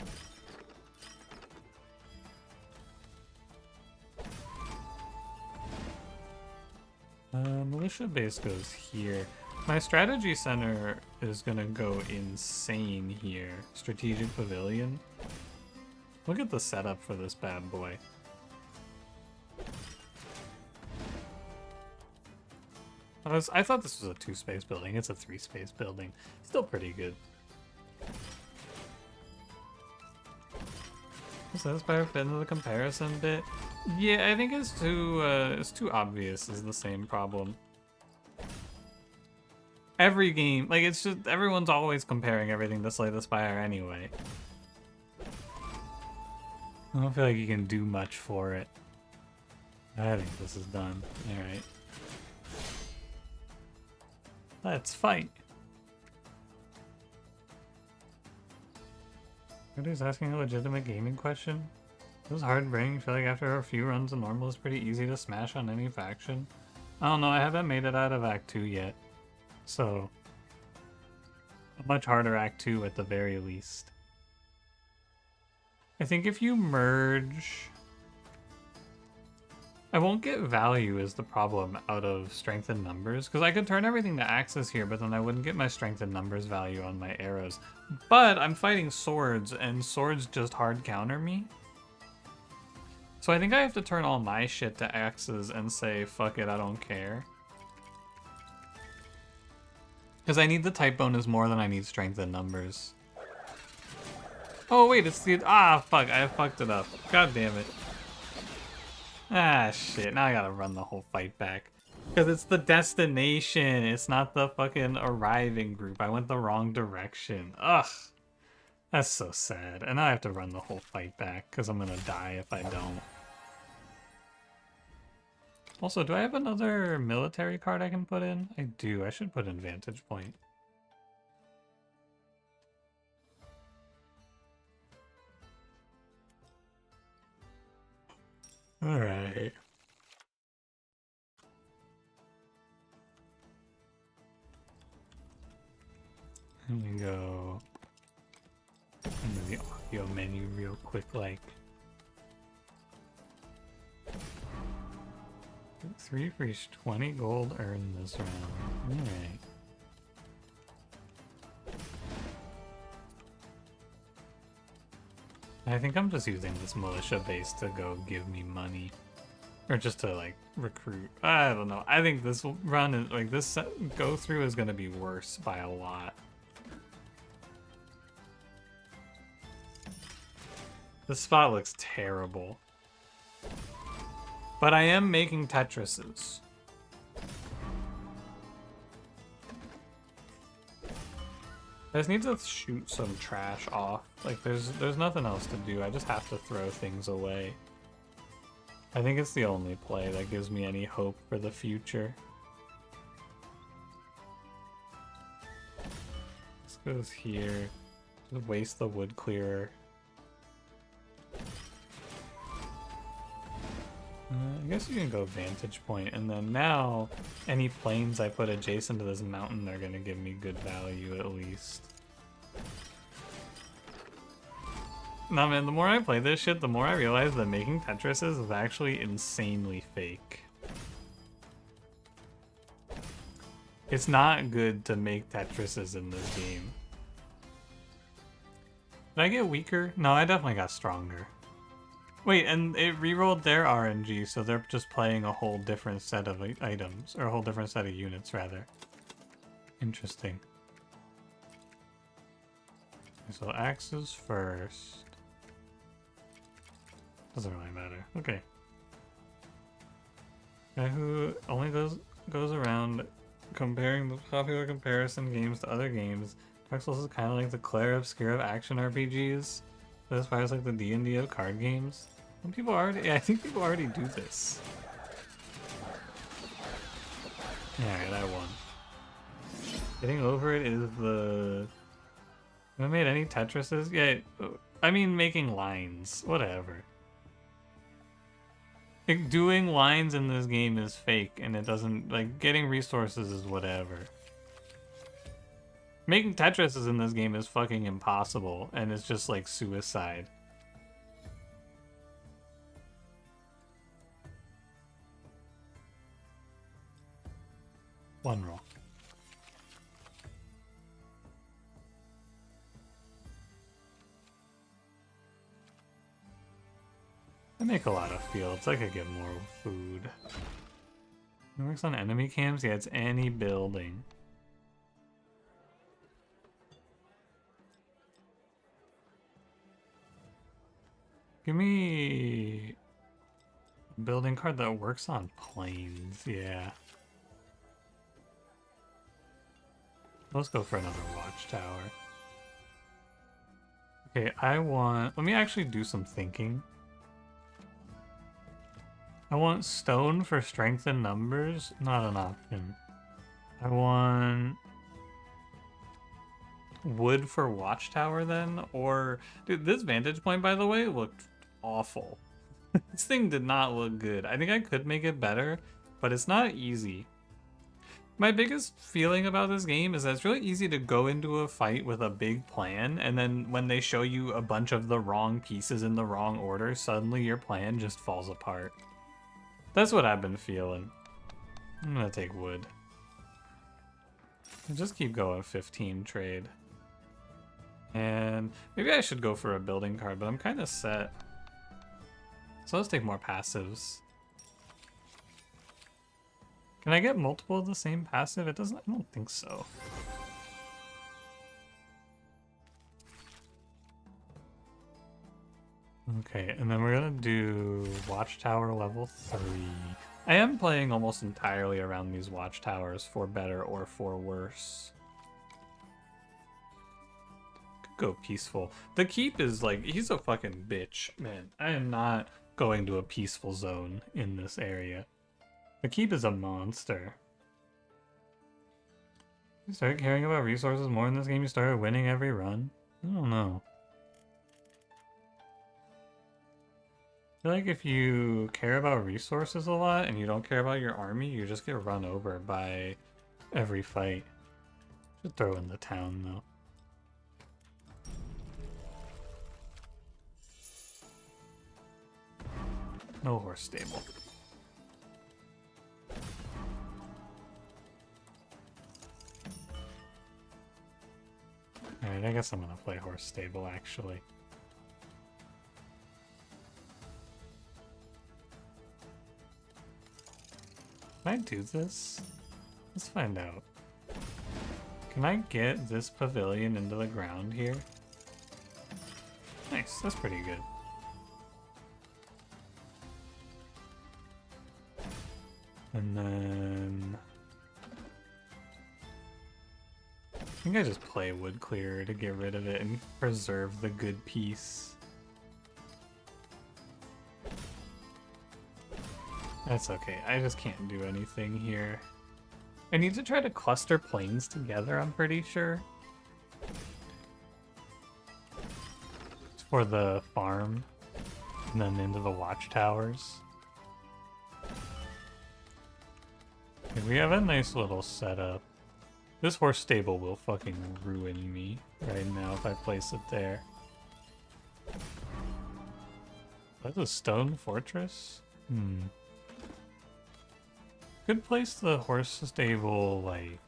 Militia base goes here. My strategy center is gonna go insane here. Strategic pavilion. Look at the setup for this bad boy. I thought this was a 2-space building. It's a 3-space building. Still pretty good. Does that Spire fit into the comparison bit? Yeah, I think it's too obvious is the same problem. Every game, like, it's just, everyone's always comparing everything to Slay the Spire anyway. I don't feel like you can do much for it. I think this is done. Alright. Let's fight. Somebody's asking a legitimate gaming question. It was hard brain. I feel like after a few runs of normal, it's pretty easy to smash on any faction. I don't know, I haven't made it out of Act 2 yet. So, a much harder Act 2 at the very least. I think if you merge... I won't get value is the problem out of strength in numbers, because I could turn everything to axes here, but then I wouldn't get my strength in numbers value on my arrows. But I'm fighting swords, and swords just hard counter me. So I think I have to turn all my shit to axes and say, fuck it, I don't care. Because I need the type bonus more than I need strength in numbers. Oh wait, it's the... Ah, fuck, I fucked it up. God damn it. Ah, shit. Now I gotta run the whole fight back. Because it's the destination. It's not the fucking arriving group. I went the wrong direction. Ugh. That's so sad. And now I have to run the whole fight back because I'm gonna die if I don't. Also, do I have another military card I can put in? I do. I should put in Vantage Point. Alright. Let me go into the audio menu real quick, like. 3 for each 20 gold earned this round. Alright. I think I'm just using this militia base to go give me money. Or just to, like, recruit. I don't know. I think this run is, like, this go through is gonna be worse by a lot. This spot looks terrible. But I am making Tetrises. I just need to shoot some trash off. Like, there's nothing else to do. I just have to throw things away. I think it's the only play that gives me any hope for the future. This goes here. Just waste the wood clearer. I guess you can go Vantage Point, and then now any planes I put adjacent to this mountain are gonna give me good value at least. Nah, man, the more I play this shit, the more I realize that making Tetrises is actually insanely fake. It's not good to make Tetrises in this game. Did I get weaker? No, I definitely got stronger. Wait, and it rerolled their RNG, so they're just playing a whole different set of items, or a whole different set of units, rather. Interesting. So axes first. Doesn't really matter. Okay. Guy who only goes around comparing the popular comparison games to other games. Dark Souls is kind of like the Claire Obscura of action RPGs, but as far as like the D&D of card games, some people already. Yeah, I think people already do this. Yeah, alright, I won. Getting over it is the. Have I made any Tetrises? Yeah, I mean making lines. Whatever. Like, doing lines in this game is fake, and it doesn't, like, getting resources is whatever. Making Tetrises in this game is fucking impossible, and it's just, like, suicide. One roll. I make a lot of fields. I could get more food. It works on enemy camps? Yeah, it's any building. Give me a building card that works on planes. Yeah. Let's go for another watchtower. Okay, let me actually do some thinking. I want stone for strength in numbers, not an option. I want wood for watchtower then, or dude, this vantage point, by the way, looked awful. This thing did not look good. I think I could make it better, but it's not easy. My biggest feeling about this game is that it's really easy to go into a fight with a big plan, and then when they show you a bunch of the wrong pieces in the wrong order, suddenly your plan just falls apart. That's what I've been feeling. I'm gonna take wood. I'll just keep going 15 trade. And maybe I should go for a building card, but I'm kind of set. So let's take more passives. Can I get multiple of the same passive? It doesn't, I don't think so. Okay, and then we're gonna do Watchtower level 3. I am playing almost entirely around these Watchtowers for better or for worse. Could go peaceful. The Keep is like, he's a fucking bitch, man. I am not going to a peaceful zone in this area. The Keep is a monster. You started caring about resources more in this game, you started winning every run? I don't know. I feel like if you care about resources a lot and you don't care about your army, you just get run over by every fight. Should throw in the town though. No horse stable. Alright, I guess I'm gonna play horse stable actually. Can I do this? Let's find out. Can I get this pavilion into the ground here? Nice, that's pretty good. And then I think I just play wood clearer to get rid of it and preserve the good piece. That's okay, I just can't do anything here. I need to try to cluster planes together, I'm pretty sure. It's for the farm, and then into the watchtowers. Okay, we have a nice little setup. This horse stable will fucking ruin me right now if I place it there. That's a stone fortress? Could place the horse stable like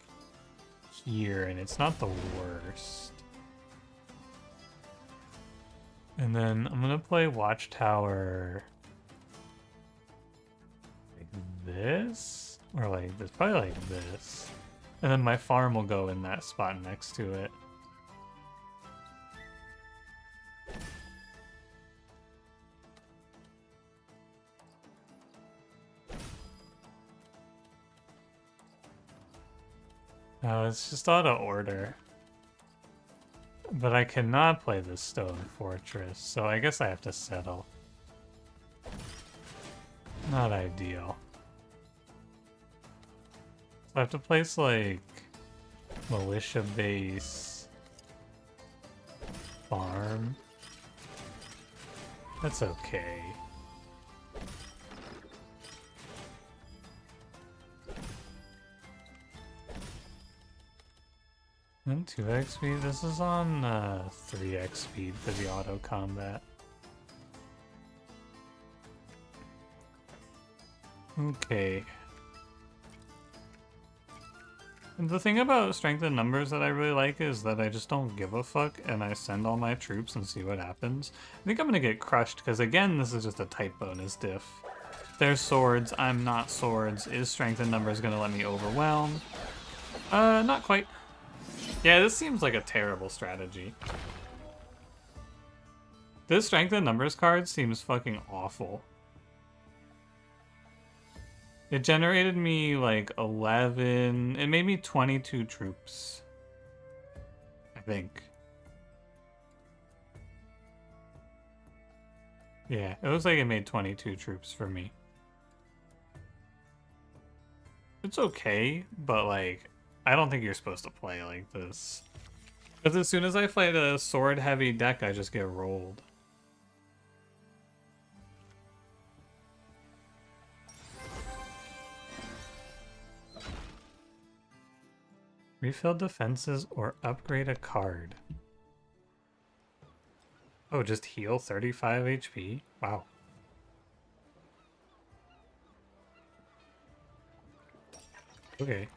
here, and it's not the worst. And then I'm gonna play Watchtower like this, or like this, probably like this. And then my farm will go in that spot next to it. Oh, it's just out of order. But I cannot play the stone fortress, so I guess I have to settle. Not ideal. So I have to place like militia base, farm. That's okay. And 2x speed. This is on 3x speed for the auto combat. Okay. And the thing about strength in numbers that I really like is that I just don't give a fuck and I send all my troops and see what happens. I think I'm gonna get crushed because again, this is just a type bonus diff. They're swords, I'm not swords. Is strength in numbers gonna let me overwhelm? Not quite. Yeah, this seems like a terrible strategy. This strength in numbers card seems fucking awful. It generated me like 11, it made me 22 troops. I think. Yeah, it looks like it made 22 troops for me. It's okay, but like, I don't think you're supposed to play like this. Because as soon as I fight a sword-heavy deck, I just get rolled. Refill defenses or upgrade a card. Oh, just heal 35 HP? Wow. Okay.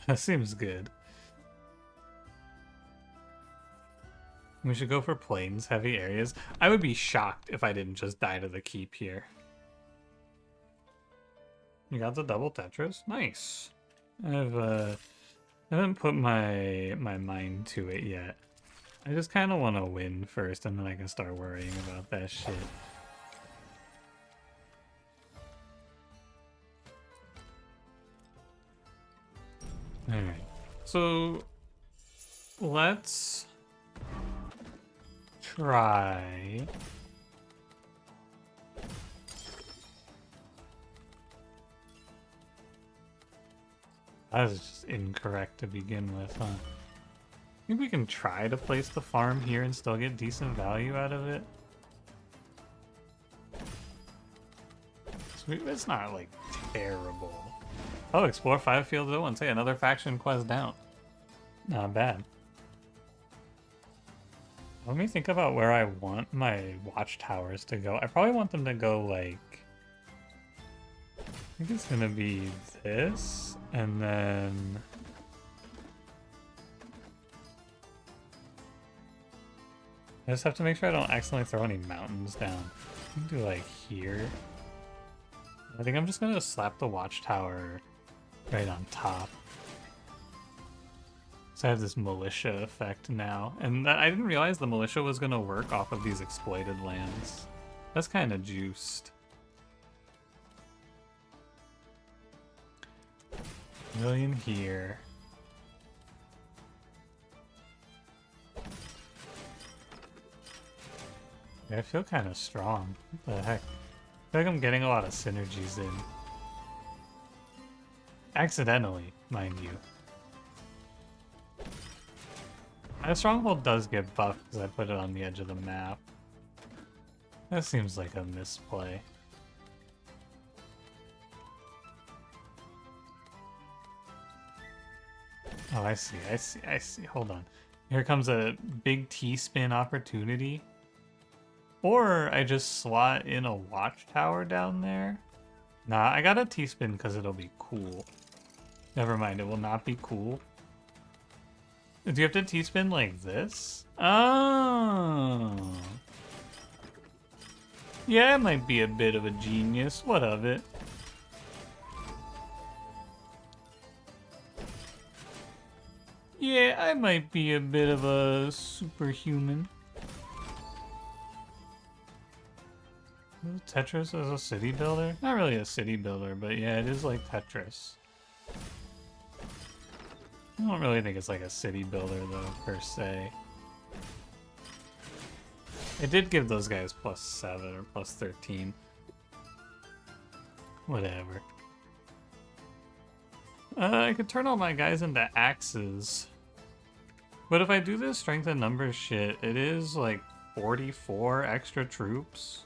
That seems good. We should go for plains, heavy areas. I would be shocked if I didn't just die to the keep here. You got the double Tetris? Nice. I haven't put my mind to it yet. I just kind of want to win first, and then I can start worrying about that shit. Alright, so let's try... That was just incorrect to begin with, huh? I think we can try to place the farm here and still get decent value out of it. Sweet, it's not like terrible. Oh, explore 5 fields at once. Hey, another faction quest down. Not bad. Let me think about where I want my watchtowers to go. I probably want them to go like... I think it's gonna be this, and then... I just have to make sure I don't accidentally throw any mountains down. I can do like here. I think I'm just gonna slap the watchtower right on top. So I have this militia effect now. And I didn't realize the militia was gonna work off of these exploited lands. That's kind of juiced. Million here. Yeah, I feel kind of strong. What the heck? I feel like I'm getting a lot of synergies in. Accidentally, mind you. My stronghold does get buffed because I put it on the edge of the map. That seems like a misplay. Oh, I see, I see, I see. Hold on. Here comes a big T-spin opportunity. Or I just slot in a watchtower down there. Nah, I got a T-spin because it'll be cool. Never mind, it will not be cool. Do you have to T-spin like this? Oh. Yeah, I might be a bit of a genius. What of it? Yeah, I might be a bit of a superhuman. Tetris as a city builder? Not really a city builder, but yeah, it is like Tetris. I don't really think it's like a city builder though, per se. It did give those guys +7 or +13. Whatever. I could turn all my guys into axes. But if I do this strength and numbers shit, it is like 44 extra troops.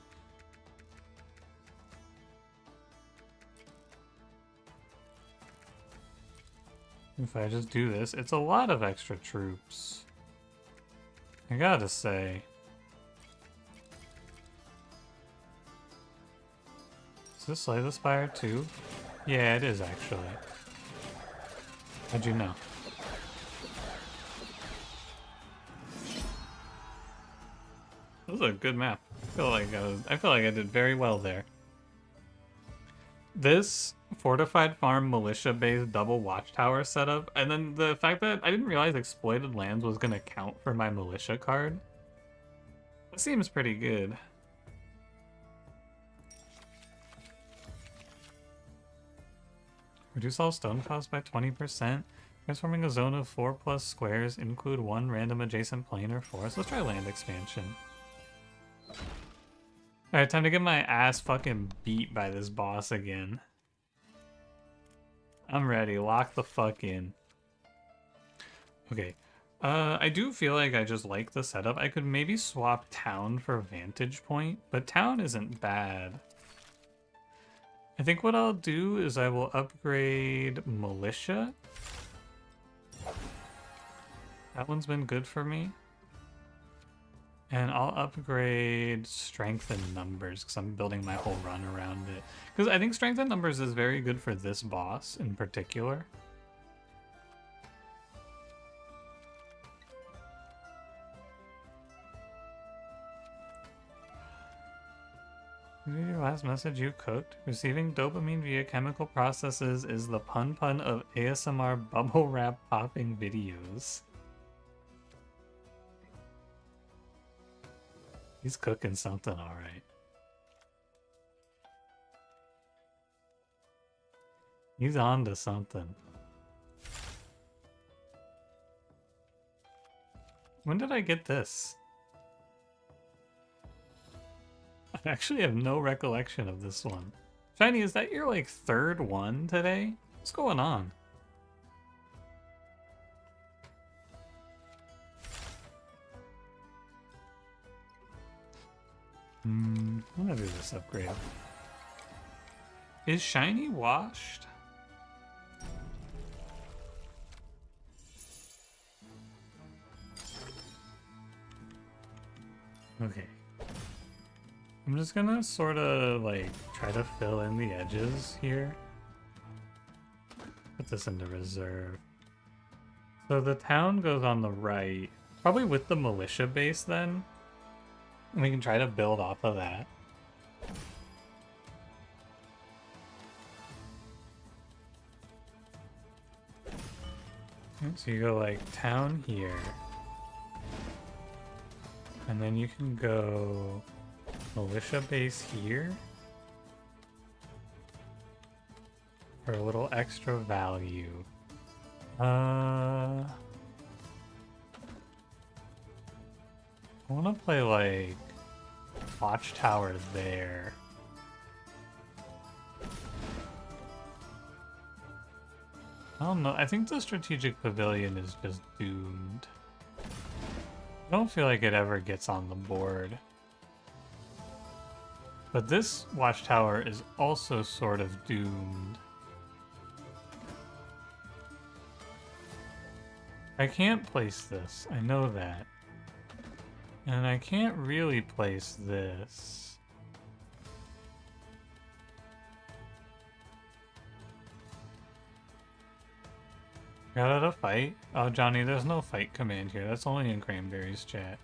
If I just do this, it's a lot of extra troops. I gotta say. Is this Slay the Spire too? Yeah, it is actually. How'd you know? That was a good map. I feel like I did very well there. This fortified farm militia-based double watchtower setup, and then the fact that I didn't realize exploited lands was gonna count for my militia card. That seems pretty good. Reduce all stone costs by 20%. Transforming a zone of 4+ squares, include 1 random adjacent plane or forest. Let's try land expansion. Alright, time to get my ass fucking beat by this boss again. I'm ready. Lock the fuck in. Okay. I do feel like I just like the setup. I could maybe swap town for vantage point, but town isn't bad. I think what I'll do is I will upgrade militia. That one's been good for me. And I'll upgrade strength and numbers because I'm building my whole run around it. Because I think strength and numbers is very good for this boss in particular. Your last message you cooked. Receiving dopamine via chemical processes is the pun of ASMR bubble wrap popping videos. He's cooking something alright. He's on to something. When did I get this? I actually have no recollection of this one. Shiny, is that your like 3rd one today? What's going on? I'm gonna do this upgrade. Is Shiny washed? Okay. I'm just gonna sort of like try to fill in the edges here. Put this into reserve. So the town goes on the right, probably with the militia base then. And we can try to build off of that. So you go like town here. And then you can go militia base here. For a little extra value. I want to play like watchtower there. I don't know. I think the strategic pavilion is just doomed. I don't feel like it ever gets on the board. But this watchtower is also sort of doomed. I can't place this. I know that. And I can't really place this. Got out a fight? Oh, Johnny, there's no fight command here. That's only in Cranberry's chat.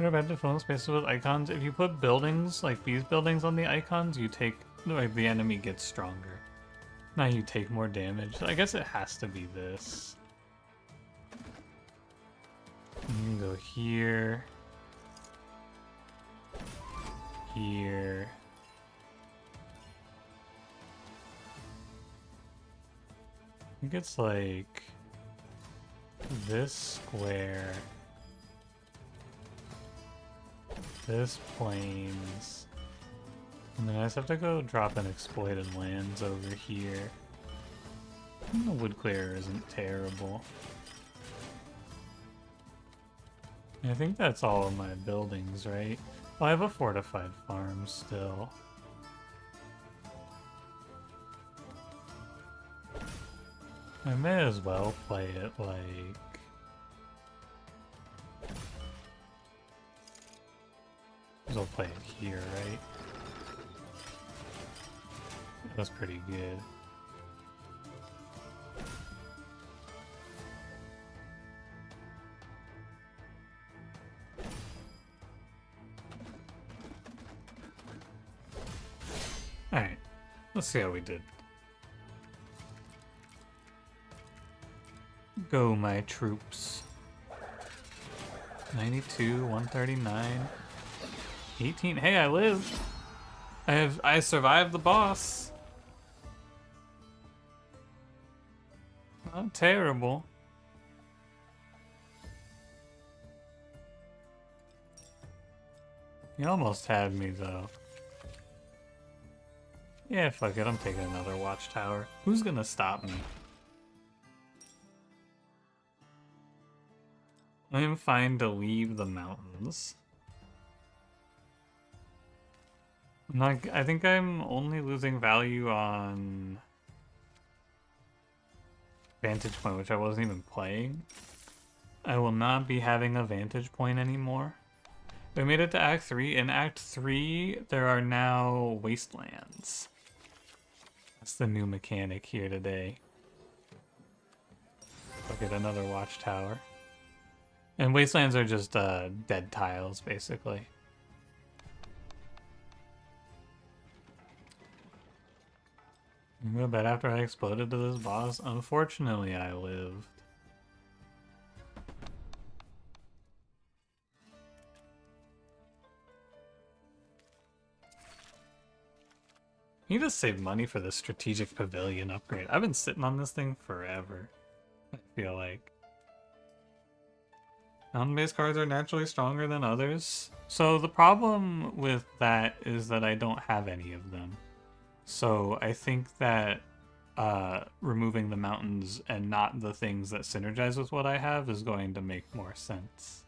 Put advantage filling spaces with icons. If you put buildings, like these buildings on the icons, you take, like, the enemy gets stronger. Now you take more damage. I guess it has to be this. You can go here. Here. I think it's like this square, this plains, and then I just have to go drop in exploited lands over here. And the wood clearer isn't terrible. I think that's all of my buildings, right? Well, I have a fortified farm still. I may as well play it like... I'll play it here, right? That's pretty good. Alright, let's see how we did. Go, my troops. 92, 139, 18. Hey, I lived. I survived the boss. Not terrible. You almost had me though. Yeah, fuck it, I'm taking another watchtower. Who's gonna stop me? I'm fine to leave the mountains. I think I'm only losing value on Vantage Point, which I wasn't even playing. I will not be having a Vantage Point anymore. We made it to Act 3. In Act 3, there are now wastelands. That's the new mechanic here today. Look at another watchtower. And wastelands are just dead tiles, basically. I go to bed after I exploded to this boss. Unfortunately, I lived. You need to save money for the strategic pavilion upgrade. I've been sitting on this thing forever, I feel like. Mountain-based cards are naturally stronger than others. So the problem with that is that I don't have any of them. So I think that removing the mountains and not the things that synergize with what I have is going to make more sense.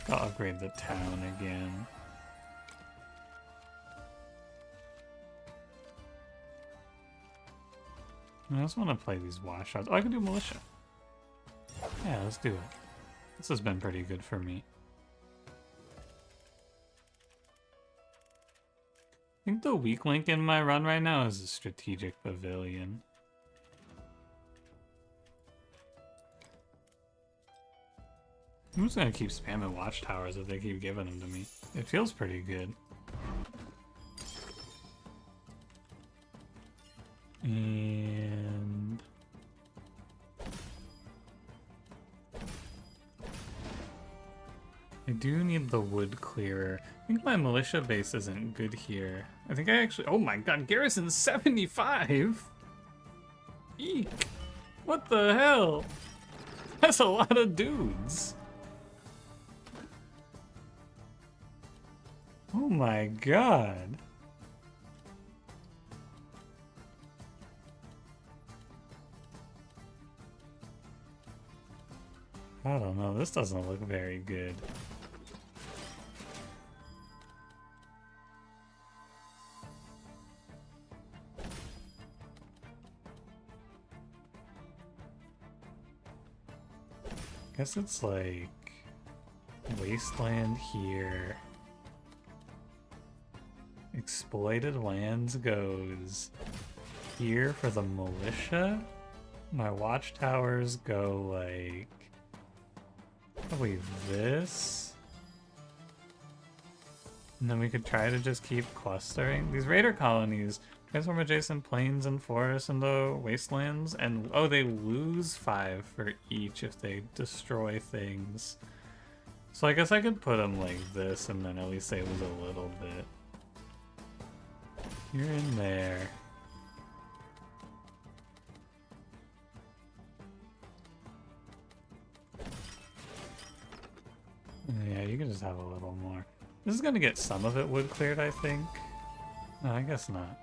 I'll upgrade the town again. I just want to play these washouters. Oh, I can do militia. Yeah, let's do it. This has been pretty good for me. I think the weak link in my run right now is the strategic pavilion. I'm just gonna keep spamming watchtowers if they keep giving them to me. It feels pretty good. And I do need the wood clearer. I think my militia base isn't good here. I think I actually... Oh my god, garrison 75? Eek. What the hell? That's a lot of dudes. Oh my god. I don't know, this doesn't look very good. Guess it's like wasteland here. Exploited lands goes here for the militia, my watchtowers go like probably this. And then we could try to just keep clustering. These raider colonies transform adjacent plains and forests into wastelands, and oh, they lose 5 for each if they destroy things. So I guess I could put them like this, and then at least they lose a little bit. Here and there. Yeah, you can just have a little more. This is gonna get some of it wood cleared, I think. No, I guess not.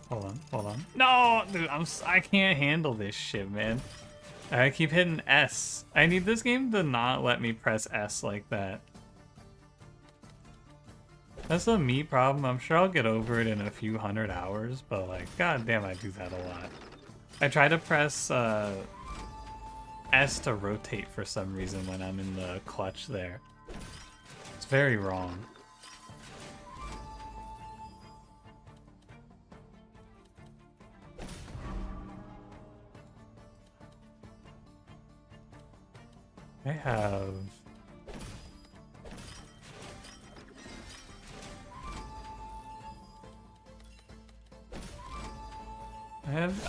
Hold on, hold on. No, dude, I can't handle this shit, man. I keep hitting S. I need this game to not let me press S like that. That's a me problem. I'm sure I'll get over it in a few 100 hours, but like, god damn, I do that a lot. I try to press S to rotate for some reason when I'm in the clutch there. It's very wrong.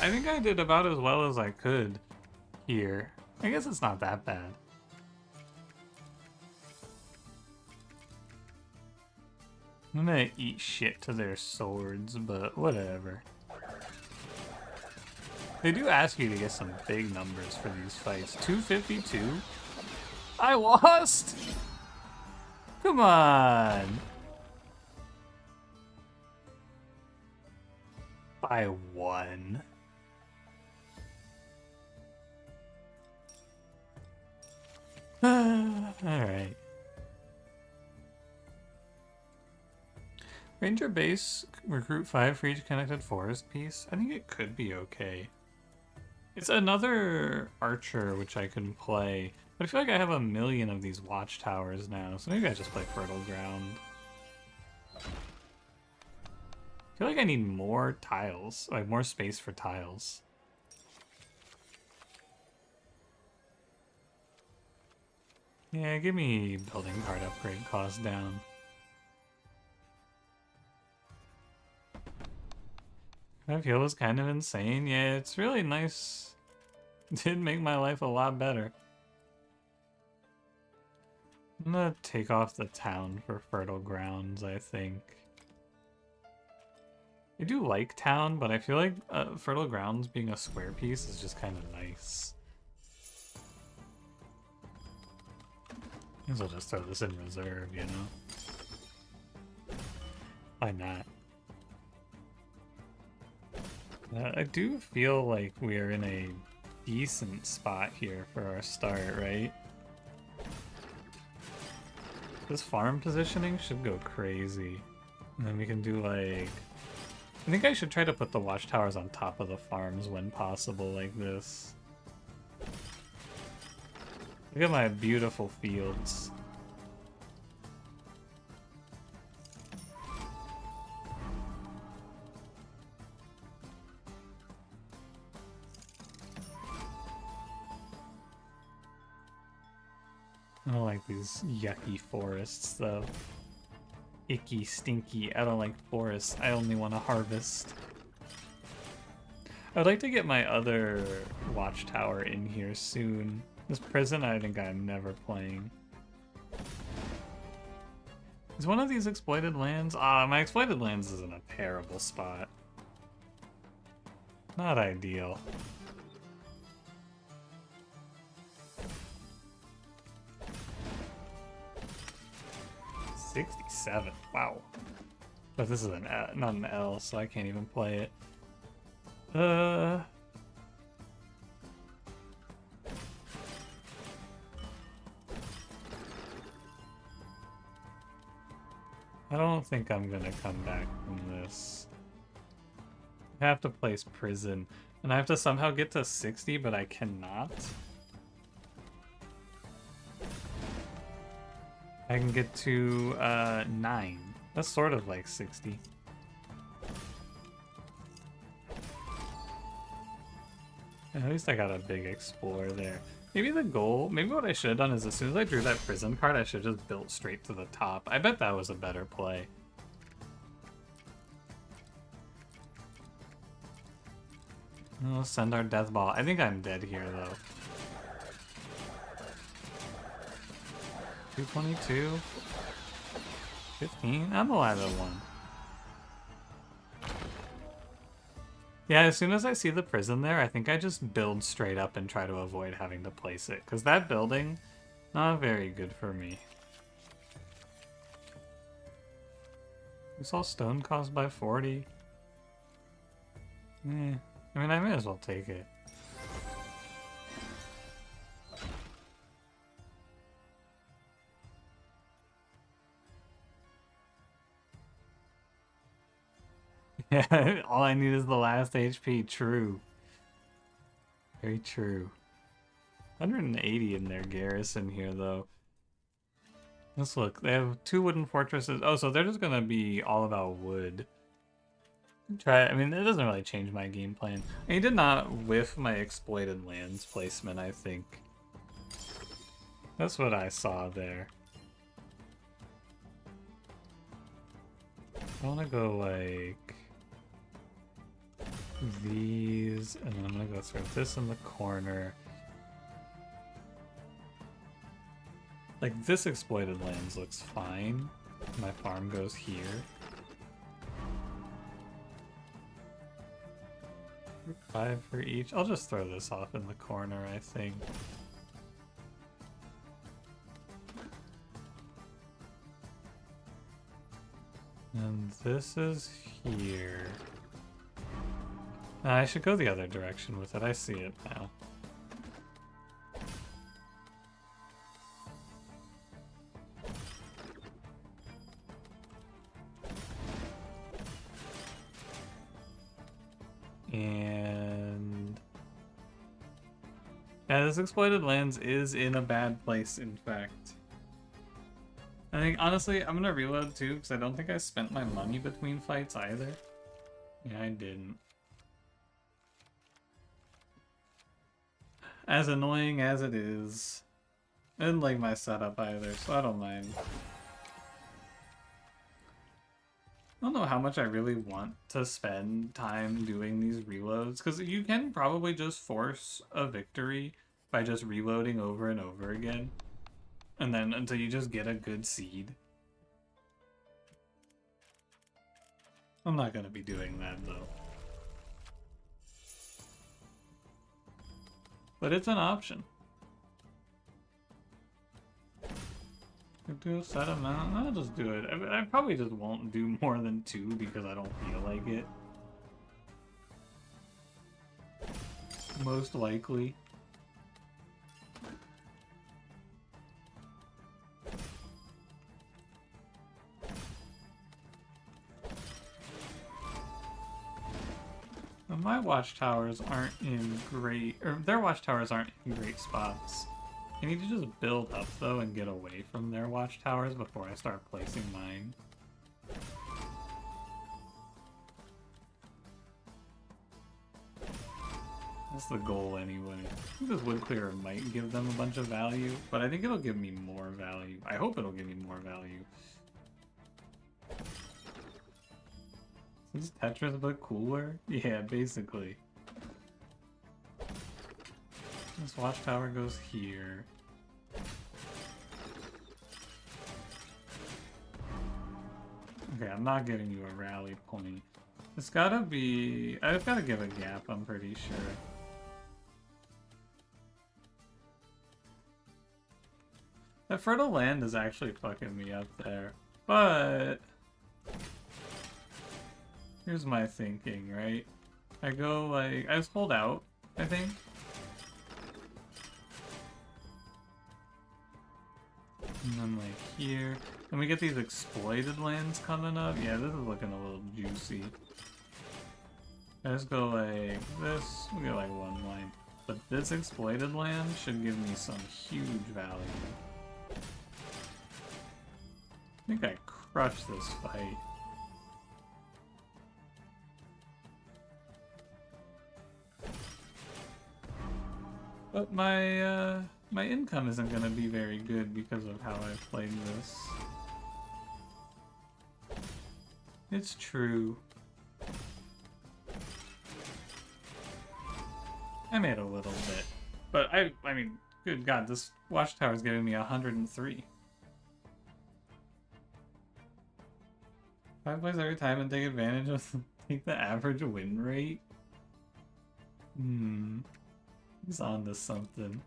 I think I did about as well as I could here. I guess it's not that bad. I'm gonna eat shit to their swords, but whatever. They do ask you to get some big numbers for these fights. 252? I lost? Come on. By 1. Alright. Ranger base, recruit 5 for each connected forest piece. I think it could be okay. It's another archer which I can play, but I feel like I have a million of these watchtowers now, so maybe I just play Fertile Ground. I feel like I need more tiles, like more space for tiles. Yeah, give me building card upgrade cost down. I feel was kind of insane. Yeah, it's really nice. It did make my life a lot better. I'm gonna take off the town for Fertile Grounds, I think. I do like town, but I feel like Fertile Grounds being a square piece is just kind of nice. I guess I'll just throw this in reserve, you know? Why not? I do feel like we are in a decent spot here for our start, right? This farm positioning should go crazy. And then we can do like... I think I should try to put the watchtowers on top of the farms when possible like this. Look at my beautiful fields. I don't like these yucky forests, though. Icky, stinky. I don't like forests. I only want to harvest. I would like to get my other watchtower in here soon. This prison, I think I'm never playing. Is one of these exploited lands? Ah, my exploited lands is in a terrible spot. Not ideal. $67. Wow. But this is an not an L, so I can't even play it. I don't think I'm gonna come back from this. I have to place prison, and I have to somehow get to 60, but I cannot. I can get to 9. That's sort of like 60. At least I got a big explorer there. Maybe the goal, maybe what I should have done is as soon as I drew that prison card, I should have just built straight to the top. I bet that was a better play. We'll send our death ball. I think I'm dead here though. 222. 15? I'm alive at 1. Yeah, as soon as I see the prison there, I think I just build straight up and try to avoid having to place it. Because that building, not very good for me. We saw stone cost by 40. I mean, I may as well take it. Yeah, all I need is the last HP. True. Very true. 180 in their garrison here, though. Let's look. They have 2 wooden fortresses. Oh, so they're just gonna be all about wood. Try. I mean, it doesn't really change my game plan. He did not whiff my exploited lands placement, I think. That's what I saw there. I want to go like these, and then I'm gonna go throw this in the corner. Like this exploited lands looks fine. My farm goes here. 5 for each. I'll just throw this off in the corner, I think. And this is here. I should go the other direction with it. I see it now. And yeah, this exploited lands is in a bad place, in fact. I think, honestly, I'm gonna reload too, because I don't think I spent my money between fights either. Yeah, I didn't. As annoying as it is, I didn't like my setup either, so I don't mind. I don't know how much I really want to spend time doing these reloads, because you can probably just force a victory by just reloading over and over again. And then until you just get a good seed. I'm not going to be doing that though. But it's an option. Do a set amount? I'll just do it. I probably just won't do more than 2 because I don't feel like it. Most likely. My watchtowers aren't in great, or their watchtowers aren't in great spots. I need to just build up though and get away from their watchtowers before I start placing mine. That's the goal anyway. I think this wood clearer might give them a bunch of value, but I think it'll give me more value. I hope it'll give me more value. Is Tetris but cooler? Yeah, basically. This watchtower goes here. Okay, I'm not giving you a rally point. It's gotta be... I've gotta give a gap, I'm pretty sure. That fertile land is actually fucking me up there. But... here's my thinking, right? I go like... I just hold out, I think. And then like here. And we get these exploited lands coming up. Yeah, this is looking a little juicy. I just go like this. We get like 1 line. But this exploited land should give me some huge value. think I crushed this fight. But my income isn't gonna be very good because of how I played this. It's true. I made a little bit. But I mean, good God, this watchtower is giving me 103. 5 plays every time and take advantage of take the average win rate? He's on to something.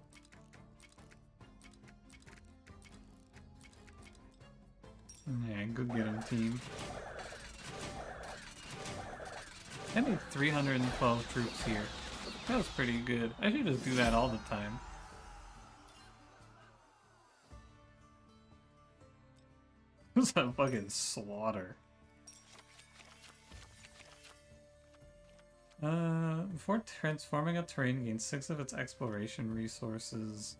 Yeah, go get him, team. I made 312 troops here. That was pretty good. I should just do that all the time. It was a fucking slaughter. Before transforming a terrain, gain 6 of its exploration resources.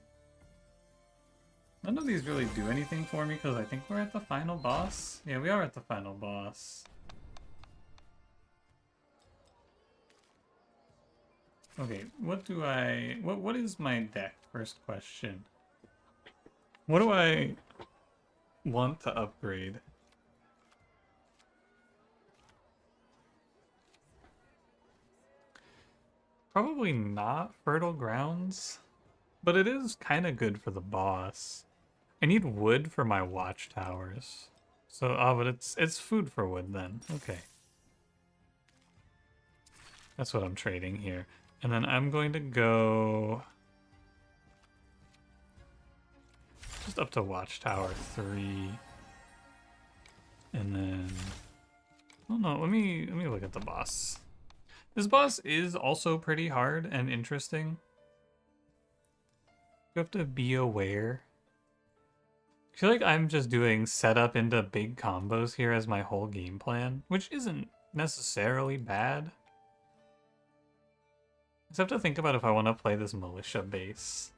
None of these really do anything for me because I think we're at the final boss. Yeah, we are at the final boss. Okay, what do I... What is my deck? First question. What do I want to upgrade? Probably not Fertile Grounds, but it is kind of good for the boss. I need wood for my watchtowers. So, oh, but it's food for wood then. Okay. That's what I'm trading here. And then I'm going to go just up to Watchtower 3. And then, oh no, let me look at the boss. This boss is also pretty hard and interesting. You have to be aware. I feel like I'm just doing setup into big combos here as my whole game plan, which isn't necessarily bad. I just have to think about if I want to play this militia base.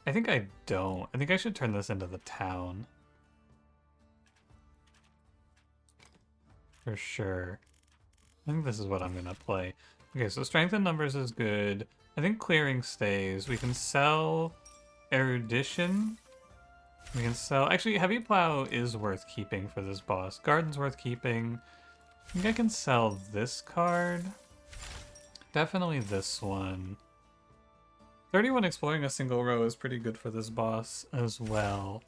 I think I don't. I think I should turn this into the town. For sure. I think this is what I'm going to play. Okay, so strength in numbers is good. I think clearing stays. We can sell erudition. We can sell... Actually, heavy plow is worth keeping for this boss. Garden's worth keeping. I think I can sell this card. Definitely this one. 31 exploring a single row is pretty good for this boss as well.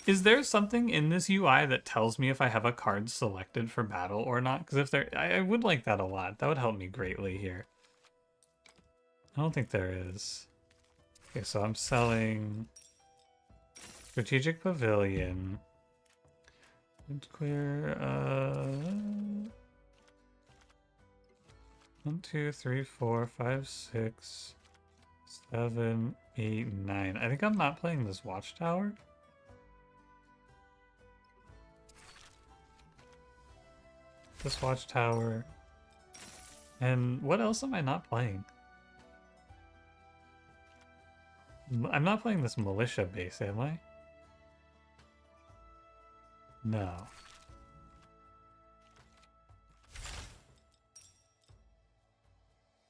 Is there something in this UI that tells me if I have a card selected for battle or not? Because if there... I would like that a lot. That would help me greatly here. I don't think there is. Okay, so I'm selling... Strategic Pavilion. Let's clear, 1, 2, 3, 4, 5, 6, 7, 8, 9. I think I'm not playing this Watchtower. This Watchtower. And what else am I not playing? I'm not playing this militia base, am I? No.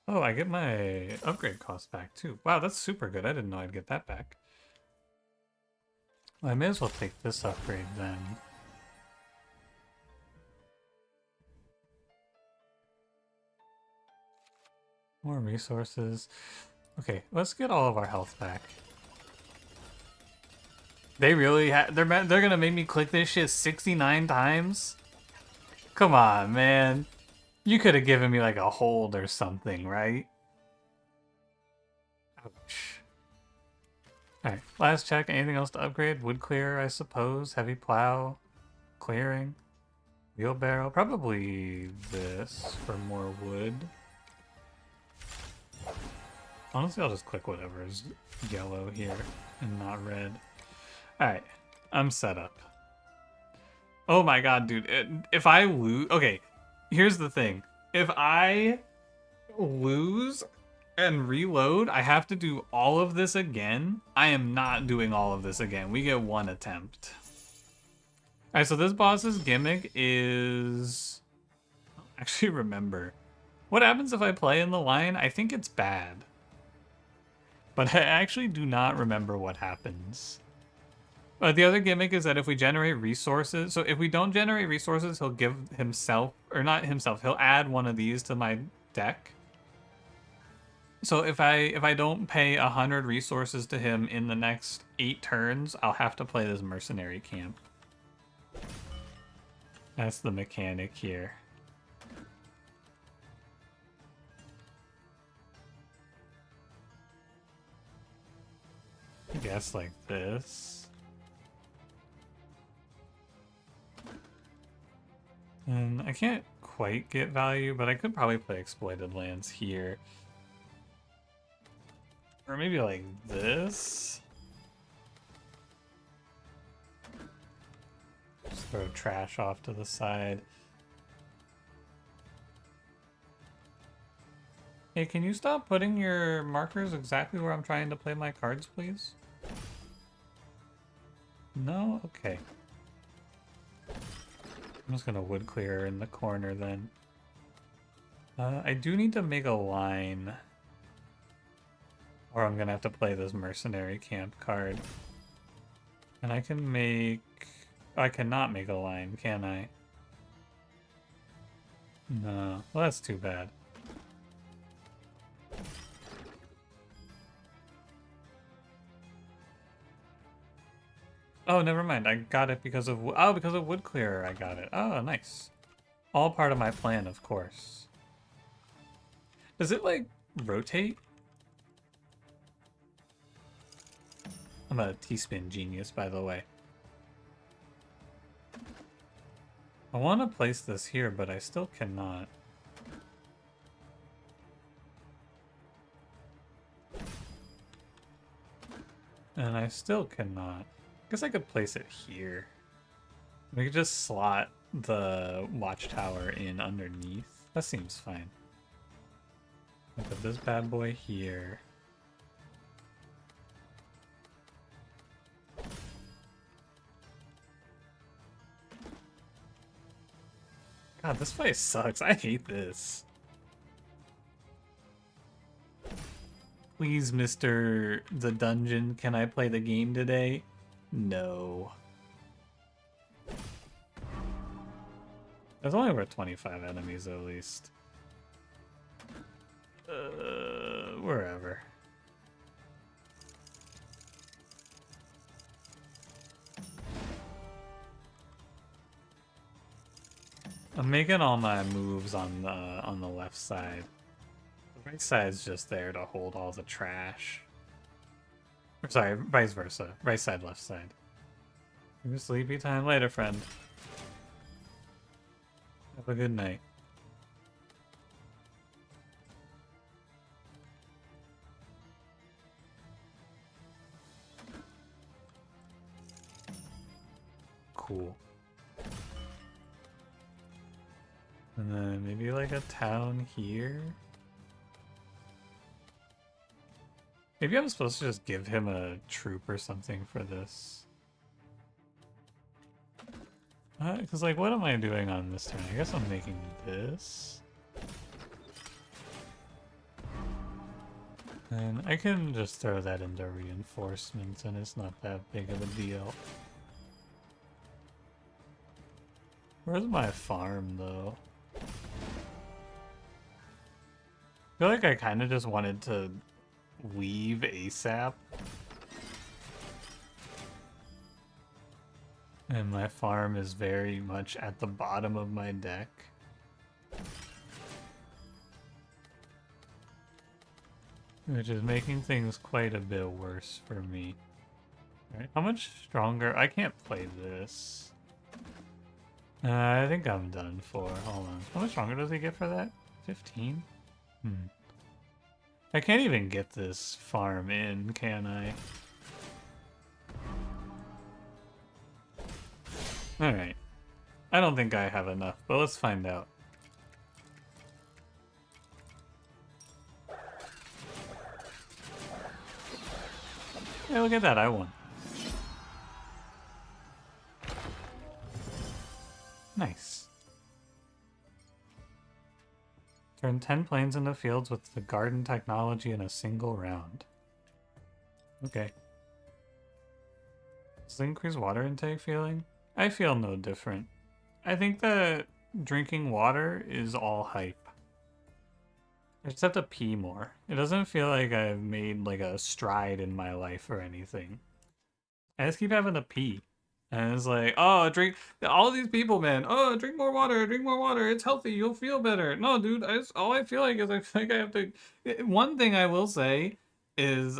Oh, I get my upgrade cost back too. Wow, that's super good. I didn't know I'd get that back. Well, I may as well take this upgrade then. More resources. Okay, let's get all of our health back. They really they're gonna make me click this shit 69 times? Come on, man. You could have given me like a hold or something, right? Ouch. Alright, last check. Anything else to upgrade? Wood clearer, I suppose. Heavy plow. Clearing. Wheelbarrow. Probably this for more wood. Honestly, I'll just click whatever is yellow here and not red. Alright, I'm set up. Oh my god, dude. If I lose... Okay, here's the thing. If I lose and reload, I have to do all of this again. I am not doing all of this again. We get one attempt. Alright, so this boss's gimmick is... I don't actually remember. What happens if I play in the line? I think it's bad. But I actually do not remember what happens. The other gimmick is that if we generate resources, so if we don't generate resources, he'll give himself, or not himself, he'll add one of these to my deck. So if I don't pay 100 resources to him in the next 8 turns, I'll have to play this mercenary camp. That's the mechanic here. I guess like this. And I can't quite get value, but I could probably play exploited lands here. Or maybe like this. Just throw trash off to the side. Hey, can you stop putting your markers exactly where I'm trying to play my cards, please? No? Okay. I'm just gonna wood clear in the corner then. I do need to make a line. Or I'm gonna have to play this mercenary camp card. And I can make... I cannot make a line, can I? No. Well, that's too bad. Oh, never mind. I got it because of... Oh, because of wood clearer I got it. Oh, nice. All part of my plan, of course. Does it, like, rotate? I'm a T-spin genius, by the way. I want to place this here, but I still cannot. And I still cannot. I guess I could place it here. We could just slot the watchtower in underneath. That seems fine. I'll put this bad boy here. God, this fight sucks. I hate this. Please, Mr. The Dungeon, can I play the game today? No. There's only over 25 enemies at least. Wherever. I'm making all my moves on the left side. The right side's just there to hold all the trash. Or sorry, vice versa. Right side, left side. Your sleepy time later, friend. Have a good night. Cool. And then maybe like a town here. Maybe I'm supposed to just give him a troop or something for this. Because like, what am I doing on this turn? I guess I'm making this. And I can just throw that into reinforcements and it's not that big of a deal. Where's my farm though? I feel like I kind of just wanted to leave ASAP. And my farm is very much at the bottom of my deck. Which is making things quite a bit worse for me. Alright, how much stronger? I can't play this. I think I'm done for. Hold on. How much stronger does he get for that? 15? I can't even get this farm in, can I? Alright. I don't think I have enough, but let's find out. Hey, look at that, I won. Nice. Turn 10 planes into fields with the garden technology in a single round. Okay. Does it increase water intake feeling? I feel no different. I think that drinking water is all hype. I just have to pee more. It doesn't feel like I've made like a stride in my life or anything. I just keep having to pee. And it's like, oh, drink, all these people, man. Oh, drink more water, drink more water. It's healthy. You'll feel better. No, dude, all I feel like is I feel like I have to. One thing I will say is,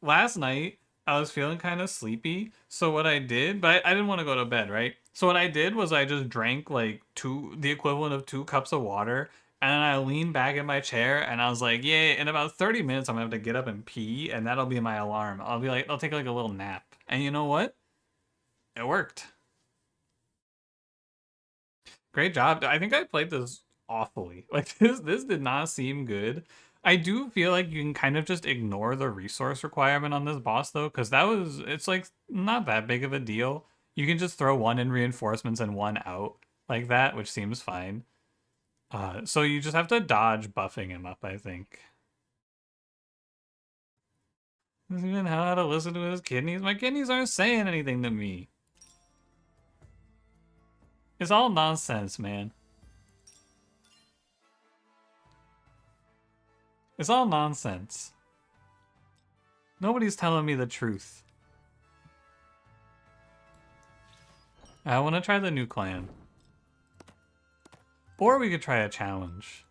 last night I was feeling kind of sleepy. So what I did, but I didn't want to go to bed, right? So what I did was I just drank like the equivalent of 2 cups of water. And then I leaned back in my chair and I was like, yeah, in about 30 minutes, I'm gonna have to get up and pee. And that'll be my alarm. I'll take like a little nap. And you know what? It worked. Great job. I think I played this awfully. Like this did not seem good. I do feel like you can kind of just ignore the resource requirement on this boss though, because it's like not that big of a deal. You can just throw one in reinforcements and one out like that, which seems fine. So you just have to dodge buffing him up, I think. Doesn't even know how to listen to his kidneys. My kidneys aren't saying anything to me. It's all nonsense, man. It's all nonsense. Nobody's telling me the truth. I want to try the new clan. Or we could try a challenge.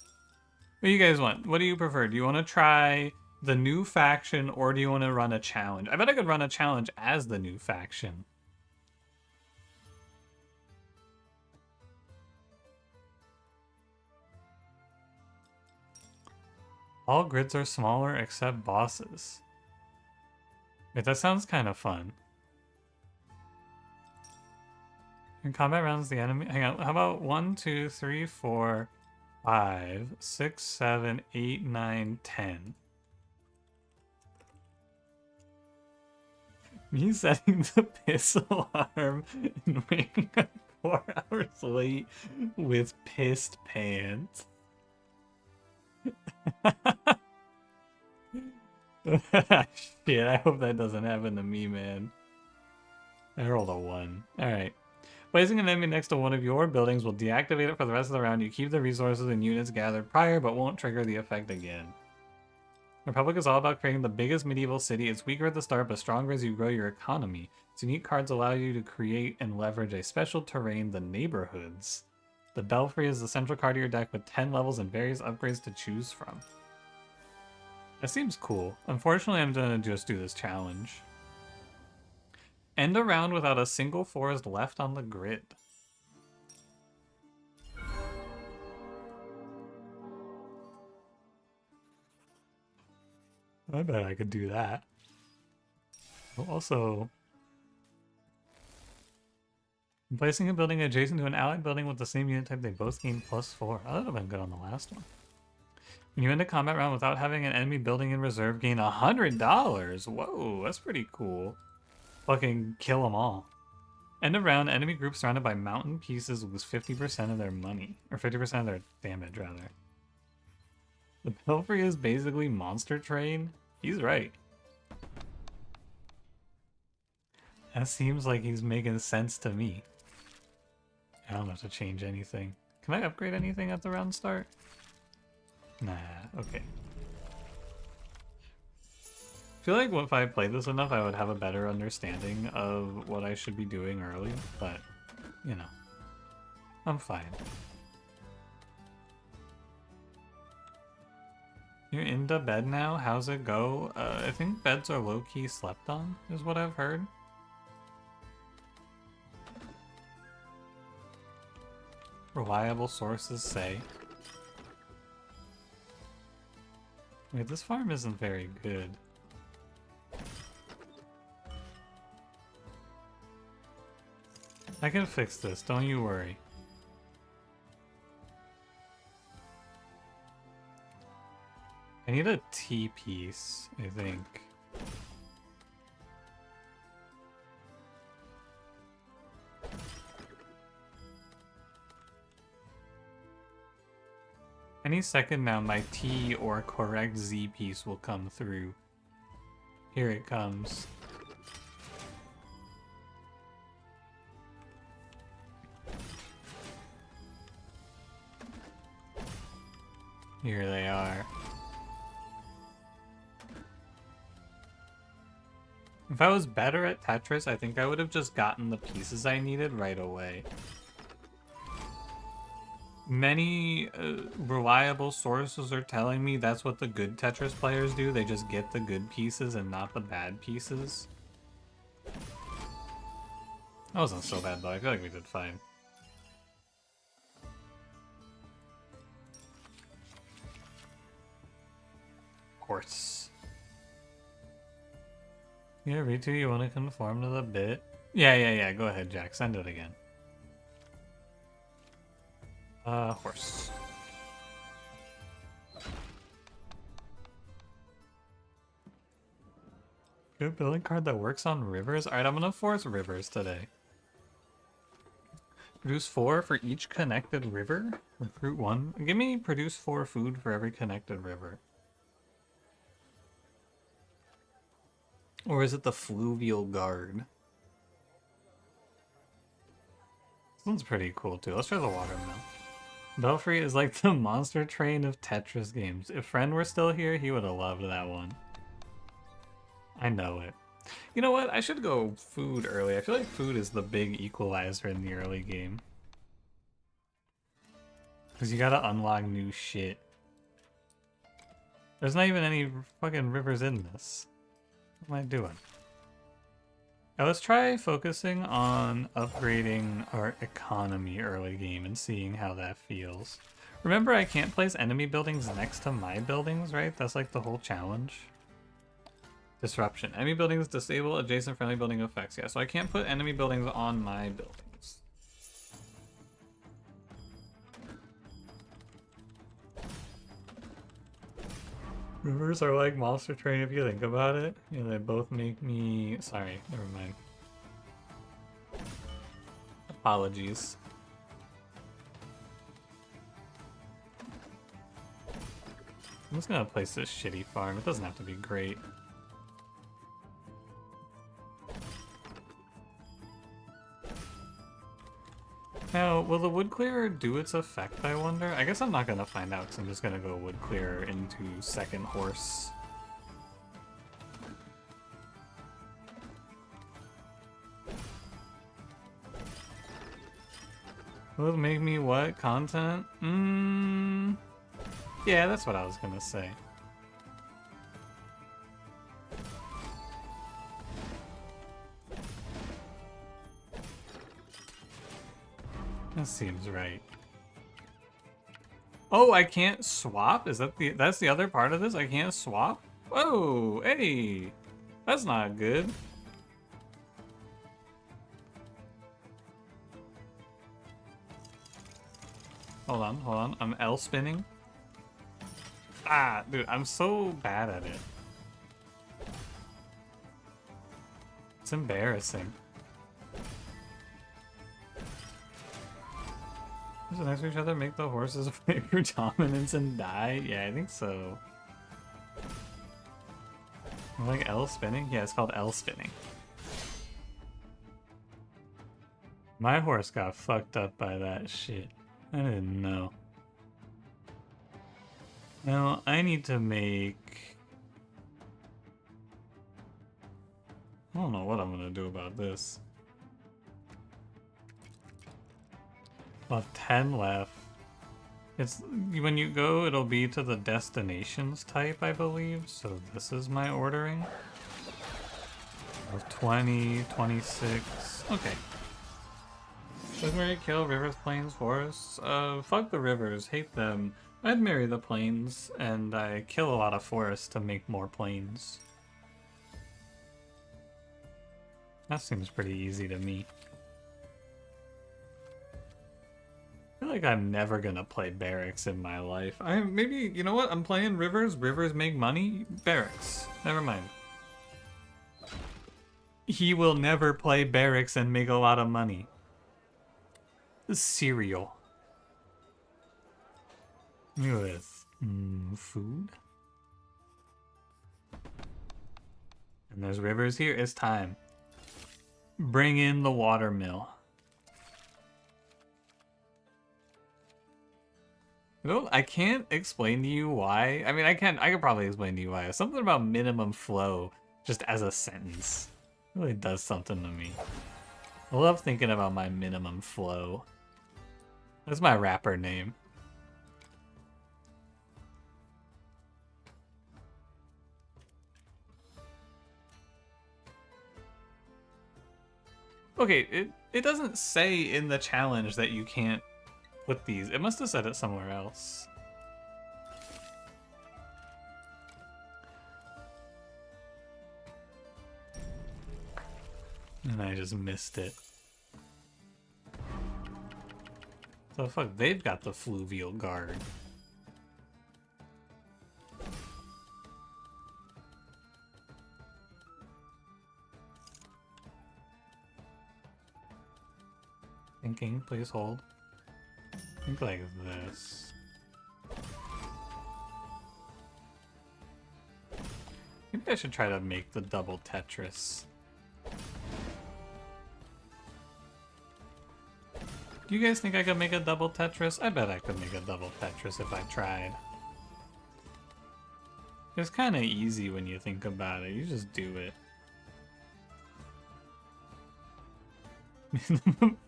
What do you guys want? What do you prefer? Do you want to try the new faction or do you want to run a challenge? I bet I could run a challenge as the new faction. All grids are smaller except bosses. Wait, that sounds kind of fun. In combat rounds, the enemy. Hang on. How about 1, 2, 3, 4, 5, 6, 7, 8, 9, 10? Me setting the piss alarm and waking up 4 hours late with pissed pants. Shit, I hope that doesn't happen to me, man. I rolled a 1. Alright. Placing an enemy next to one of your buildings will deactivate it for the rest of the round. You keep the resources and units gathered prior, but won't trigger the effect again. Republic is all about creating the biggest medieval city. It's weaker at the start, but stronger as you grow your economy. Its unique cards allow you to create and leverage a special terrain, the neighborhoods. The Belfry is the central card of your deck with 10 levels and various upgrades to choose from. That seems cool. Unfortunately, I'm gonna just do this challenge. End a round without a single forest left on the grid. I bet I could do that. Also, placing a building adjacent to an allied building with the same unit type, they both gain +4. Oh, that would have been good on the last one. When you end a combat round without having an enemy building in reserve, gain $100. Whoa, that's pretty cool. Fucking kill them all. End of round, enemy group surrounded by mountain pieces lose 50% of their money. Or 50% of their damage, rather. The Belfry is basically monster train? He's right. That seems like he's making sense to me. I don't have to change anything. Can I upgrade anything at the round start? Nah, okay. I feel like if I played this enough, I would have a better understanding of what I should be doing early, but, you know, I'm fine. You're into bed now? How's it go? I think beds are low-key slept on, is what I've heard. Reliable sources say. Wait, this farm isn't very good. I can fix this, don't you worry. I need a T piece, I think. Any second now, my T or correct Z piece will come through. Here it comes. Here they are. If I was better at Tetris, I think I would have just gotten the pieces I needed right away. Many reliable sources are telling me that's what the good Tetris players do. They just get the good pieces and not the bad pieces. That wasn't so bad though. I feel like we did fine. Horse. Yeah, Ritu, you want to conform to the bit? Yeah. Go ahead, Jack. Send it again. Horse. Good building card that works on rivers? Alright, I'm gonna force rivers today. Produce 4 for each connected river? Recruit 1. Give me produce 4 food for every connected river. Or is it the fluvial guard? This one's pretty cool too. Let's try the watermill. Belfry is like the monster train of Tetris games. If Friend were still here, he would have loved that one. I know it. You know what? I should go food early. I feel like food is the big equalizer in the early game. Because you gotta unlock new shit. There's not even any fucking rivers in this. What am I doing? Now let's try focusing on upgrading our economy early game and seeing how that feels. Remember, I can't place enemy buildings next to my buildings, right? That's like the whole challenge. Disruption. Enemy buildings disable adjacent friendly building effects. Yeah, so I can't put enemy buildings on my buildings. Rivers are like Monster Train if you think about it. Yeah, they both make me... Sorry, never mind. Apologies. I'm just gonna place this shitty farm. It doesn't have to be great. Now, will the wood clearer do its effect, I wonder? I guess I'm not gonna find out because I'm just gonna go wood clearer into second horse. Will it make me what? Content? Yeah, that's what I was gonna say. That seems right. Oh, I can't swap? Is that that's the other part of this? I can't swap? Whoa, hey! That's not good. Hold on. I'm L spinning. Ah, dude, I'm so bad at it. It's embarrassing. Is it next to each other make the horses fight for dominance and die? Yeah, I think so. Like L spinning? Yeah, it's called L spinning. My horse got fucked up by that shit. I didn't know. Now, I need to make... I don't know what I'm gonna do about this. I have 10 left. It's when you go, it'll be to the destinations type, I believe. So this is my ordering. I have 20, 26. Okay. Legendary kill rivers, plains, forests. Fuck the rivers, hate them. I'd marry the plains, and I kill a lot of forests to make more plains. That seems pretty easy to me. I feel like I'm never gonna play barracks in my life. Maybe, you know what? I'm playing rivers. Rivers make money. Barracks. Never mind. He will never play barracks and make a lot of money. Cereal. Look at this. Food. And there's rivers here. It's time. Bring in the water mill. You know, I can't explain to you why. I mean, I could probably explain to you why. Something about minimum flow, just as a sentence, really does something to me. I love thinking about my minimum flow. That's my rapper name. Okay, it doesn't say in the challenge that you can't put these. It must have said it somewhere else. And I just missed it. So fuck, they've got the fluvial guard. Thinking, please hold. Think like this. Maybe I should try to make the double Tetris. Do you guys think I could make a double Tetris? I bet I could make a double Tetris if I tried. It's kind of easy when you think about it. You just do it.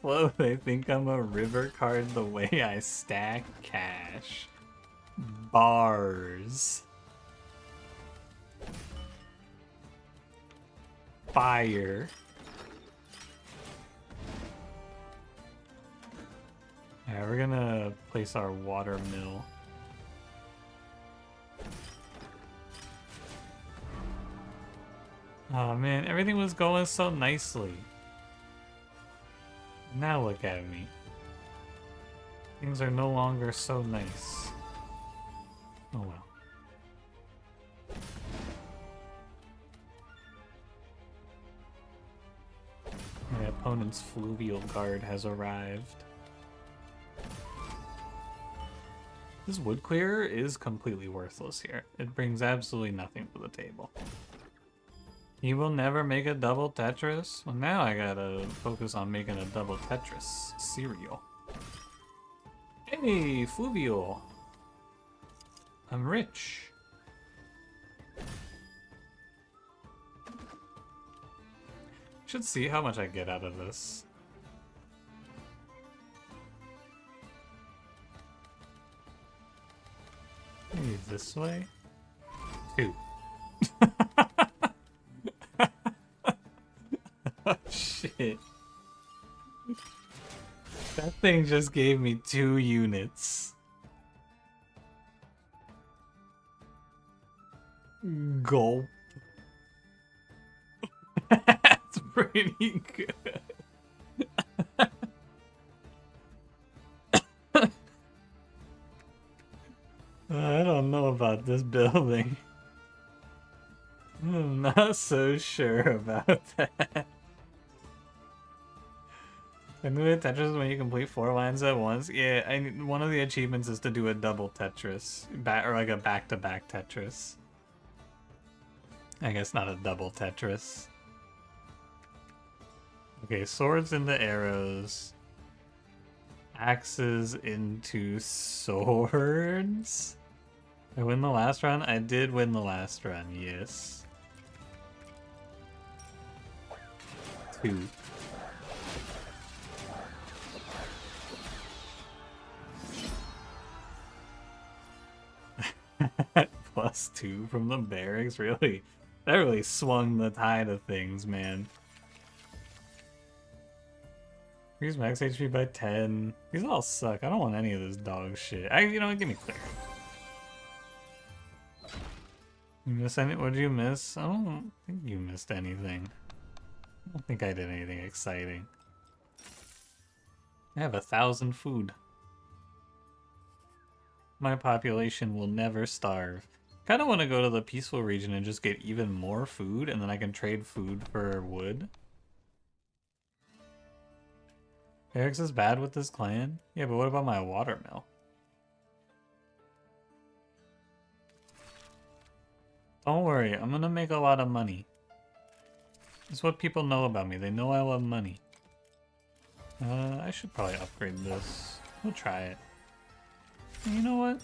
Flow, they think I'm a river card the way I stack cash. Bars. Fire. Yeah, we're gonna place our water mill. Oh man, everything was going so nicely. Now look at me. Things are no longer so nice. Oh well. My opponent's fluvial guard has arrived. This wood clearer is completely worthless here. It brings absolutely nothing to the table. He will never make a double Tetris? Well, now I gotta focus on making a double Tetris cereal. Hey, fluvial. I'm rich. Should see how much I get out of this. Maybe this way? 2. Oh shit. That thing just gave me 2 units. Gulp. That's pretty good. I don't know about this building. I'm not so sure about that. And the Tetris is when you complete 4 lines at once. Yeah, one of the achievements is to do a double Tetris, or like a back-to-back Tetris. I guess not a double Tetris. Okay, swords into arrows. Axes into swords. I win the last run? I did win the last run, yes. 2. +2 from the barracks, really? That really swung the tide of things, man. Increase max HP by 10. These all suck. I don't want any of this dog shit. You know what? Give me clear. You miss any? What did you miss? I don't think you missed anything. I don't think I did anything exciting. I have 1,000 food. My population will never starve. Kind of want to go to the peaceful region and just get even more food, and then I can trade food for wood. Eric's is bad with this clan? Yeah, but what about my watermill? Don't worry, I'm gonna make a lot of money. That's what people know about me. They know I love money. I should probably upgrade this. We'll try it. You know what?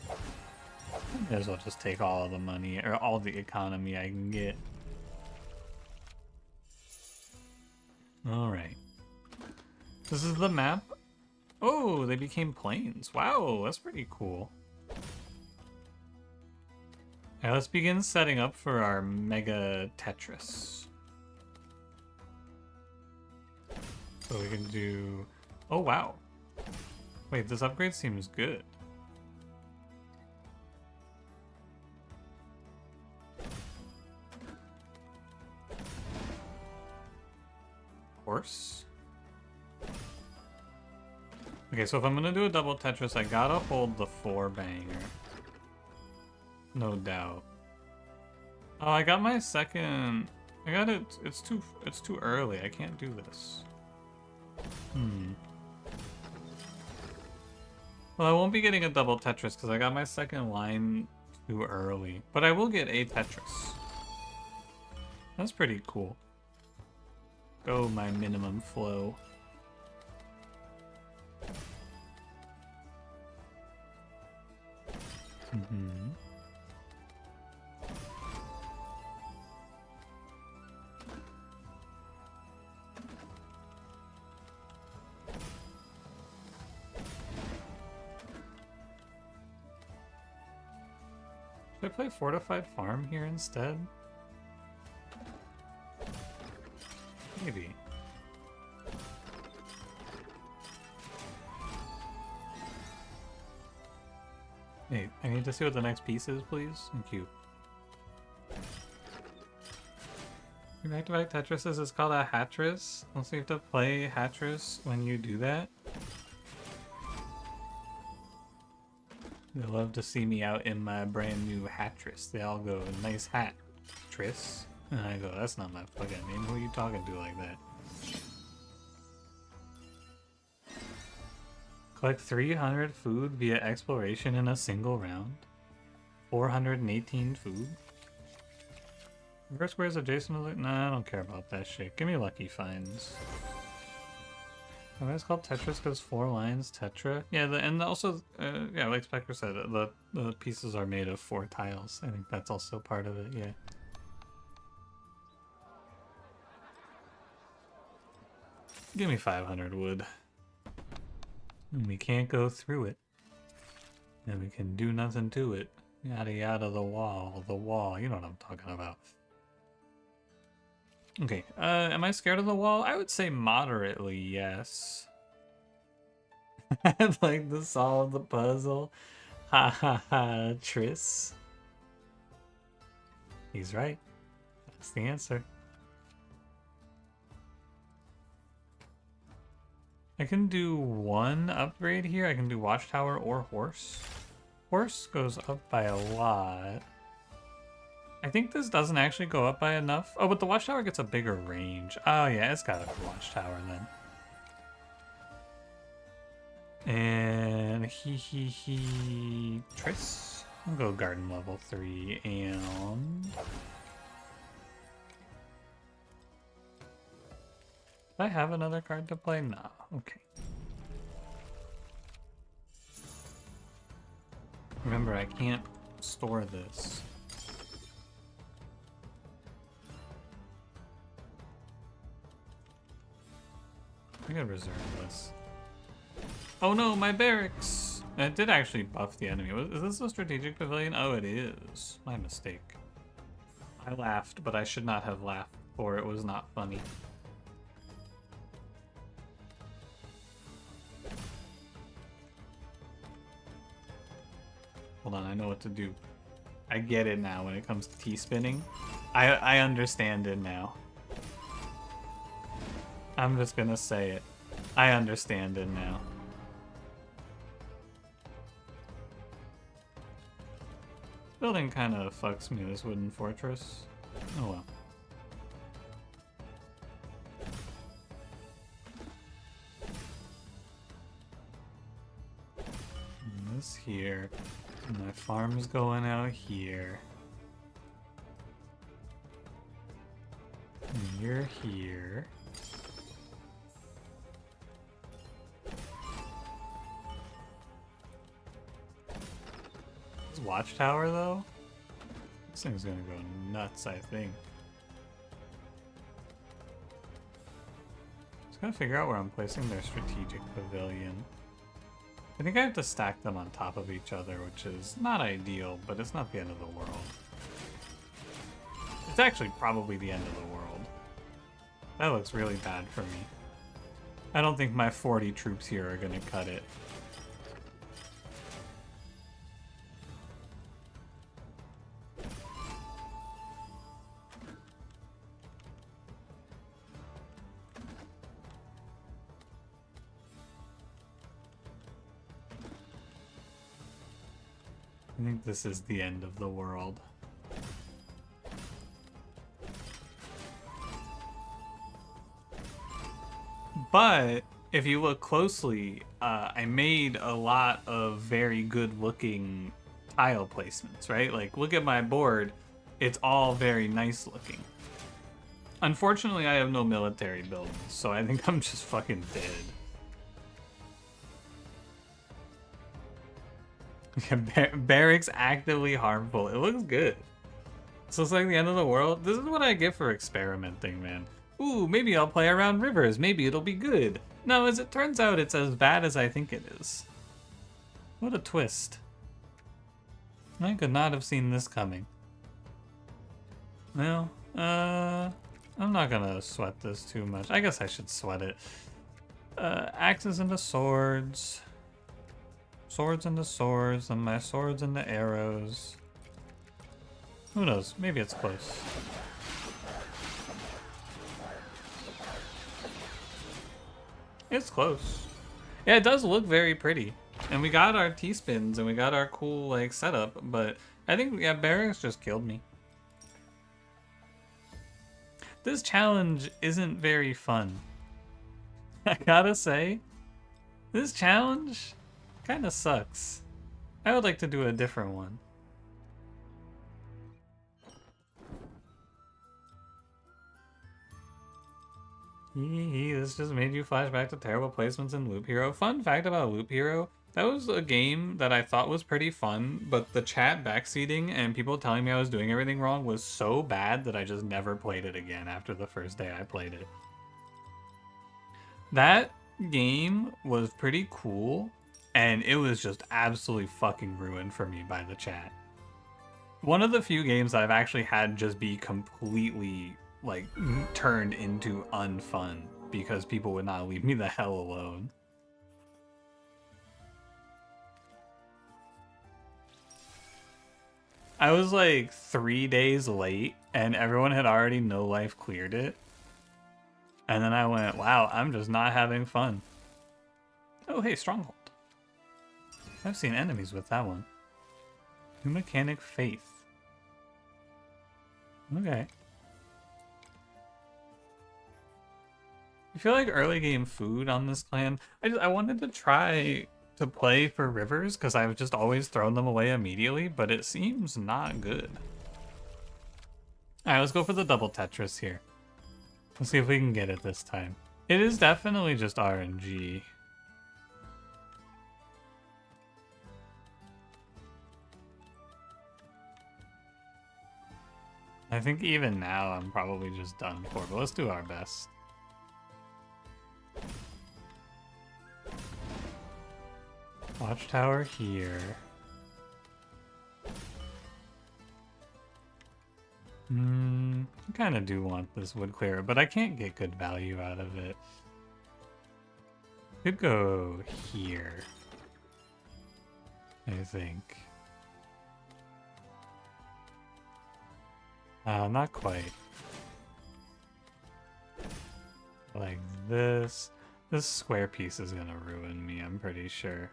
May as well just take all of the money, or all the economy I can get. Alright. This is the map. Oh, they became planes. Wow, that's pretty cool. Alright, let's begin setting up for our Mega Tetris. So we can do... Oh, wow. Wait, this upgrade seems good. Horse? Okay, so if I'm gonna do a double Tetris, I gotta hold the 4-banger. No doubt. Oh, I got my second... I got it... It's too early. I can't do this. Well, I won't be getting a double Tetris because I got my second line too early. But I will get a Tetris. That's pretty cool. Go my minimum flow. Should I play Fortified Farm here instead? Maybe. Hey, I need to see what the next piece is, please. Thank you. Back-to-back Tetrises is called a Hatris. Also, you have to play Hatris when you do that. They love to see me out in my brand new Hatris. They all go, nice hat, Tris. And I go, that's not my fucking name. Who are you talking to like that? Collect 300 food via exploration in a single round. 418 food. Reverse squares adjacent to the... Nah, I don't care about that shit. Give me lucky finds. It's called Tetris because 4 lines Tetra. Yeah, and also, yeah, like Spectre said, the pieces are made of 4 tiles. I think that's also part of it, yeah. Give me 500 wood. And we can't go through it. And we can do nothing to it. Yada yada the wall, you know what I'm talking about. Okay, am I scared of the wall? I would say moderately, yes. I'd like to solve the puzzle. Ha ha ha, Tris. He's right. That's the answer. I can do 1 upgrade here. I can do Watchtower or Horse. Horse goes up by a lot. I think this doesn't actually go up by enough. Oh, but the Watchtower gets a bigger range. Oh yeah, it's gotta be Watchtower then. And Tris. I'll go Garden level 3 and... Do I have another card to play? Nah, okay. Remember, I can't store this. I gotta reserve this. Oh no, my barracks! It did actually buff the enemy. Is this a strategic pavilion? Oh, it is. My mistake. I laughed, but I should not have laughed, for it was not funny. Hold on, I know what to do. I get it now when it comes to T-spinning. I understand it now. I'm just gonna say it. I understand it now. Building kind of fucks me, this wooden fortress. Oh well. And this here. And my farm's going out here. here. This watchtower, though? This thing's gonna go nuts, I think. Just gotta figure out where I'm placing their strategic pavilion. I think I have to stack them on top of each other, which is not ideal, but it's not the end of the world. It's actually probably the end of the world. That looks really bad for me. I don't think my 40 troops here are gonna cut it. I think this is the end of the world. But if you look closely, I made a lot of very good looking tile placements, right? Like, look at my board. It's all very nice looking. Unfortunately, I have no military buildings, so I think I'm just fucking dead. Barracks actively harmful. It looks good. So it's like the end of the world. This is what I get for experimenting, man. Ooh, maybe I'll play around rivers. Maybe it'll be good. No, as it turns out, it's as bad as I think it is. What a twist. I could not have seen this coming. Well, I'm not gonna sweat this too much. I guess I should sweat it. Axes into swords. Swords into swords, and my swords into arrows. Who knows? Maybe it's close. It's close. Yeah, it does look very pretty. And we got our T-spins and we got our cool like setup, but I think, yeah, barracks just killed me. This challenge isn't very fun. I gotta say, this challenge kind of sucks. I would like to do a different one. This just made you flash back to terrible placements in Loop Hero. Fun fact about Loop Hero, that was a game that I thought was pretty fun, but the chat backseating and people telling me I was doing everything wrong was so bad that I just never played it again after the first day I played it. That game was pretty cool, and it was just absolutely fucking ruined for me by the chat. One of the few games I've actually had just be completely like turned into unfun because people would not leave me the hell alone. I was like 3 days late and everyone had already no life cleared it. And then I went, wow, I'm just not having fun. Oh, hey, Stronghold. I've seen enemies with that one. New Mechanic Faith. Okay. I feel like early game food on this clan. I wanted to try to play for rivers because I've just always thrown them away immediately, but it seems not good. Alright, let's go for the double Tetris here. Let's see if we can get it this time. It is definitely just RNG. I think even now I'm probably just done for, but let's do our best. Watchtower here. I kind of do want this wood clearer, but I can't get good value out of it. Could go here, I think. Not quite. Like this. This square piece is gonna ruin me, I'm pretty sure.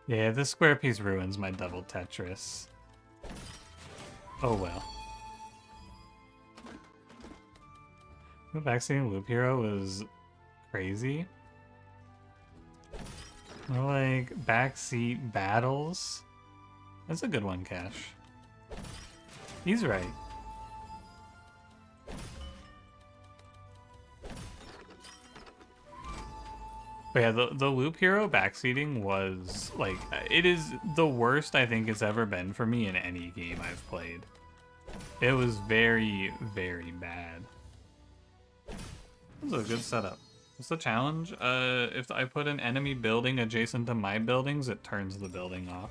Yeah, this square piece ruins my double Tetris. Oh well. The backseating Loop Hero was crazy. More like backseat battles. That's a good one, Cash. He's right. But yeah, the loop hero backseating was like, it is the worst I think it's ever been for me in any game I've played. It was very, very bad. This is a good setup. What's the challenge? If I put an enemy building adjacent to my buildings, it turns the building off.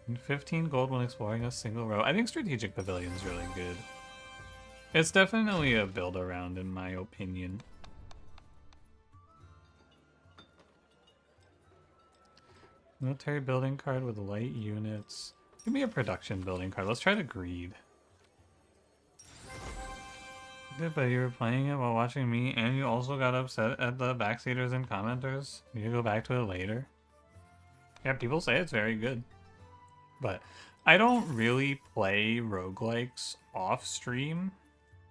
And 15 gold when exploring a single row. I think Strategic Pavilion's really good. It's definitely a build around in my opinion. Military building card with light units. Give me a production building card. Let's try the greed. Good, but you were playing it while watching me, and you also got upset at the backseaters and commenters. You can go back to it later. Yeah, people say it's very good. But I don't really play roguelikes off stream.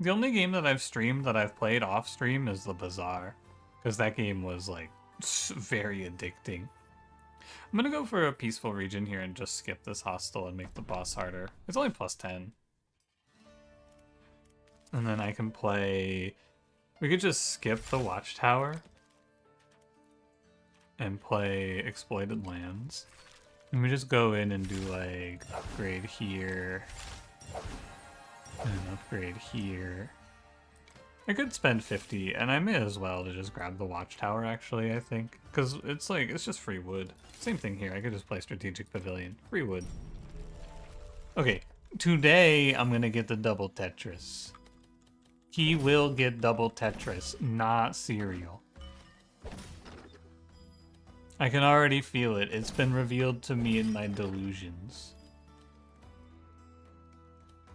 The only game that I've streamed that I've played off stream is the Bazaar, because that game was like very addicting. I'm gonna go for a peaceful region here and just skip this hostile and make the boss harder. It's only plus 10. And then I can play... We could just skip the Watchtower and play Exploited Lands. And we just go in and do like upgrade here and upgrade here. I could spend 50, and I may as well to just grab the Watchtower actually, I think. Because it's like, it's just free wood. Same thing here, I could just play Strategic Pavilion. Free wood. Okay, today I'm gonna get the double Tetris. He will get double Tetris, not cereal. I can already feel it. It's been revealed to me in my delusions.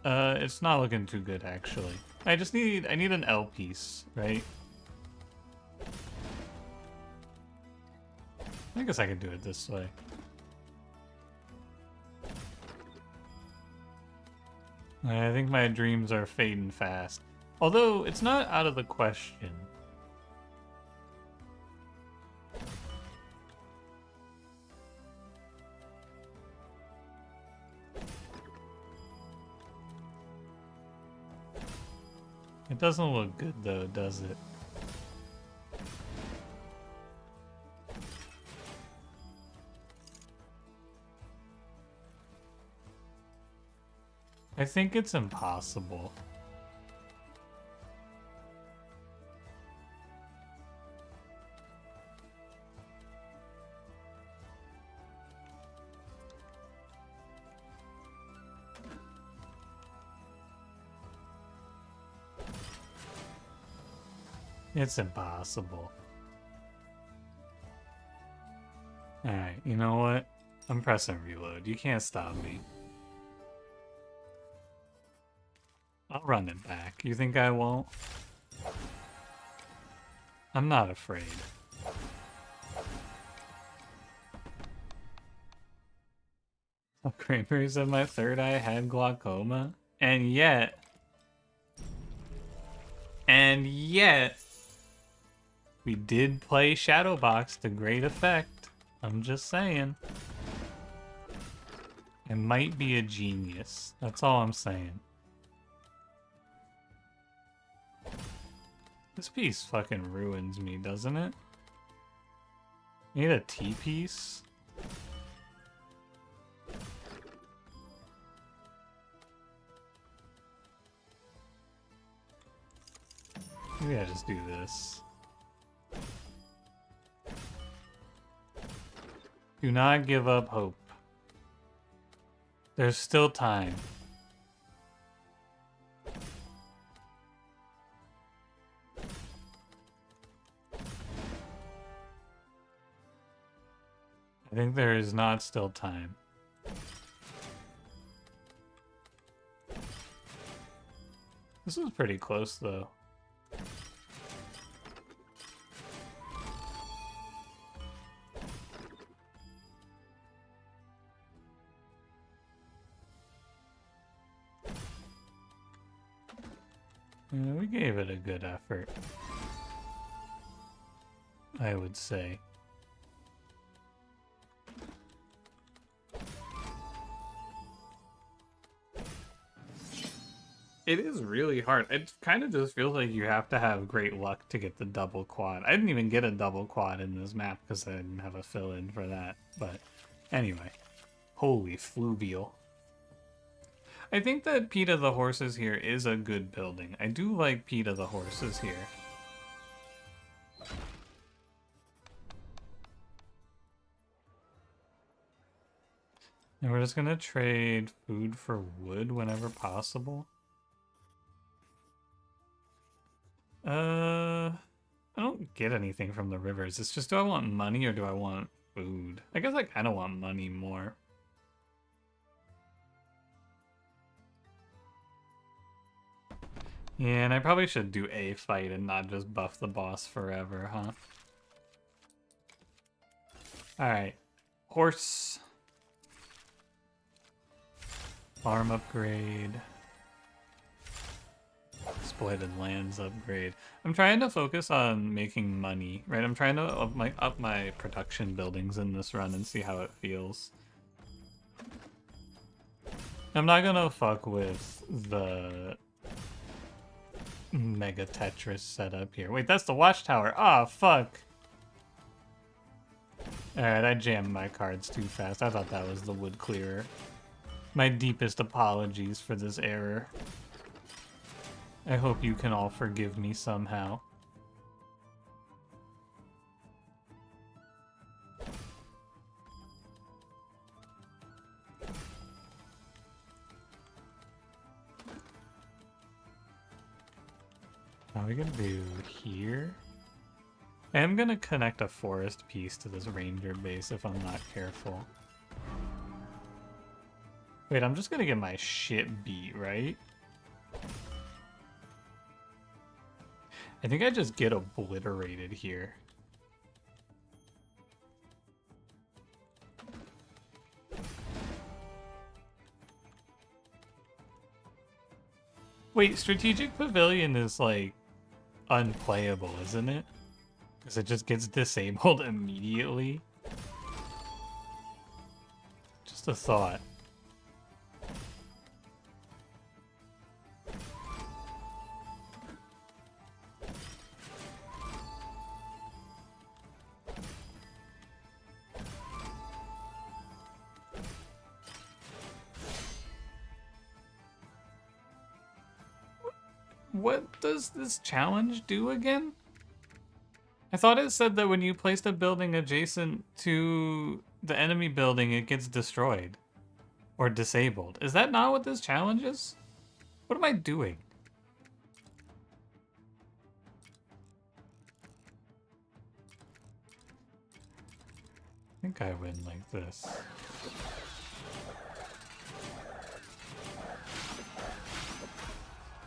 It's not looking too good, actually. I need an L piece, right? I guess I could do it this way. I think my dreams are fading fast. Although, it's not out of the question. It doesn't look good though, does it? I think it's impossible. It's impossible. Alright, you know what? I'm pressing reload. You can't stop me. I'll run it back. You think I won't? I'm not afraid. Kramer said my third eye had glaucoma. And yet, we did play Shadowbox to great effect. I'm just saying. I might be a genius. That's all I'm saying. This piece fucking ruins me, doesn't it? Need a T piece? Maybe I just do this. Do not give up hope. There's still time. I think there is not still time. This was pretty close though. Yeah, we gave it a good effort, I would say. It is really hard. It kind of just feels like you have to have great luck to get the double quad. I didn't even get a double quad in this map because I didn't have a fill-in for that. But anyway, holy fluvial. I think that Peta the Horses here is a good building. I do like Peta the Horses here. And we're just gonna trade food for wood whenever possible. I don't get anything from the rivers. It's just, do I want money or do I want food? I guess I kind of want money more. Yeah, and I probably should do a fight and not just buff the boss forever, huh? Alright. Horse. Farm upgrade. Exploited lands upgrade. I'm trying to focus on making money, right? I'm trying to up my production buildings in this run and see how it feels. I'm not gonna fuck with the Mega Tetris setup here. Wait, that's the watchtower. Ah, fuck. Alright, I jammed my cards too fast. I thought that was the wood clearer. My deepest apologies for this error. I hope you can all forgive me somehow. How are we gonna do here? I am gonna connect a forest piece to this ranger base if I'm not careful. Wait, I'm just gonna get my shit beat, right? I think I just get obliterated here. Wait, Strategic Pavilion is like unplayable, isn't it? Because it just gets disabled immediately. Just a thought. What does this challenge do again? I thought it said that when you placed a building adjacent to the enemy building, it gets destroyed or disabled. Is that not what this challenge is? What am I doing? I think I win like this.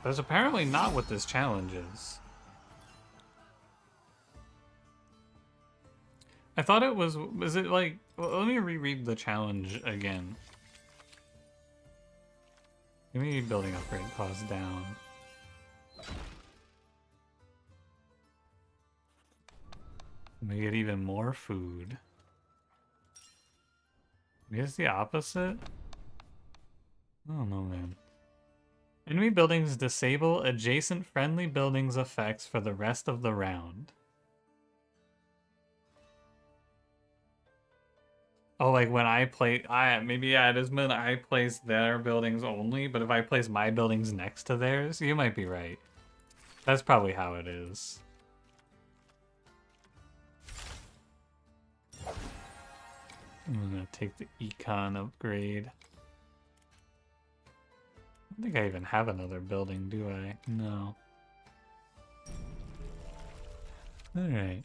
That's apparently not what this challenge is. I thought it was it like, well, let me reread the challenge again. Give me building upgrade cost down. We get even more food. Maybe it's the opposite? I don't know, man. Enemy buildings disable adjacent friendly buildings effects for the rest of the round. Oh, like when I play, maybe yeah, it is when I place their buildings only, but if I place my buildings next to theirs, you might be right. That's probably how it is. I'm gonna take the econ upgrade. I don't think I even have another building, do I? No. Alright.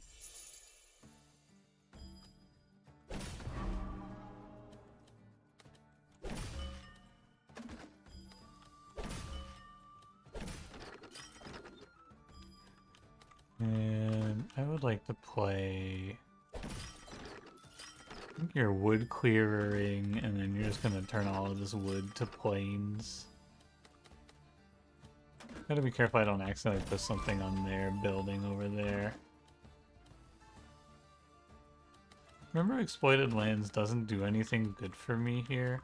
And I would like to play... I think you're wood clearing, and then you're just gonna turn all of this wood to plains. Gotta be careful I don't accidentally put something on their building over there. Remember, exploited lands doesn't do anything good for me here.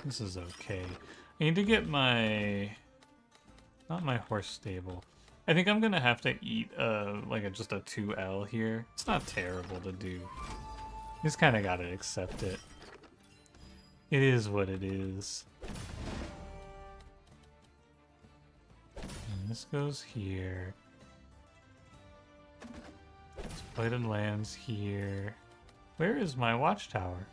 This is okay. I need to get my... Not my horse stable. I think I'm gonna have to eat just a 2L here. It's not terrible to do. Just kind of gotta accept it. It is what it is. And this goes here. This plated lands here. Where is my watchtower?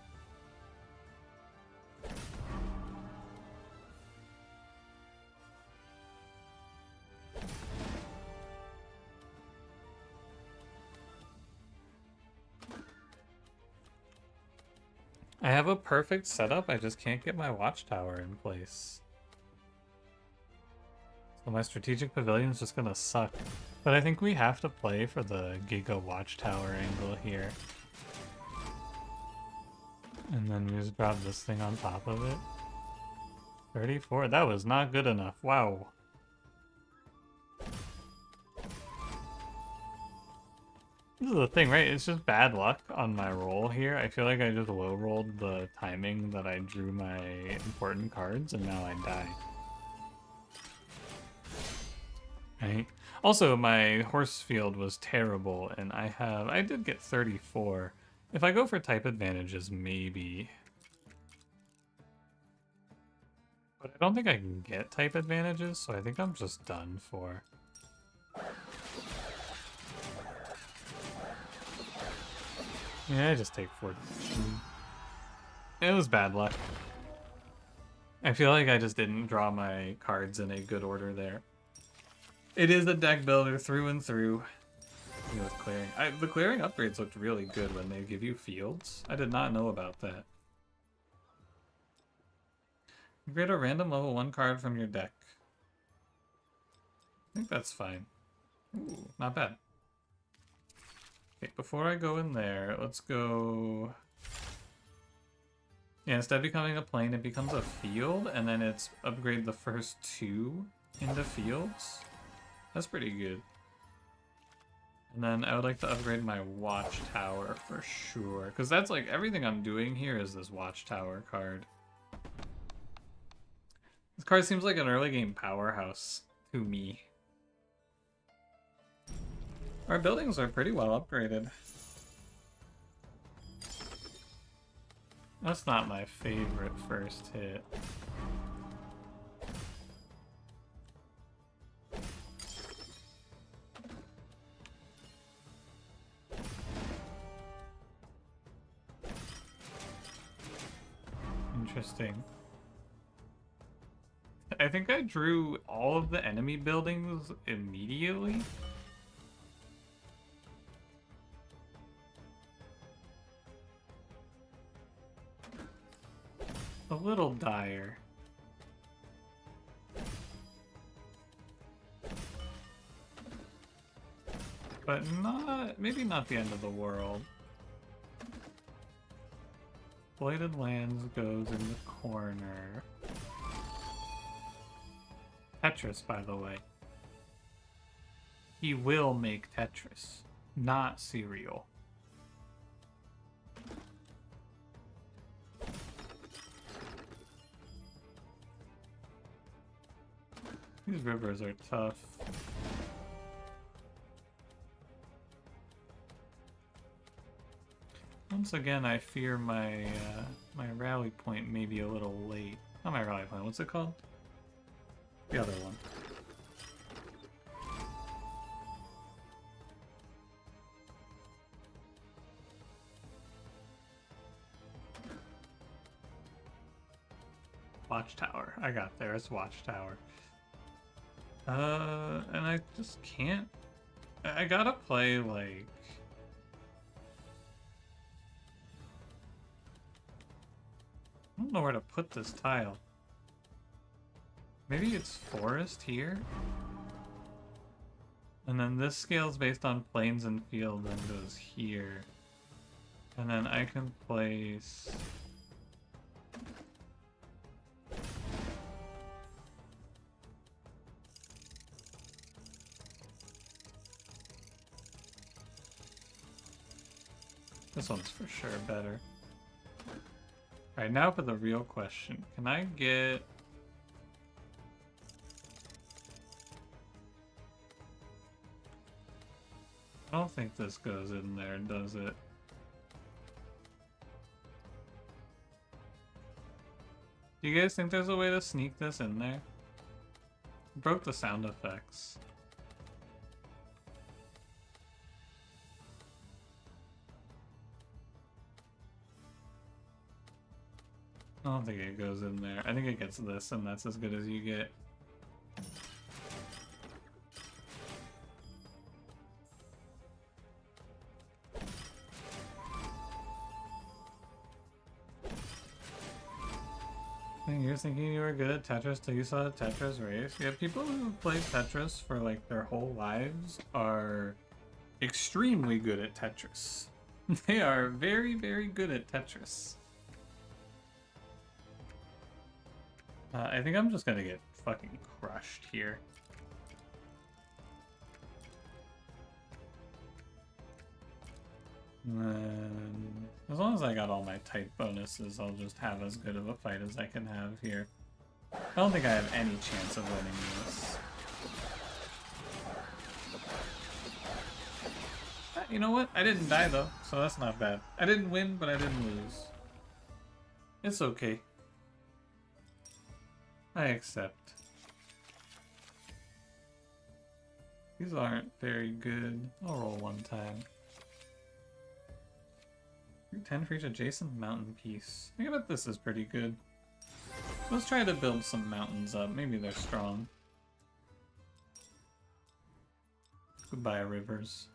I have a perfect setup, I just can't get my watchtower in place. So my strategic pavilion is just gonna suck. But I think we have to play for the Giga Watchtower angle here. And then we just drop this thing on top of it. 34, that was not good enough, wow. This is the thing, right? It's just bad luck on my roll here. I feel like I just low rolled the timing that I drew my important cards and now I die. Right? Also, my horse field was terrible and I did get 34. If I go for type advantages, maybe. But I don't think I can get type advantages, so I think I'm just done for. Yeah, I just take 14. It was bad luck. I feel like I just didn't draw my cards in a good order there. It is a deck builder through and through. With clearing. The clearing upgrades looked really good when they give you fields. I did not know about that. Create a random level 1 card from your deck. I think that's fine. Ooh, not bad. Okay, before I go in there, let's go... Yeah, instead of becoming a plane, it becomes a field, and then it's upgrade the first 2 into fields. That's pretty good. And then I would like to upgrade my watchtower for sure, because that's like everything I'm doing here is this watchtower card. This card seems like an early game powerhouse to me. Our buildings are pretty well upgraded. That's not my favorite first hit. Interesting. I think I drew all of the enemy buildings immediately. A little dire. But maybe not the end of the world. Blighted Lands goes in the corner. Tetris, by the way. He will make Tetris, not cereal. These rivers are tough. Once again, I fear my my rally point may be a little late. Not my rally point, what's it called? The other one. Watchtower. I got there. It's Watchtower. And I just can't. I gotta play like. I don't know where to put this tile. Maybe it's forest here? And then this scales based on plains and field and goes here. And then I can place... This one's for sure better. Alright, now for the real question. Can I get... I don't think this goes in there, does it? Do you guys think there's a way to sneak this in there? Broke the sound effects. I don't think it goes in there. I think it gets this, and that's as good as you get. You're thinking you were good at Tetris till you saw the Tetris race? Yeah, people who play Tetris for like their whole lives are extremely good at Tetris. They are very, very good at Tetris. I think I'm just gonna get fucking crushed here. And as long as I got all my type bonuses, I'll just have as good of a fight as I can have here. I don't think I have any chance of winning this. You know what? I didn't die though, so that's not bad. I didn't win, but I didn't lose. It's okay. I accept. These aren't very good. I'll roll one time. 10 for each adjacent mountain piece. I bet this is pretty good. Let's try to build some mountains up. Maybe they're strong. Goodbye, rivers.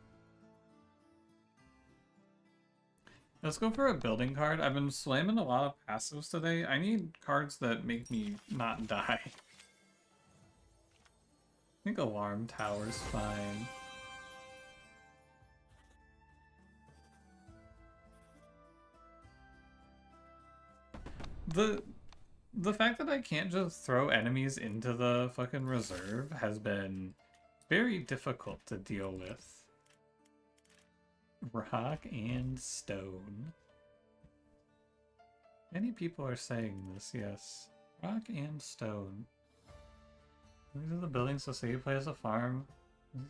Let's go for a building card. I've been slamming a lot of passives today. I need cards that make me not die. I think Alarm Tower's fine. The fact that I can't just throw enemies into the fucking reserve has been very difficult to deal with. Rock and stone. Many people are saying this, yes. Rock and stone. These are the buildings, so say you play as a farm.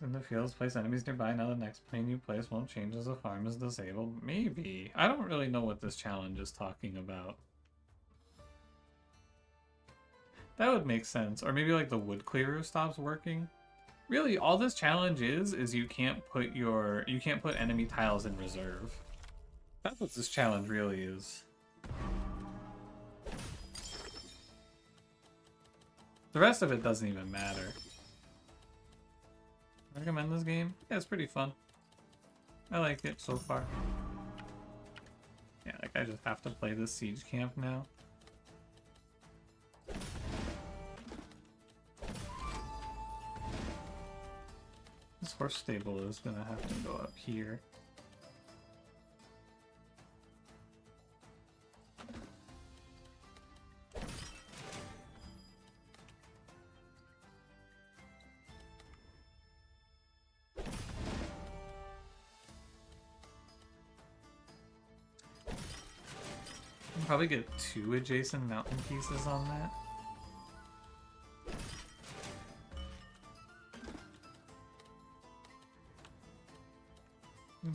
In the fields, place enemies nearby. Now the next plane you place won't change as the farm is disabled. Maybe. I don't really know what this challenge is talking about. That would make sense. Or maybe like the wood clearer stops working. Really, all this challenge is you can't put enemy tiles in reserve. That's what this challenge really is. The rest of it doesn't even matter. Recommend this game? Yeah, it's pretty fun. I like it so far. Yeah, like I just have to play this siege camp now. This horse stable is gonna have to go up here. I'll probably get 2 adjacent mountain pieces on that.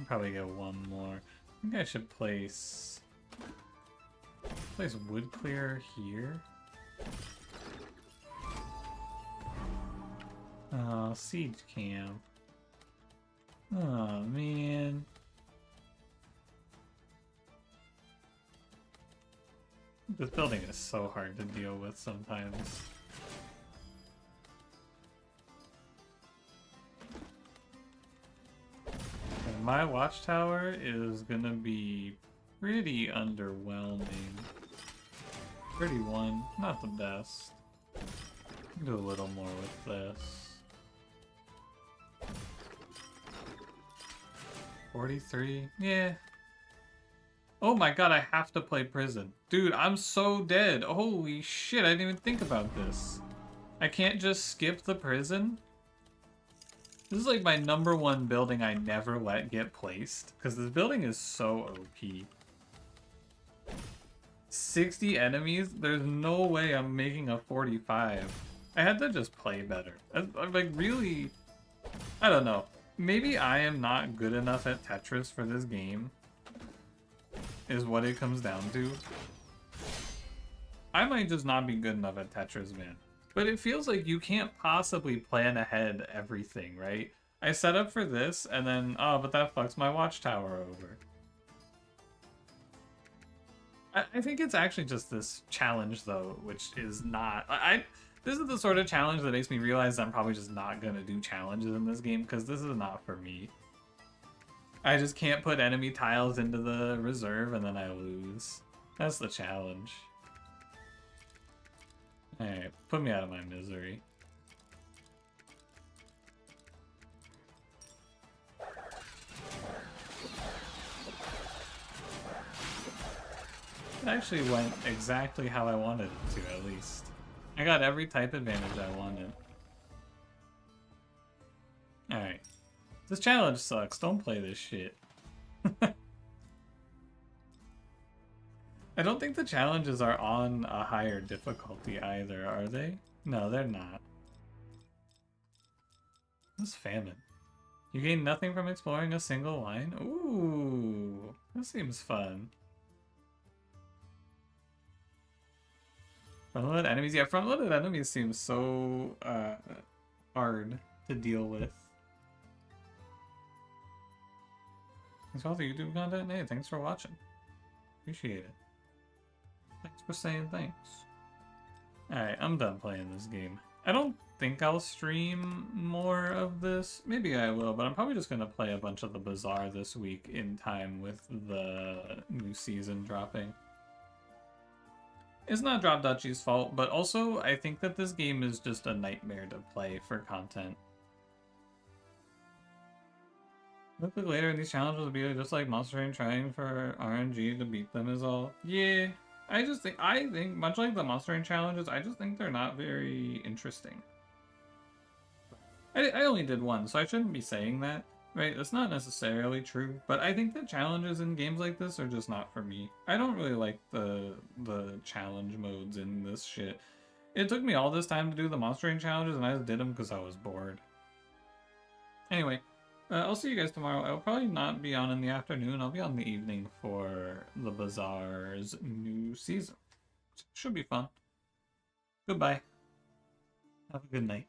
Probably get 1 more. I think I should place wood clear here. Oh, siege camp. Oh man. This building is so hard to deal with sometimes. My watchtower is gonna be pretty underwhelming. 31, not the best. Do a little more with this. 43, yeah. Oh my god, I have to play prison. Dude, I'm so dead. Holy shit, I didn't even think about this. I can't just skip the prison? This is like my #1 building I never let get placed, because this building is so OP. 60 enemies? There's no way I'm making a 45. I had to just play better. I'm like really, I don't know. Maybe I am not good enough at Tetris for this game, is what it comes down to. I might just not be good enough at Tetris, man. But it feels like you can't possibly plan ahead everything, right? I set up for this, and then, oh, but that fucks my watchtower over. I think it's actually just this challenge, though, which is not... This is the sort of challenge that makes me realize I'm probably just not gonna do challenges in this game, because this is not for me. I just can't put enemy tiles into the reserve, and then I lose. That's the challenge. Alright, put me out of my misery. It actually went exactly how I wanted it to, at least. I got every type advantage I wanted. Alright. This challenge sucks. Don't play this shit. I don't think the challenges are on a higher difficulty either, are they? No, they're not. What's famine? You gain nothing from exploring a single line? Ooh, that seems fun. Front-loaded enemies? Yeah, front-loaded enemies seem so hard to deal with. Thanks for all the YouTube content. Hey, thanks for watching. Appreciate it. Thanks for saying thanks. Alright, I'm done playing this game. I don't think I'll stream more of this. Maybe I will, but I'm probably just going to play a bunch of the Bazaar this week in time with the new season dropping. It's not Drop Duchy's fault, but also I think that this game is just a nightmare to play for content. Look later in these challenges will be just like Monster Train trying for RNG to beat them is all. Yeah, I think much like the Monster Train challenges, I just think they're not very interesting. I only did one, so I shouldn't be saying that, right? That's not necessarily true, but I think that challenges in games like this are just not for me. I don't really like the challenge modes in this shit. It took me all this time to do the Monster Train challenges, and I just did them because I was bored. Anyway. I'll see you guys tomorrow. I'll probably not be on in the afternoon. I'll be on the evening for the Bazaar's new season. Should be fun. Goodbye. Have a good night.